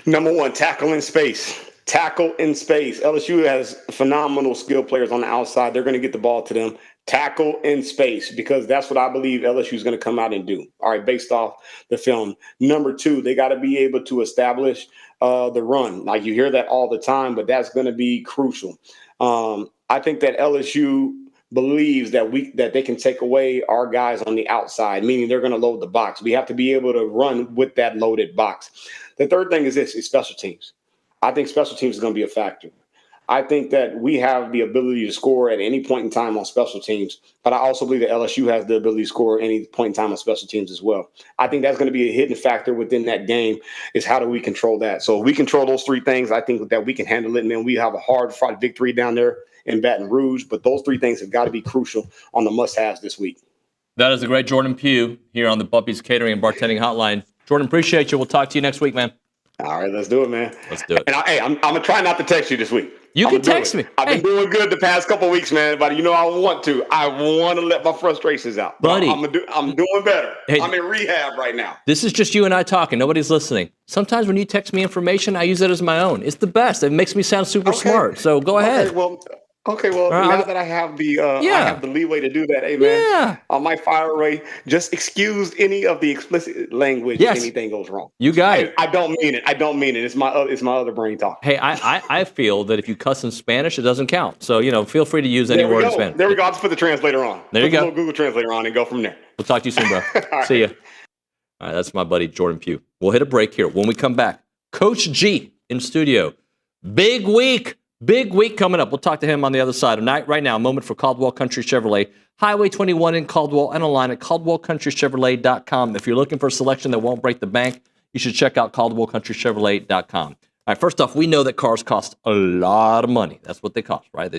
Number 1, tackle in space. Tackle in space. LSU has phenomenal skill players on the outside. They're going to get the ball to them. Tackle in space, because that's what I believe LSU is going to come out and do. All right, based off the film. Number 2, they got to be able to establish the run. Like, you hear that all the time, but that's going to be crucial. I think that LSU believes that they can take away our guys on the outside, meaning they're going to load the box. We have to be able to run with that loaded box. The third thing is special teams. I think special teams is going to be a factor. I think that we have the ability to score at any point in time on special teams, but I also believe that LSU has the ability to score at any point in time on special teams as well. I think that's going to be a hidden factor within that game, is how do we control that? So if we control those 3 things, I think that we can handle it, and then we have a hard-fought victory down there in Baton Rouge. But those 3 things have got to be crucial on the must-haves this week. That is the great Jordan Pugh here on the Bumpy's Catering and Bartending Hotline. Jordan, appreciate you. We'll talk to you next week, man. All right, let's do it, man. Let's do it. And I'm going to try not to text you this week. You can text me. I've been doing good the past couple of weeks, man, but I want to. I want to let my frustrations out. Buddy. I'm doing better. Hey, I'm in rehab right now. This is just you and I talking. Nobody's listening. Sometimes when you text me information, I use it as my own. It's the best. It makes me sound super smart. So go ahead. Okay, well, now that I have the leeway to do that, hey, man, I might fire away. Just excuse any of the explicit language if anything goes wrong. You got it. I don't mean it. It's my other brain talk. Hey, I feel that if you cuss in Spanish, it doesn't count. So, feel free to use any word in Spanish. There we go. I'll just put the translator on. There you go. Put the little Google translator on and go from there. We'll talk to you soon, bro. See ya. All right, that's my buddy Jordan Pugh. We'll hit a break here. When we come back, Coach G in studio. Big week coming up. We'll talk to him on the other side. Right now, a moment for Caldwell Country Chevrolet. Highway 21 in Caldwell and online at CaldwellCountryChevrolet.com. If you're looking for a selection that won't break the bank, you should check out CaldwellCountryChevrolet.com. All right, first off, we know that cars cost a lot of money. That's what they cost, right?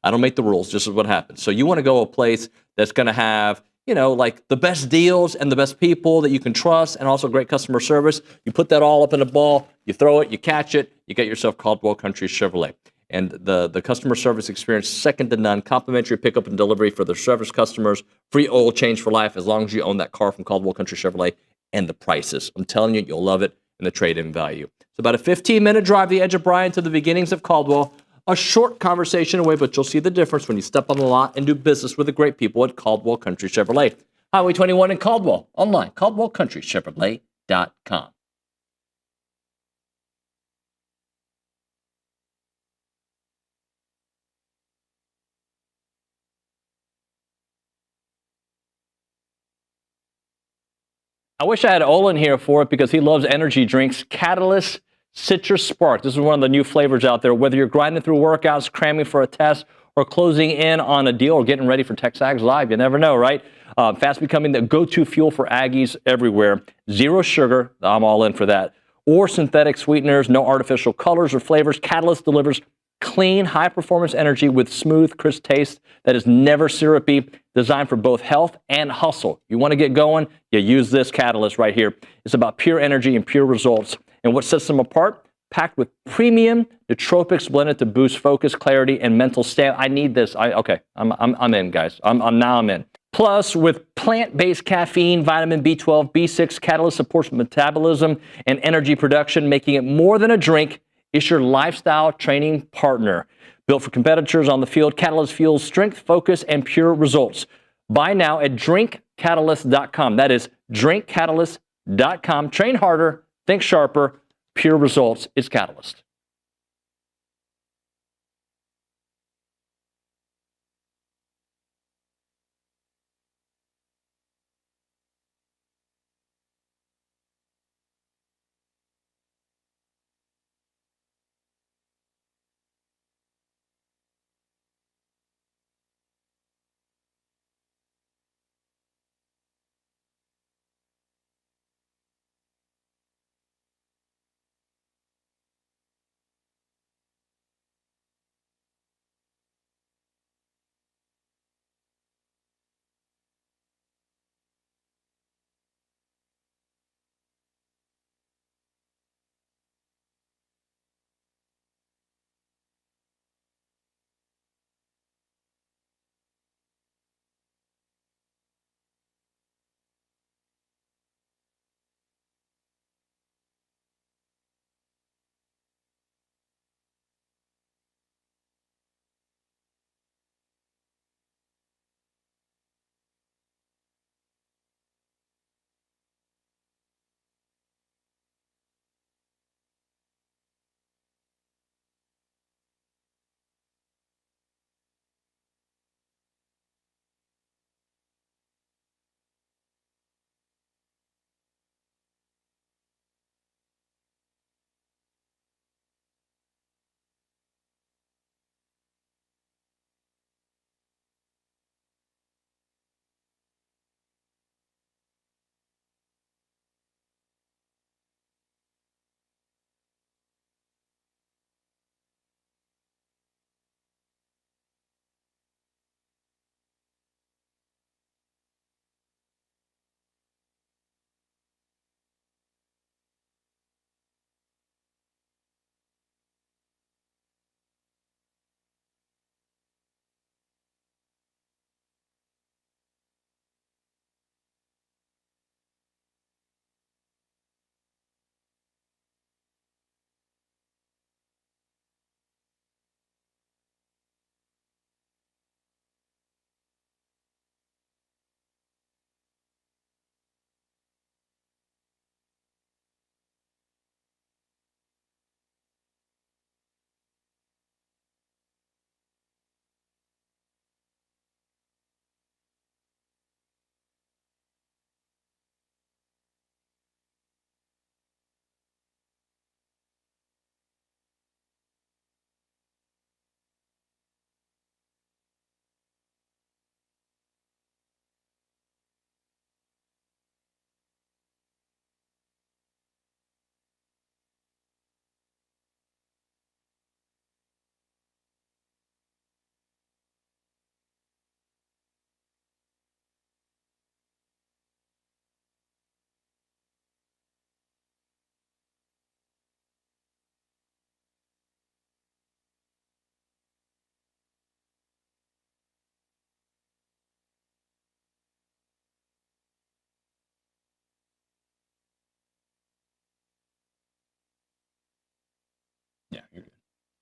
I don't make the rules. This is what happens. So you want to go a place that's going to have, like the best deals and the best people that you can trust, and also great customer service. You put that all up in a ball, you throw it, you catch it, you get yourself Caldwell Country Chevrolet. And the customer service experience, second to none, complimentary pickup and delivery for their service customers, free oil change for life as long as you own that car from Caldwell Country Chevrolet, and the prices. I'm telling you, you'll love it, and the trade-in value. It's about a 15-minute drive the edge of Bryan to the beginnings of Caldwell. A short conversation away, but you'll see the difference when you step on the lot and do business with the great people at Caldwell Country Chevrolet. Highway 21 in Caldwell. Online, CaldwellCountryChevrolet.com. I wish I had Olin here for it because he loves energy drinks. Catalyst Citrus Spark. This is one of the new flavors out there. Whether you're grinding through workouts, cramming for a test, or closing in on a deal, or getting ready for TexAgs Live, you never know, right? Fast becoming the go-to fuel for Aggies everywhere. Zero sugar. I'm all in for that. Or synthetic sweeteners, no artificial colors or flavors. Catalyst delivers clean, high-performance energy with smooth, crisp taste that is never syrupy, designed for both health and hustle. You want to get going? You use this Catalyst right here. It's about pure energy and pure results. And what sets them apart? Packed with premium nootropics blended to boost focus, clarity, and mental stamina. I need this. I'm in, guys. I'm in. Plus, with plant-based caffeine, vitamin B12, B6, Catalyst supports metabolism and energy production, making it more than a drink. It's your lifestyle training partner. Built for competitors on the field, Catalyst fuels strength, focus, and pure results. Buy now at drinkcatalyst.com. That is drinkcatalyst.com. TexAgs.com. Train harder, think sharper, pure results. It's Catalyst.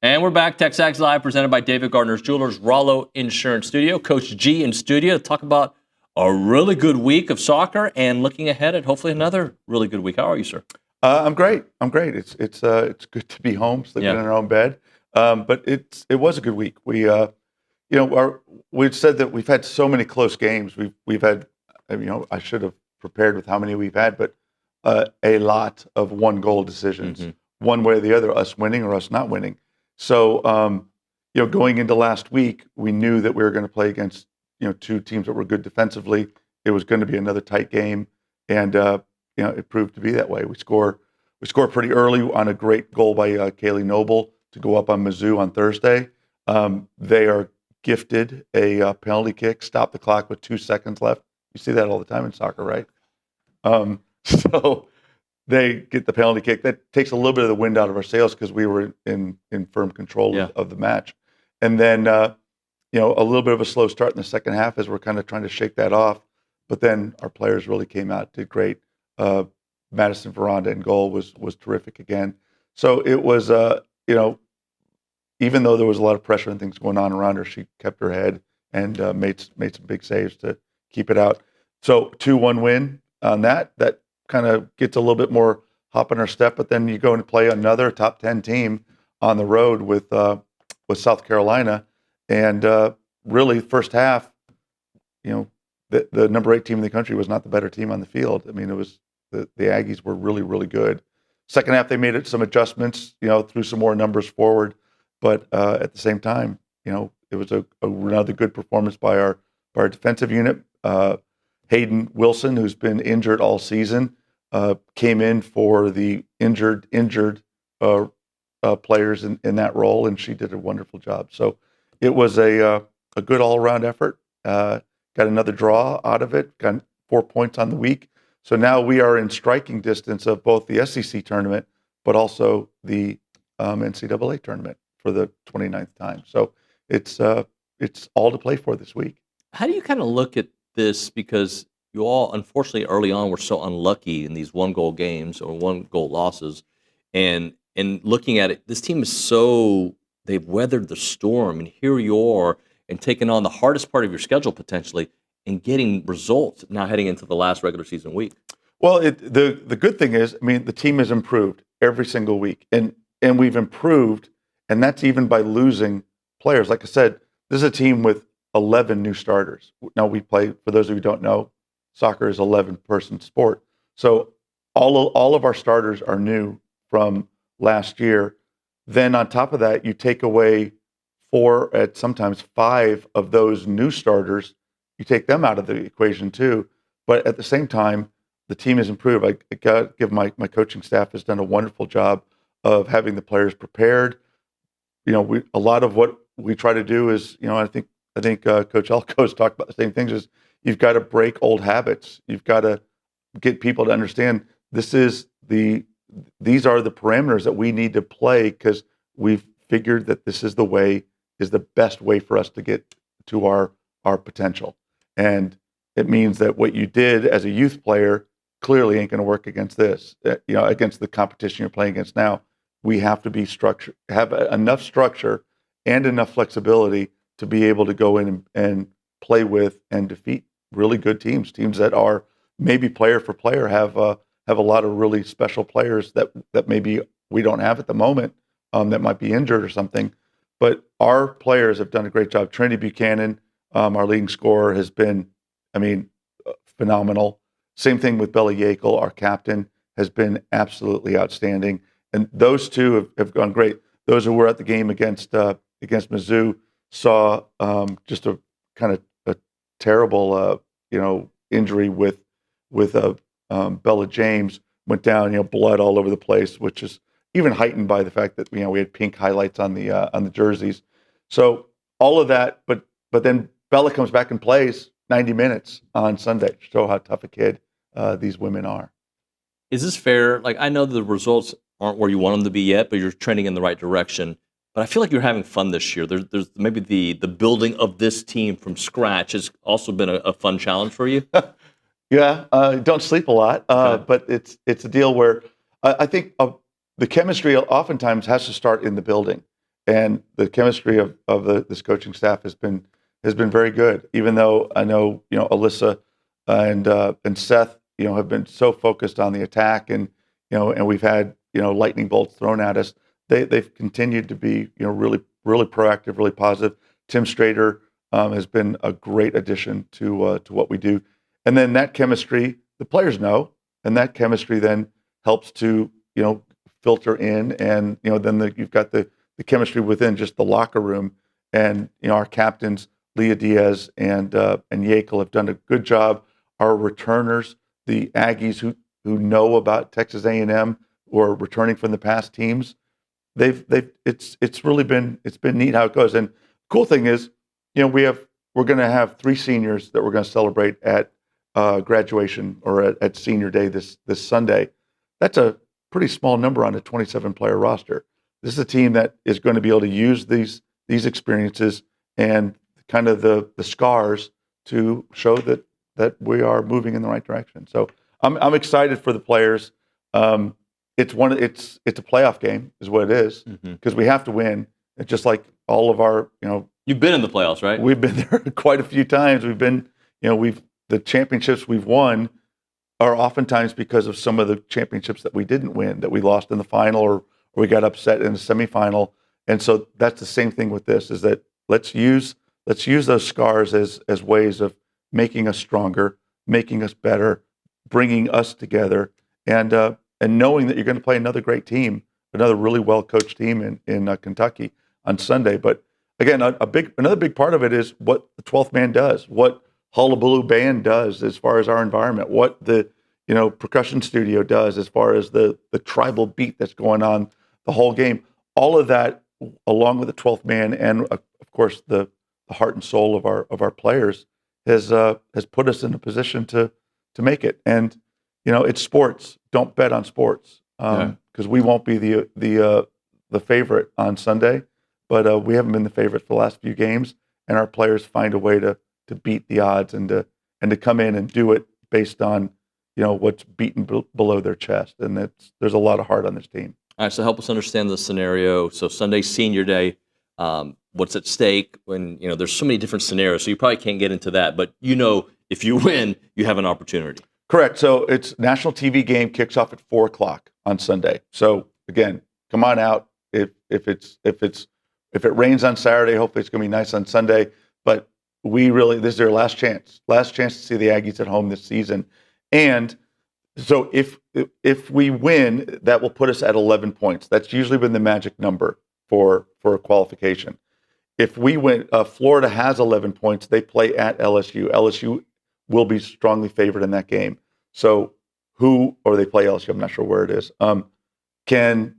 And we're back. TexAgs Live, presented by David Gardner's Jewelers, Rollo Insurance Studio. Coach G in studio to talk about a really good week of soccer and looking ahead at hopefully another really good week. How are you, sir? I'm great. It's good to be home, sleeping in our own bed. But it was a good week. We've said that we've had so many close games. We've had, I should have prepared with how many we've had, but a lot of 1-goal decisions, one way or the other, us winning or us not winning. So, going into last week, we knew that we were going to play against, two teams that were good defensively. It was going to be another tight game, and it proved to be that way. We score pretty early on a great goal by Kaylee Noble to go up on Mizzou on Thursday. They are gifted a penalty kick, stop the clock with 2 seconds left. You see that all the time in soccer, right? So they get the penalty kick. That takes a little bit of the wind out of our sails because we were in firm control of the match. And then, a little bit of a slow start in the second half as we're kind of trying to shake that off. But then our players really came out, did great. Madison Veranda in goal was terrific again. So it was, even though there was a lot of pressure and things going on around her, she kept her head and made some big saves to keep it out. So 2-1 win on that kind of gets a little bit more hop in our step, but then you go and play another top 10 team on the road with South Carolina, and really first half, the number 8 team in the country was not the better team on the field. I mean, it was the Aggies were really, really good. Second half, they made some adjustments, threw some more numbers forward, but at the same time, it was another good performance by our defensive unit. Hayden Wilson, who's been injured all season, came in for the injured players in that role, and she did a wonderful job. So it was a good all-around effort. Got another draw out of it, got 4 points on the week. So now we are in striking distance of both the SEC tournament, but also the NCAA tournament for the 29th time. So it's all to play for this week. How do you kind of look at this? Because you all, unfortunately, early on were so unlucky in these 1-goal games or 1-goal losses. And looking at it, this team is they've weathered the storm, and here you are and taking on the hardest part of your schedule potentially and getting results now heading into the last regular season week. Well, the good thing is, I mean, the team has improved every single week, and we've improved, and that's even by losing players. Like I said, this is a team with 11 new starters. Now we play, for those of you who don't know, soccer is 11-person sport. So all of our starters are new from last year. Then on top of that, you take away 4 at sometimes 5 of those new starters. You take them out of the equation too. But at the same time, the team has improved. I got to give my coaching staff has done a wonderful job of having the players prepared. A lot of what we try to do is, I think Coach Elko has talked about the same things. Is you've got to break old habits. You've got to get people to understand these are the parameters that we need to play, because we've figured that this is the best way for us to get to our potential. And it means that what you did as a youth player clearly ain't going to work against this, against the competition you're playing against now. We have to be structured, have enough structure and enough flexibility to be able to go in and play with and defeat really good teams that are maybe player for player have a lot of really special players that maybe we don't have at the moment, that might be injured or something. But our players have done a great job. Trinity Buchanan, our leading scorer, has been, phenomenal. Same thing with Bella Yakel, our captain, has been absolutely outstanding. And those two have gone great. Those who were at the game against Mizzou saw just a kind of a terrible, injury with Bella James. Went down, blood all over the place, which is even heightened by the fact that we had pink highlights on the jerseys. So all of that, but then Bella comes back and plays 90 minutes on Sunday to show how tough a kid these women are. Is this fair? Like, I know the results aren't where you want them to be yet, but you're trending in the right direction. But I feel like you're having fun this year. There's maybe the building of this team from scratch has also been a fun challenge for you. Yeah, don't sleep a lot, but it's a deal where I think the chemistry oftentimes has to start in the building, and the chemistry of this coaching staff has been very good. Even though I know Alyssa and Seth have been so focused on the attack, and we've had lightning bolts thrown at us. They've continued to be really proactive, really positive. Tim Strader has been a great addition to what we do, and then that chemistry the players know, and that chemistry then helps to filter in, and then you've got the chemistry within just the locker room, and our captains Leah Diaz and Yakel have done a good job. Our returners, the Aggies who know about Texas A&M or returning from the past teams, it's really been neat how it goes. And cool thing is, we're going to have 3 seniors that we're going to celebrate at graduation or at senior day this Sunday. That's a pretty small number on a 27-player roster. This is a team that is going to be able to use these experiences and kind of the scars to show that we are moving in the right direction. So I'm excited for the players. It's a playoff game is what it is, because we have to win. It's just like all of our, You've been in the playoffs, right? We've been there quite a few times. We've been, the championships we've won are oftentimes because of some of the championships that we didn't win, that we lost in the final or we got upset in the semifinal. And so that's the same thing with this, is that let's use those scars as ways of making us stronger, making us better, bringing us together, and knowing that you're going to play another great team, another really well-coached team in Kentucky on Sunday. But again, another big part of it is what the 12th man does, what Hullabaloo Band does as far as our environment, what the percussion studio does as far as the tribal beat that's going on the whole game. All of that, along with the 12th man, and of course the heart and soul of our players, has put us in a position to make it. And it's sports. Don't bet on sports, because we won't be the favorite on Sunday, but we haven't been the favorite for the last few games, and our players find a way to beat the odds and to come in and do it based on what's beaten below their chest. And there's a lot of heart on this team. All right, so help us understand the scenario. So Sunday's senior day, what's at stake when, there's so many different scenarios, so you probably can't get into that, but if you win, you have an opportunity. Correct. So it's national TV game, kicks off at 4:00 on Sunday. So again, come on out. If it rains on Saturday, hopefully it's going to be nice on Sunday, but this is their last chance to see the Aggies at home this season. And so if we win, that will put us at 11 points. That's usually been the magic number for a qualification. If we win, Florida has 11 points. They play at LSU. LSU will be strongly favored in that game. So they play LSU, I'm not sure where it is. Can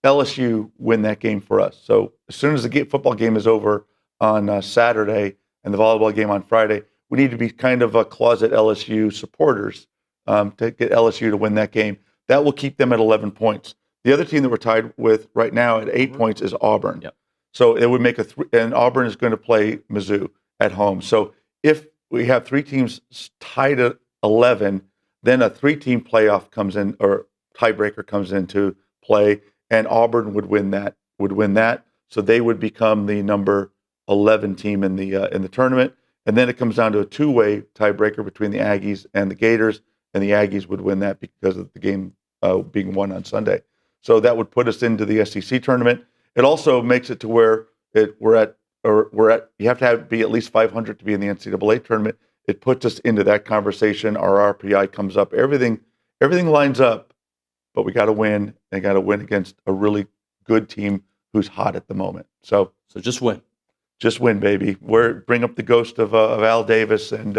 LSU win that game for us? So as soon as the football game is over on Saturday and the volleyball game on Friday, we need to be kind of a closet LSU supporters to get LSU to win that game. That will keep them at 11 points. The other team that we're tied with right now at 8 points is Auburn. Yep. So it would make and Auburn is going to play Mizzou at home. So if we have three teams tied at 11, then a 3-team playoff comes in, or tiebreaker comes into play, and Auburn would win that. So they would become the number 11 team in the tournament. And then it comes down to a 2-way tiebreaker between the Aggies and the Gators, and the Aggies would win that because of the game being won on Sunday. So that would put us into the SEC tournament. It also makes it to where you have to be at least 500 to be in the NCAA tournament. It puts us into that conversation. Our RPI comes up. Everything lines up, but we got to win, and got to win against a really good team who's hot at the moment. So just win. Just win, baby. Bring up the ghost of Al Davis and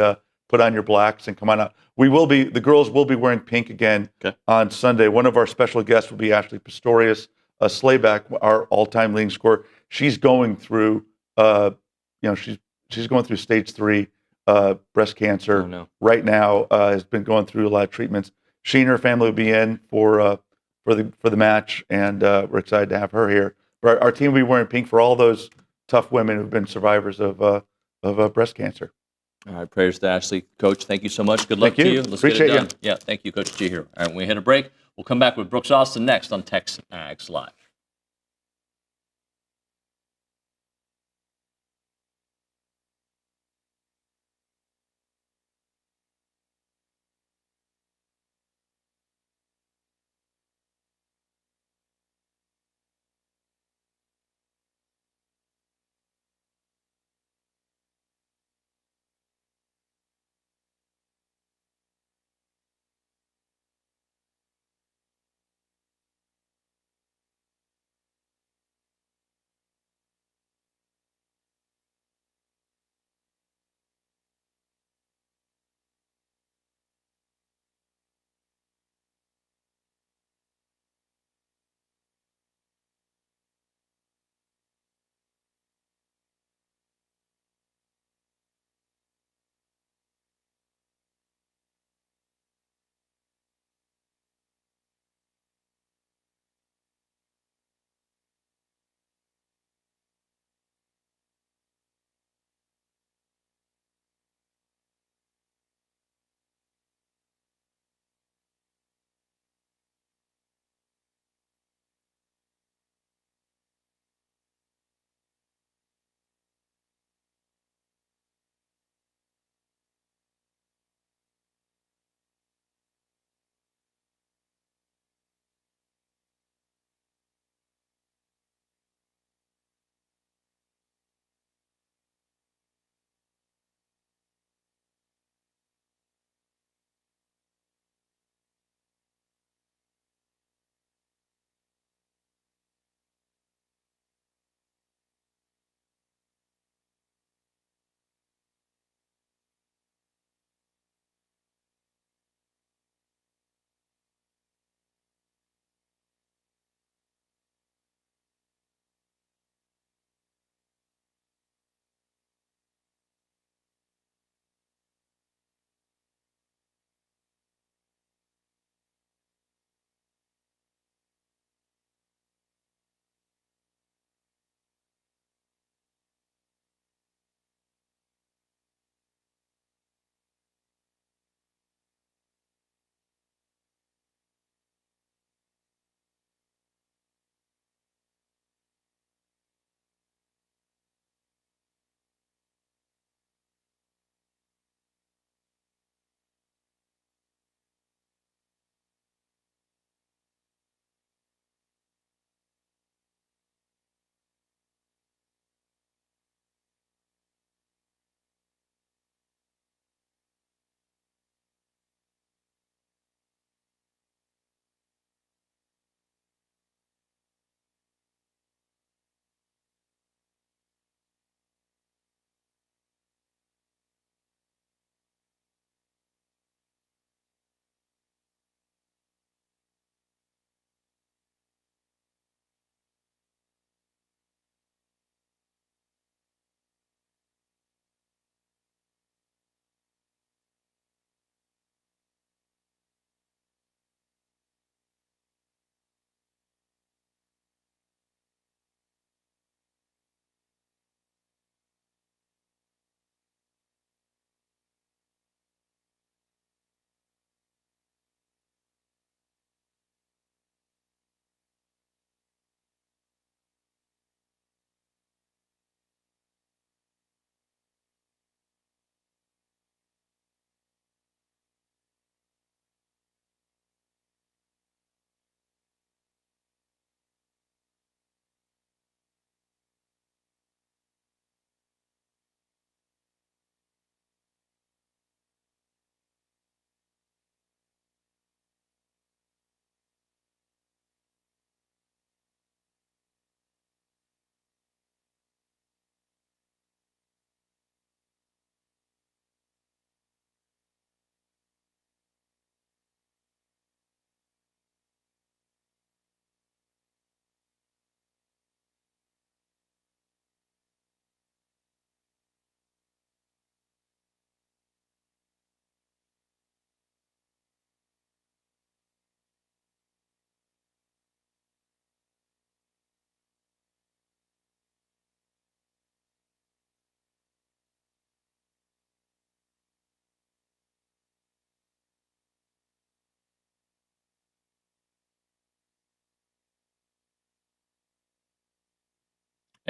put on your blacks and come on out. The girls will be wearing pink again on Sunday. One of our special guests will be Ashley Pistorius, Slayback, our all-time leading scorer. She's going through, she's going through stage 3 breast cancer right now. Has been going through a lot of treatments. She and her family will be in for the match, and we're excited to have her here. But our team will be wearing pink for all those tough women who've been survivors of breast cancer. All right, prayers to Ashley. Coach, thank you so much. Good luck to you. Let's Appreciate get it done. you. Yeah, thank you, Coach G here. All right, when we hit a break, we'll come back with Brooks Austin next on TexAgs Live.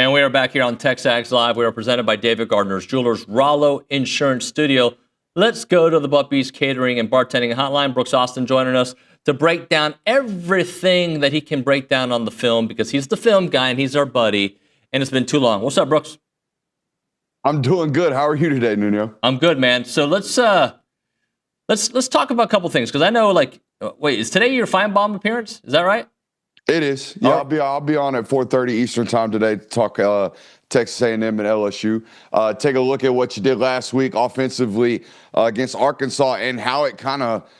And we are back here on TexAgs Live. We are presented by David Gardner's Jewelers, Rollo Insurance Studio. Let's go to the Buffy's Catering and Bartending Hotline. Brooks Austin joining us to break down everything that he can break down on the film, because he's the film guy and he's our buddy, and it's been too long. What's up, Brooks? I'm doing good. How are you today, Nuño? I'm good, man. So let's talk about a couple things, because I know, wait, is today your Feinbaum appearance? Is that right? It is. Yeah, I'll be on at 4:30 Eastern time today to talk Texas A&M and LSU. Take a look at what you did last week offensively against Arkansas and how it kind of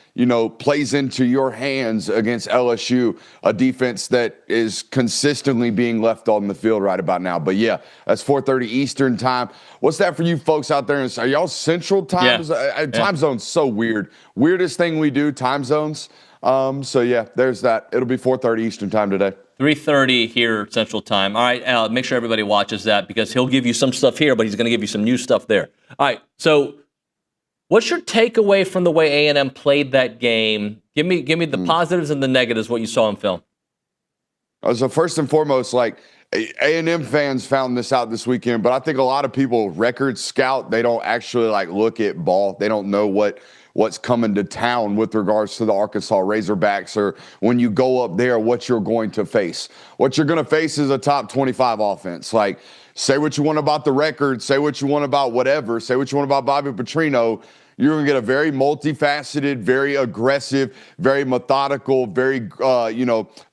plays into your hands against LSU, a defense that is consistently being left on the field right about now. But yeah, that's 4:30 Eastern time. What's that for you folks out there? Are y'all Central times? Yeah. Time zone's so weird. Weirdest thing we do, time zones. So yeah, there's that. It'll be 4:30 Eastern time today. 3:30 here Central time. All right, make sure everybody watches that, because he'll give you some stuff here, but he's going to give you some new stuff there. All right, so what's your takeaway from the way A&M played that game? Give me the positives and the negatives, what you saw in film. So first and foremost, A&M fans found this out this weekend, but I think a lot of people record scout. They don't actually look at ball. They don't know what's coming to town with regards to the Arkansas Razorbacks, or when you go up there, what you're going to face. What you're going to face is a top 25 offense. Say what you want about the record, say what you want about whatever, say what you want about Bobby Petrino. You're going to get a very multifaceted, very aggressive, very methodical, very,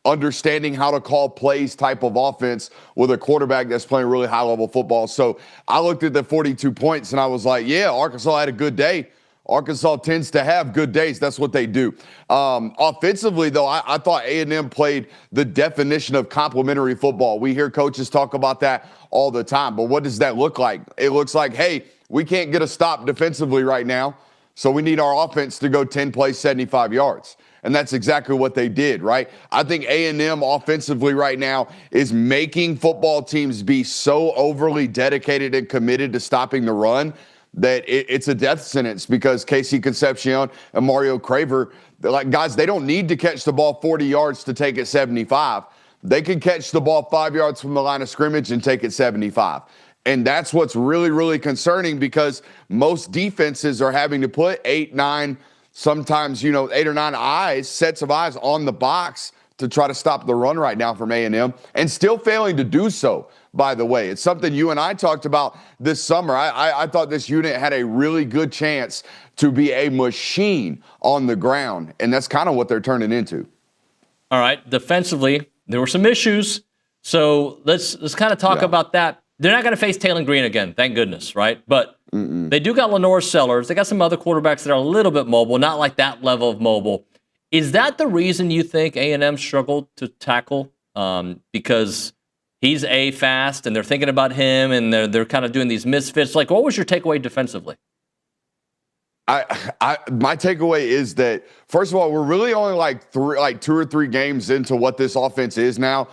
understanding how to call plays type of offense with a quarterback that's playing really high-level football. So I looked at the 42 points, and I was like, yeah, Arkansas had a good day. Arkansas tends to have good days. That's what they do. Offensively, though, I thought A&M played the definition of complementary football. We hear coaches talk about that all the time, but what does that look like? It looks like, hey, we can't get a stop defensively right now, so we need our offense to go 10 plays, 75 yards. And that's exactly what they did, right? I think A&M offensively right now is making football teams be so overly dedicated and committed to stopping the run that it's a death sentence, because Casey Concepcion and Mario Craver, guys, they don't need to catch the ball 40 yards to take it 75. They can catch the ball 5 yards from the line of scrimmage and take it 75. And that's what's really, really concerning, because most defenses are having to put 8, 9, sometimes, 8 or 9 sets of eyes on the box to try to stop the run right now from A&M, and still failing to do so, by the way. It's something you and I talked about this summer. I thought this unit had a really good chance to be a machine on the ground, and that's kind of what they're turning into. All right, defensively, there were some issues, so let's kind of talk about that. They're not going to face Taylor Green again, thank goodness, right? But they do got Lenore Sellers. They got some other quarterbacks that are a little bit mobile, not like that level of mobile. Is that the reason you think A&M struggled to tackle? Because he's fast, and they're thinking about him, and they're kind of doing these misfits. What was your takeaway defensively? My takeaway is that, first of all, we're really only 2 or 3 games into what this offense is now.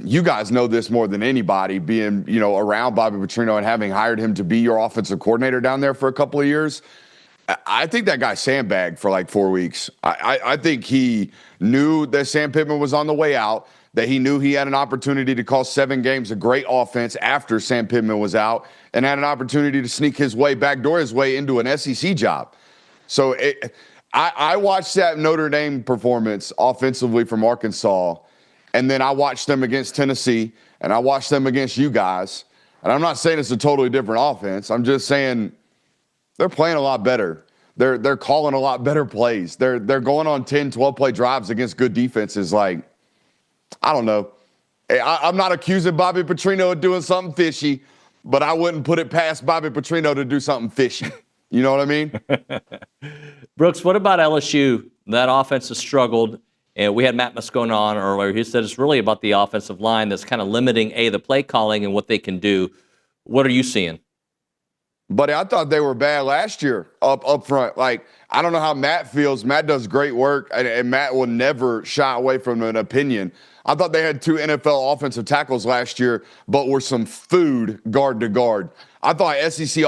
You guys know this more than anybody, being around Bobby Petrino and having hired him to be your offensive coordinator down there for a couple of years. I think that guy sandbagged for 4 weeks. I think he knew that Sam Pittman was on the way out, that he knew he had an opportunity to call 7 games of great offense after Sam Pittman was out, and had an opportunity to sneak backdoor his way into an SEC job. So I watched that Notre Dame performance offensively from Arkansas, and then I watched them against Tennessee, and I watched them against you guys. And I'm not saying it's a totally different offense. I'm just saying they're playing a lot better. They're calling a lot better plays. They're going on 10, 12-play drives against good defenses. I don't know. I'm not accusing Bobby Petrino of doing something fishy, but I wouldn't put it past Bobby Petrino to do something fishy. You know what I mean? Brooks, what about LSU? That offense has struggled. And we had Matt Moscona on earlier. He said it's really about the offensive line that's kind of limiting, the play calling and what they can do. What are you seeing? Buddy, I thought they were bad last year up front. Like, I don't know how Matt feels. Matt does great work, and Matt will never shy away from an opinion. I thought they had 2 NFL offensive tackles last year, but were some food guard to guard. I thought SEC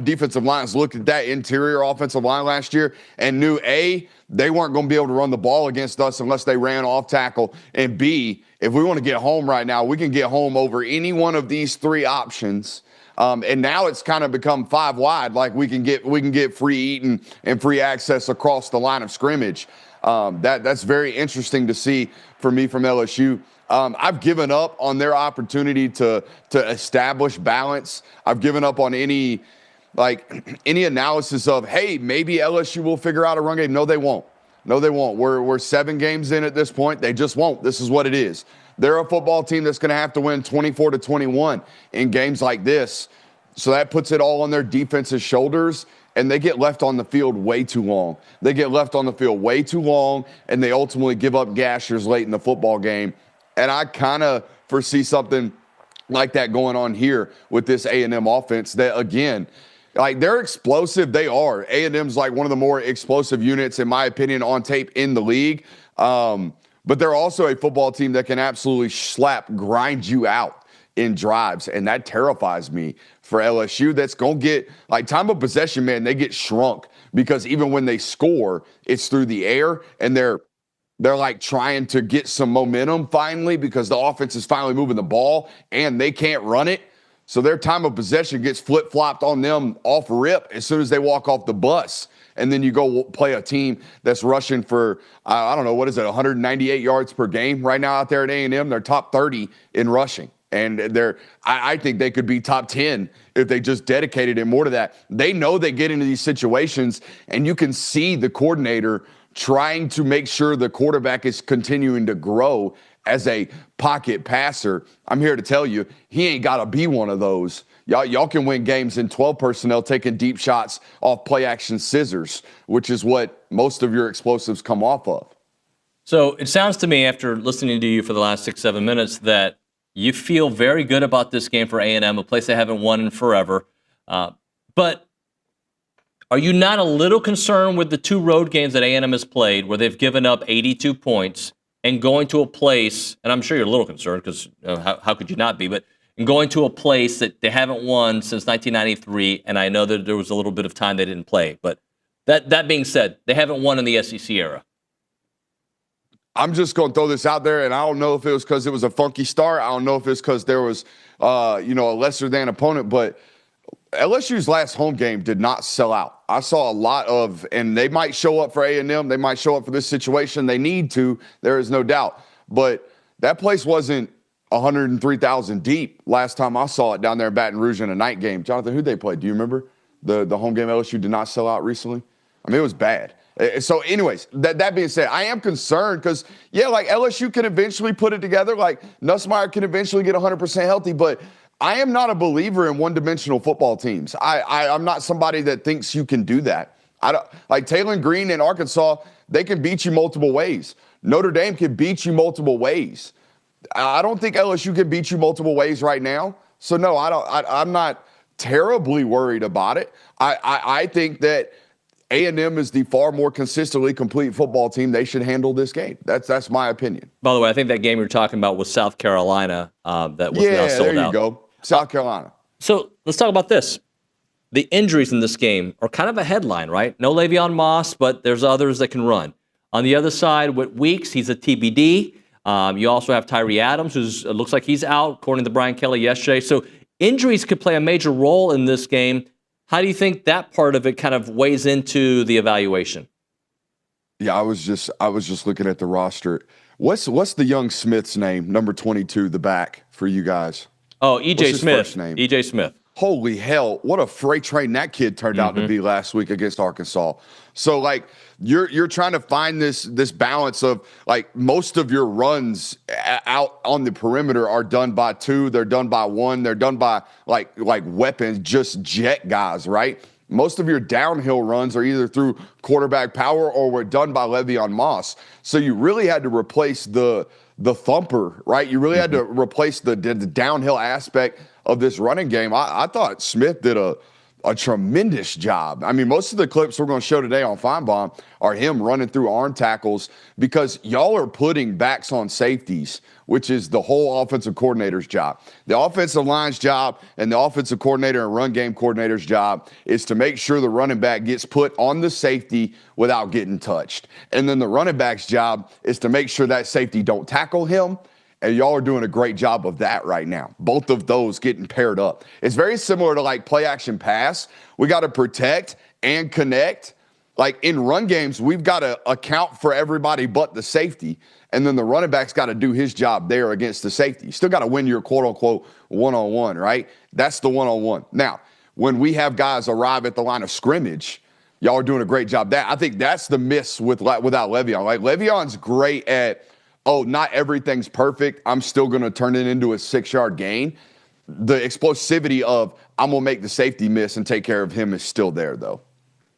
defensive lines looked at that interior offensive line last year and knew, A, they weren't going to be able to run the ball against us unless they ran off tackle, and B, if we want to get home right now, we can get home over any one of these 3 options. And now it's kind of become 5 wide, like we can get free eating and free access across the line of scrimmage. That's very interesting to see for me from LSU. I've given up on their opportunity to establish balance. I've given up on any analysis of, hey, maybe LSU will figure out a run game. No, they won't. No, they won't. We're 7 games in at this point. They just won't. This is what it is. They're a football team that's going to have to win 24-21 in games like this. So that puts it all on their defense's shoulders, and they get left on the field way too long. They get left on the field way too long, and they ultimately give up gashers late in the football game. And I kind of foresee something like that going on here with this A&M offense that, again, like, they're explosive. They are. A&M's like one of the more explosive units, in my opinion, on tape in the league. But they're also a football team that can absolutely grind you out in drives, and that terrifies me for LSU. That's going to get, like, time of possession, man, they get shrunk because even when they score, it's through the air, and they're like trying to get some momentum finally because the offense is finally moving the ball, and they can't run it. So their time of possession gets flip-flopped on them off rip as soon as they walk off the bus. And then you go play a team that's rushing for, I don't know, 198 yards per game right now out there at A&M. They're top 30 in rushing. And I think they could be top 10 if they just dedicated it more to that. They know they get into these situations, and you can see the coordinator trying to make sure the quarterback is continuing to grow as a pocket passer. I'm here to tell you, he ain't got to be one of those. Y'all can win games in 12 personnel taking deep shots off play-action scissors, which is what most of your explosives come off of. So it sounds to me, after listening to you for the last 6-7 minutes, that you feel very good about this game for A&M, a place they haven't won in forever. But are you not a little concerned with the 2 road games that A&M has played where they've given up 82 points and going to a place, and I'm sure you're a little concerned because how could you not be, but and going to a place that they haven't won since 1993, and I know that there was a little bit of time they didn't play. But that being said, they haven't won in the SEC era. I'm just going to throw this out there, and I don't know if it was because it was a funky start. I don't know if it's because there was, a lesser-than opponent. But LSU's last home game did not sell out. I saw a lot of, and they might show up for A&M. They might show up for this situation. They need to. There is no doubt. But that place wasn't 103,000 deep last time I saw it down there in Baton Rouge in a night game. Jonathan, who'd they play? Do you remember? The home game LSU did not sell out recently? I mean, it was bad. So anyways, that being said, I am concerned because, like LSU can eventually put it together. Like Nussmeier can eventually get 100% healthy, but I am not a believer in one-dimensional football teams. I'm not somebody that thinks you can do that. I don't, like Taylor Green in Arkansas, they can beat you multiple ways. Notre Dame can beat you multiple ways. I don't think LSU can beat you multiple ways right now. So no, I'm not terribly worried about it. I think that A&M is the far more consistently complete football team. They should handle this game. That's my opinion. By the way, I think that game you're talking about was South Carolina. That was now sold out. There you go. South Carolina. So let's talk about this. The injuries in this game are kind of a headline, right? No Le'Veon Moss, but there's others that can run. On the other side, with Weeks, he's a TBD. You also have Tyree Adams, who looks like he's out, according to Brian Kelly yesterday. So injuries could play a major role in this game. How do you think that part of it kind of weighs into the evaluation? Yeah, I was just looking at the roster. What's the young Smith's name? Number 22, the back for you guys. Oh, E.J. Smith. E.J. Smith. Holy hell, what a freight train that kid turned out to be last week against Arkansas. So, like, you're trying to find this balance of, like, most of your runs out on the perimeter are done by 2, they're done by 1, they're done by, like weapons, just jet guys, right? Most of your downhill runs are either through quarterback power or were done by Le'Veon Moss. So you really had to replace the thumper, right? You really had to replace the downhill aspect of this running game. I thought Smith did a a tremendous job. I mean, most of the clips we're going to show today on Feinbaum are him running through arm tackles because y'all are putting backs on safeties, which is the whole offensive coordinator's job. The offensive line's job and the offensive coordinator and run game coordinator's job is to make sure the running back gets put on the safety without getting touched. And then the running back's job is to make sure that safety don't tackle him. And y'all are doing a great job of that right now. Both of those getting paired up. It's very similar to like play action pass. We got to protect and connect. Like in run games, we've got to account for everybody but the safety. And then the running back's got to do his job there against the safety. You still got to win your quote unquote one-on-one, right? That's the one-on-one. Now, when we have guys arrive at the line of scrimmage, y'all are doing a great job. I think that's the miss without Le'Veon. Like Le'Veon's great at, oh, not everything's perfect. I'm still going to turn it into a 6-yard gain. The explosivity of I'm going to make the safety miss and take care of him is still there, though.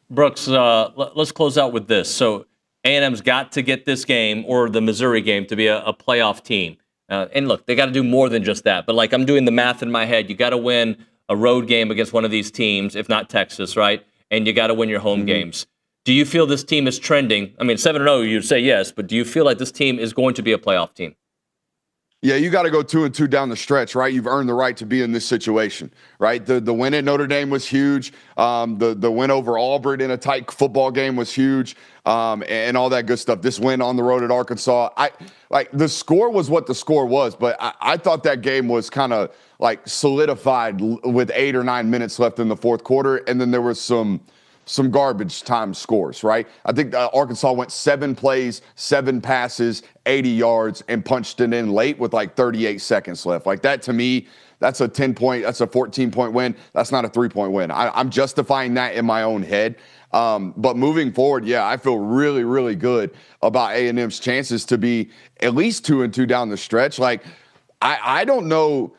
Brooks, let's close out with this. So A&M's got to get this game or the Missouri game to be a playoff team. And look, they got to do more than just that. But like I'm doing the math in my head. You got to win a road game against one of these teams, if not Texas, right? And you got to win your home games. Do you feel this team is trending? I mean, 7-0, you'd say yes, but do you feel like this team is going to be a playoff team? Yeah, you got to go 2-2 down the stretch, right? You've earned the right to be in this situation, right? The win at Notre Dame was huge. The win over Auburn in a tight football game was huge, and all that good stuff. This win on the road at Arkansas, the score was what the score was, but I thought that game was kind of like solidified with 8 or 9 minutes left in the fourth quarter, and then there was some garbage time scores, right? I think Arkansas went 7 plays, 7 passes, 80 yards, and punched it in late with like 38 seconds left. Like that, to me, that's a 14-point win. That's not a 3-point win. I'm justifying that in my own head. But moving forward, yeah, I feel really, really good about A&M's chances to be at least 2-2 down the stretch. Like, I don't know.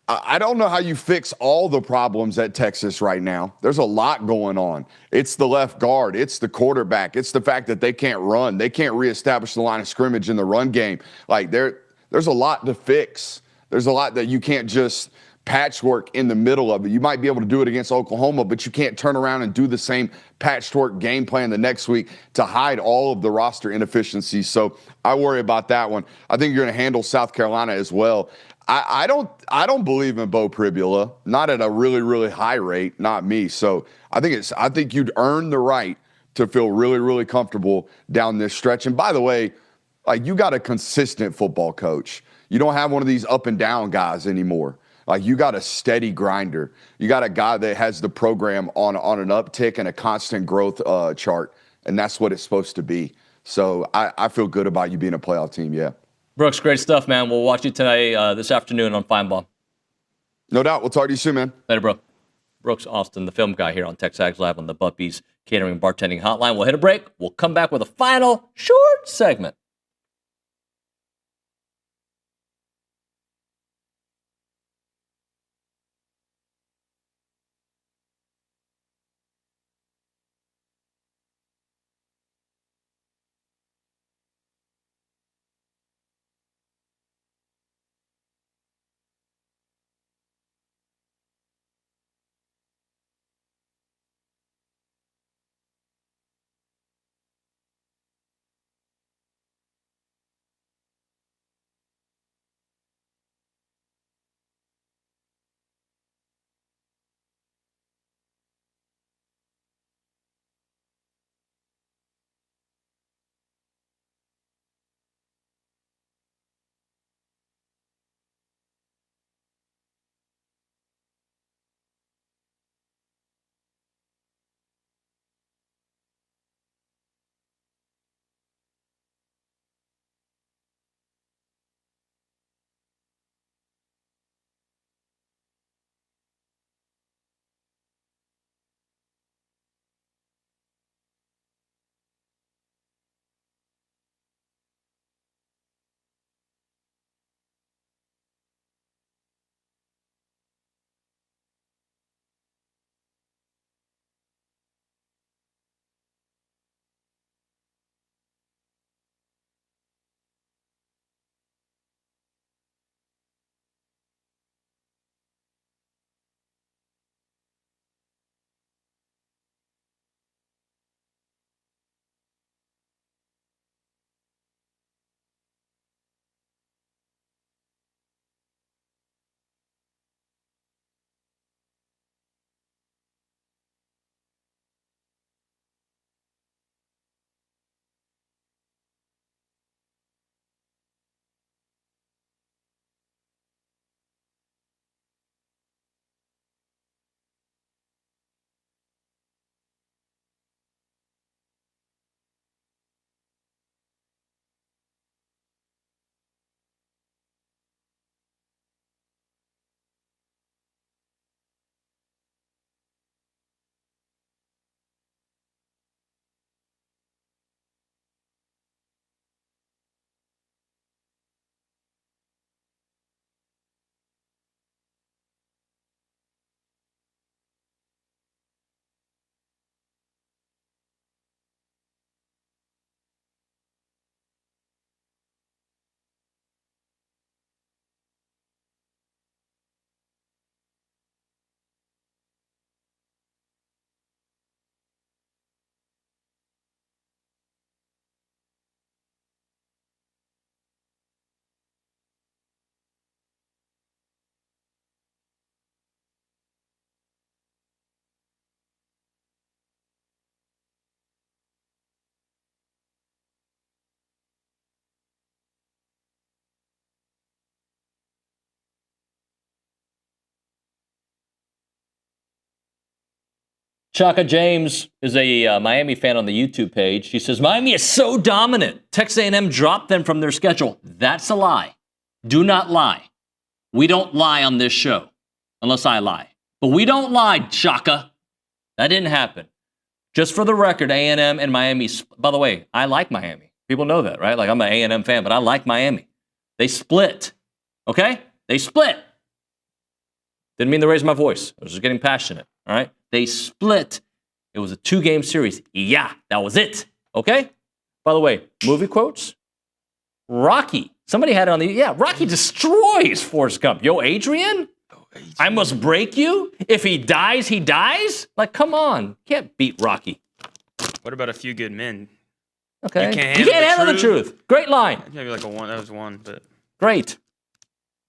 I don't know how you fix all the problems at Texas right now. There's a lot going on. It's the left guard. It's the quarterback. It's the fact that they can't run. They can't reestablish the line of scrimmage in the run game. Like there's a lot to fix. There's a lot that you can't just patchwork in the middle of it. You might be able to do it against Oklahoma, but you can't turn around and do the same patchwork game plan the next week to hide all of the roster inefficiencies. So I worry about that one. I think you're going to handle South Carolina as well. I don't believe in Bo Pribula, not at a really, really high rate, not me. So I think you'd earn the right to feel really, really comfortable down this stretch. And by the way, like you got a consistent football coach. You don't have one of these up and down guys anymore. Like you got a steady grinder. You got a guy that has the program on an uptick and a constant growth chart, and that's what it's supposed to be. So I feel good about you being a playoff team, yeah. Brooks, great stuff, man. We'll watch you tonight, this afternoon on Feinbaum. No doubt. We'll talk to you soon, man. Later, bro. Brooks Austin, the film guy here on TexAgs Live on the Buppies Catering Bartending Hotline. We'll hit a break. We'll come back with a final short segment. Chaka James is a Miami fan on the YouTube page. She says, Miami is so dominant. Texas A&M dropped them from their schedule. That's a lie. Do not lie. We don't lie on this show, unless I lie. But we don't lie, Chaka. That didn't happen. Just for the record, A&M and Miami, by the way, I like Miami. People know that, right? Like, I'm an A&M fan, but I like Miami. They split, okay? They split. Didn't mean to raise my voice. I was just getting passionate, all right? They split. It was a 2-game series. Yeah, that was it, okay? By the way, movie quotes. Rocky. Somebody had it on the, Rocky destroys Forrest Gump. Yo, Adrian? I must break you? If he dies, he dies? Like, come on. Can't beat Rocky. What about A Few Good Men? Okay. You can't handle the truth. Great line. Maybe like a one. That was one, but great.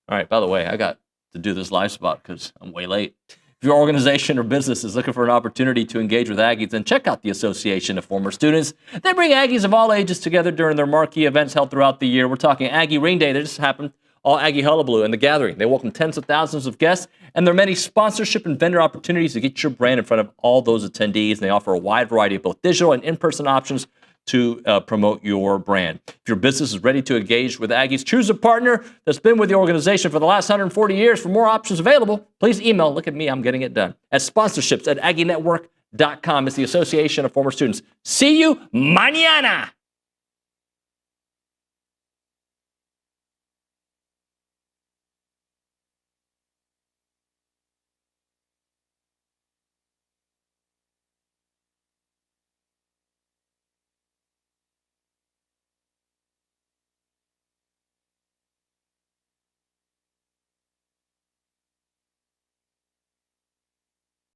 All right. By the way, I got to do this live spot because I'm way late. If your organization or business is looking for an opportunity to engage with Aggies, then check out the Association of Former Students. They bring Aggies of all ages together during their marquee events held throughout the year. We're talking Aggie Ring Day that just happened, All Aggie Hullabaloo, and The Gathering. They welcome tens of thousands of guests, and there are many sponsorship and vendor opportunities to get your brand in front of all those attendees. And they offer a wide variety of both digital and in-person options to promote your brand. If your business is ready to engage with Aggies, choose a partner that's been with the organization for the last 140 years. For more options available, please email, look at me, I'm getting it done, at sponsorships@aggienetwork.com. It's the Association of Former Students. See you mañana.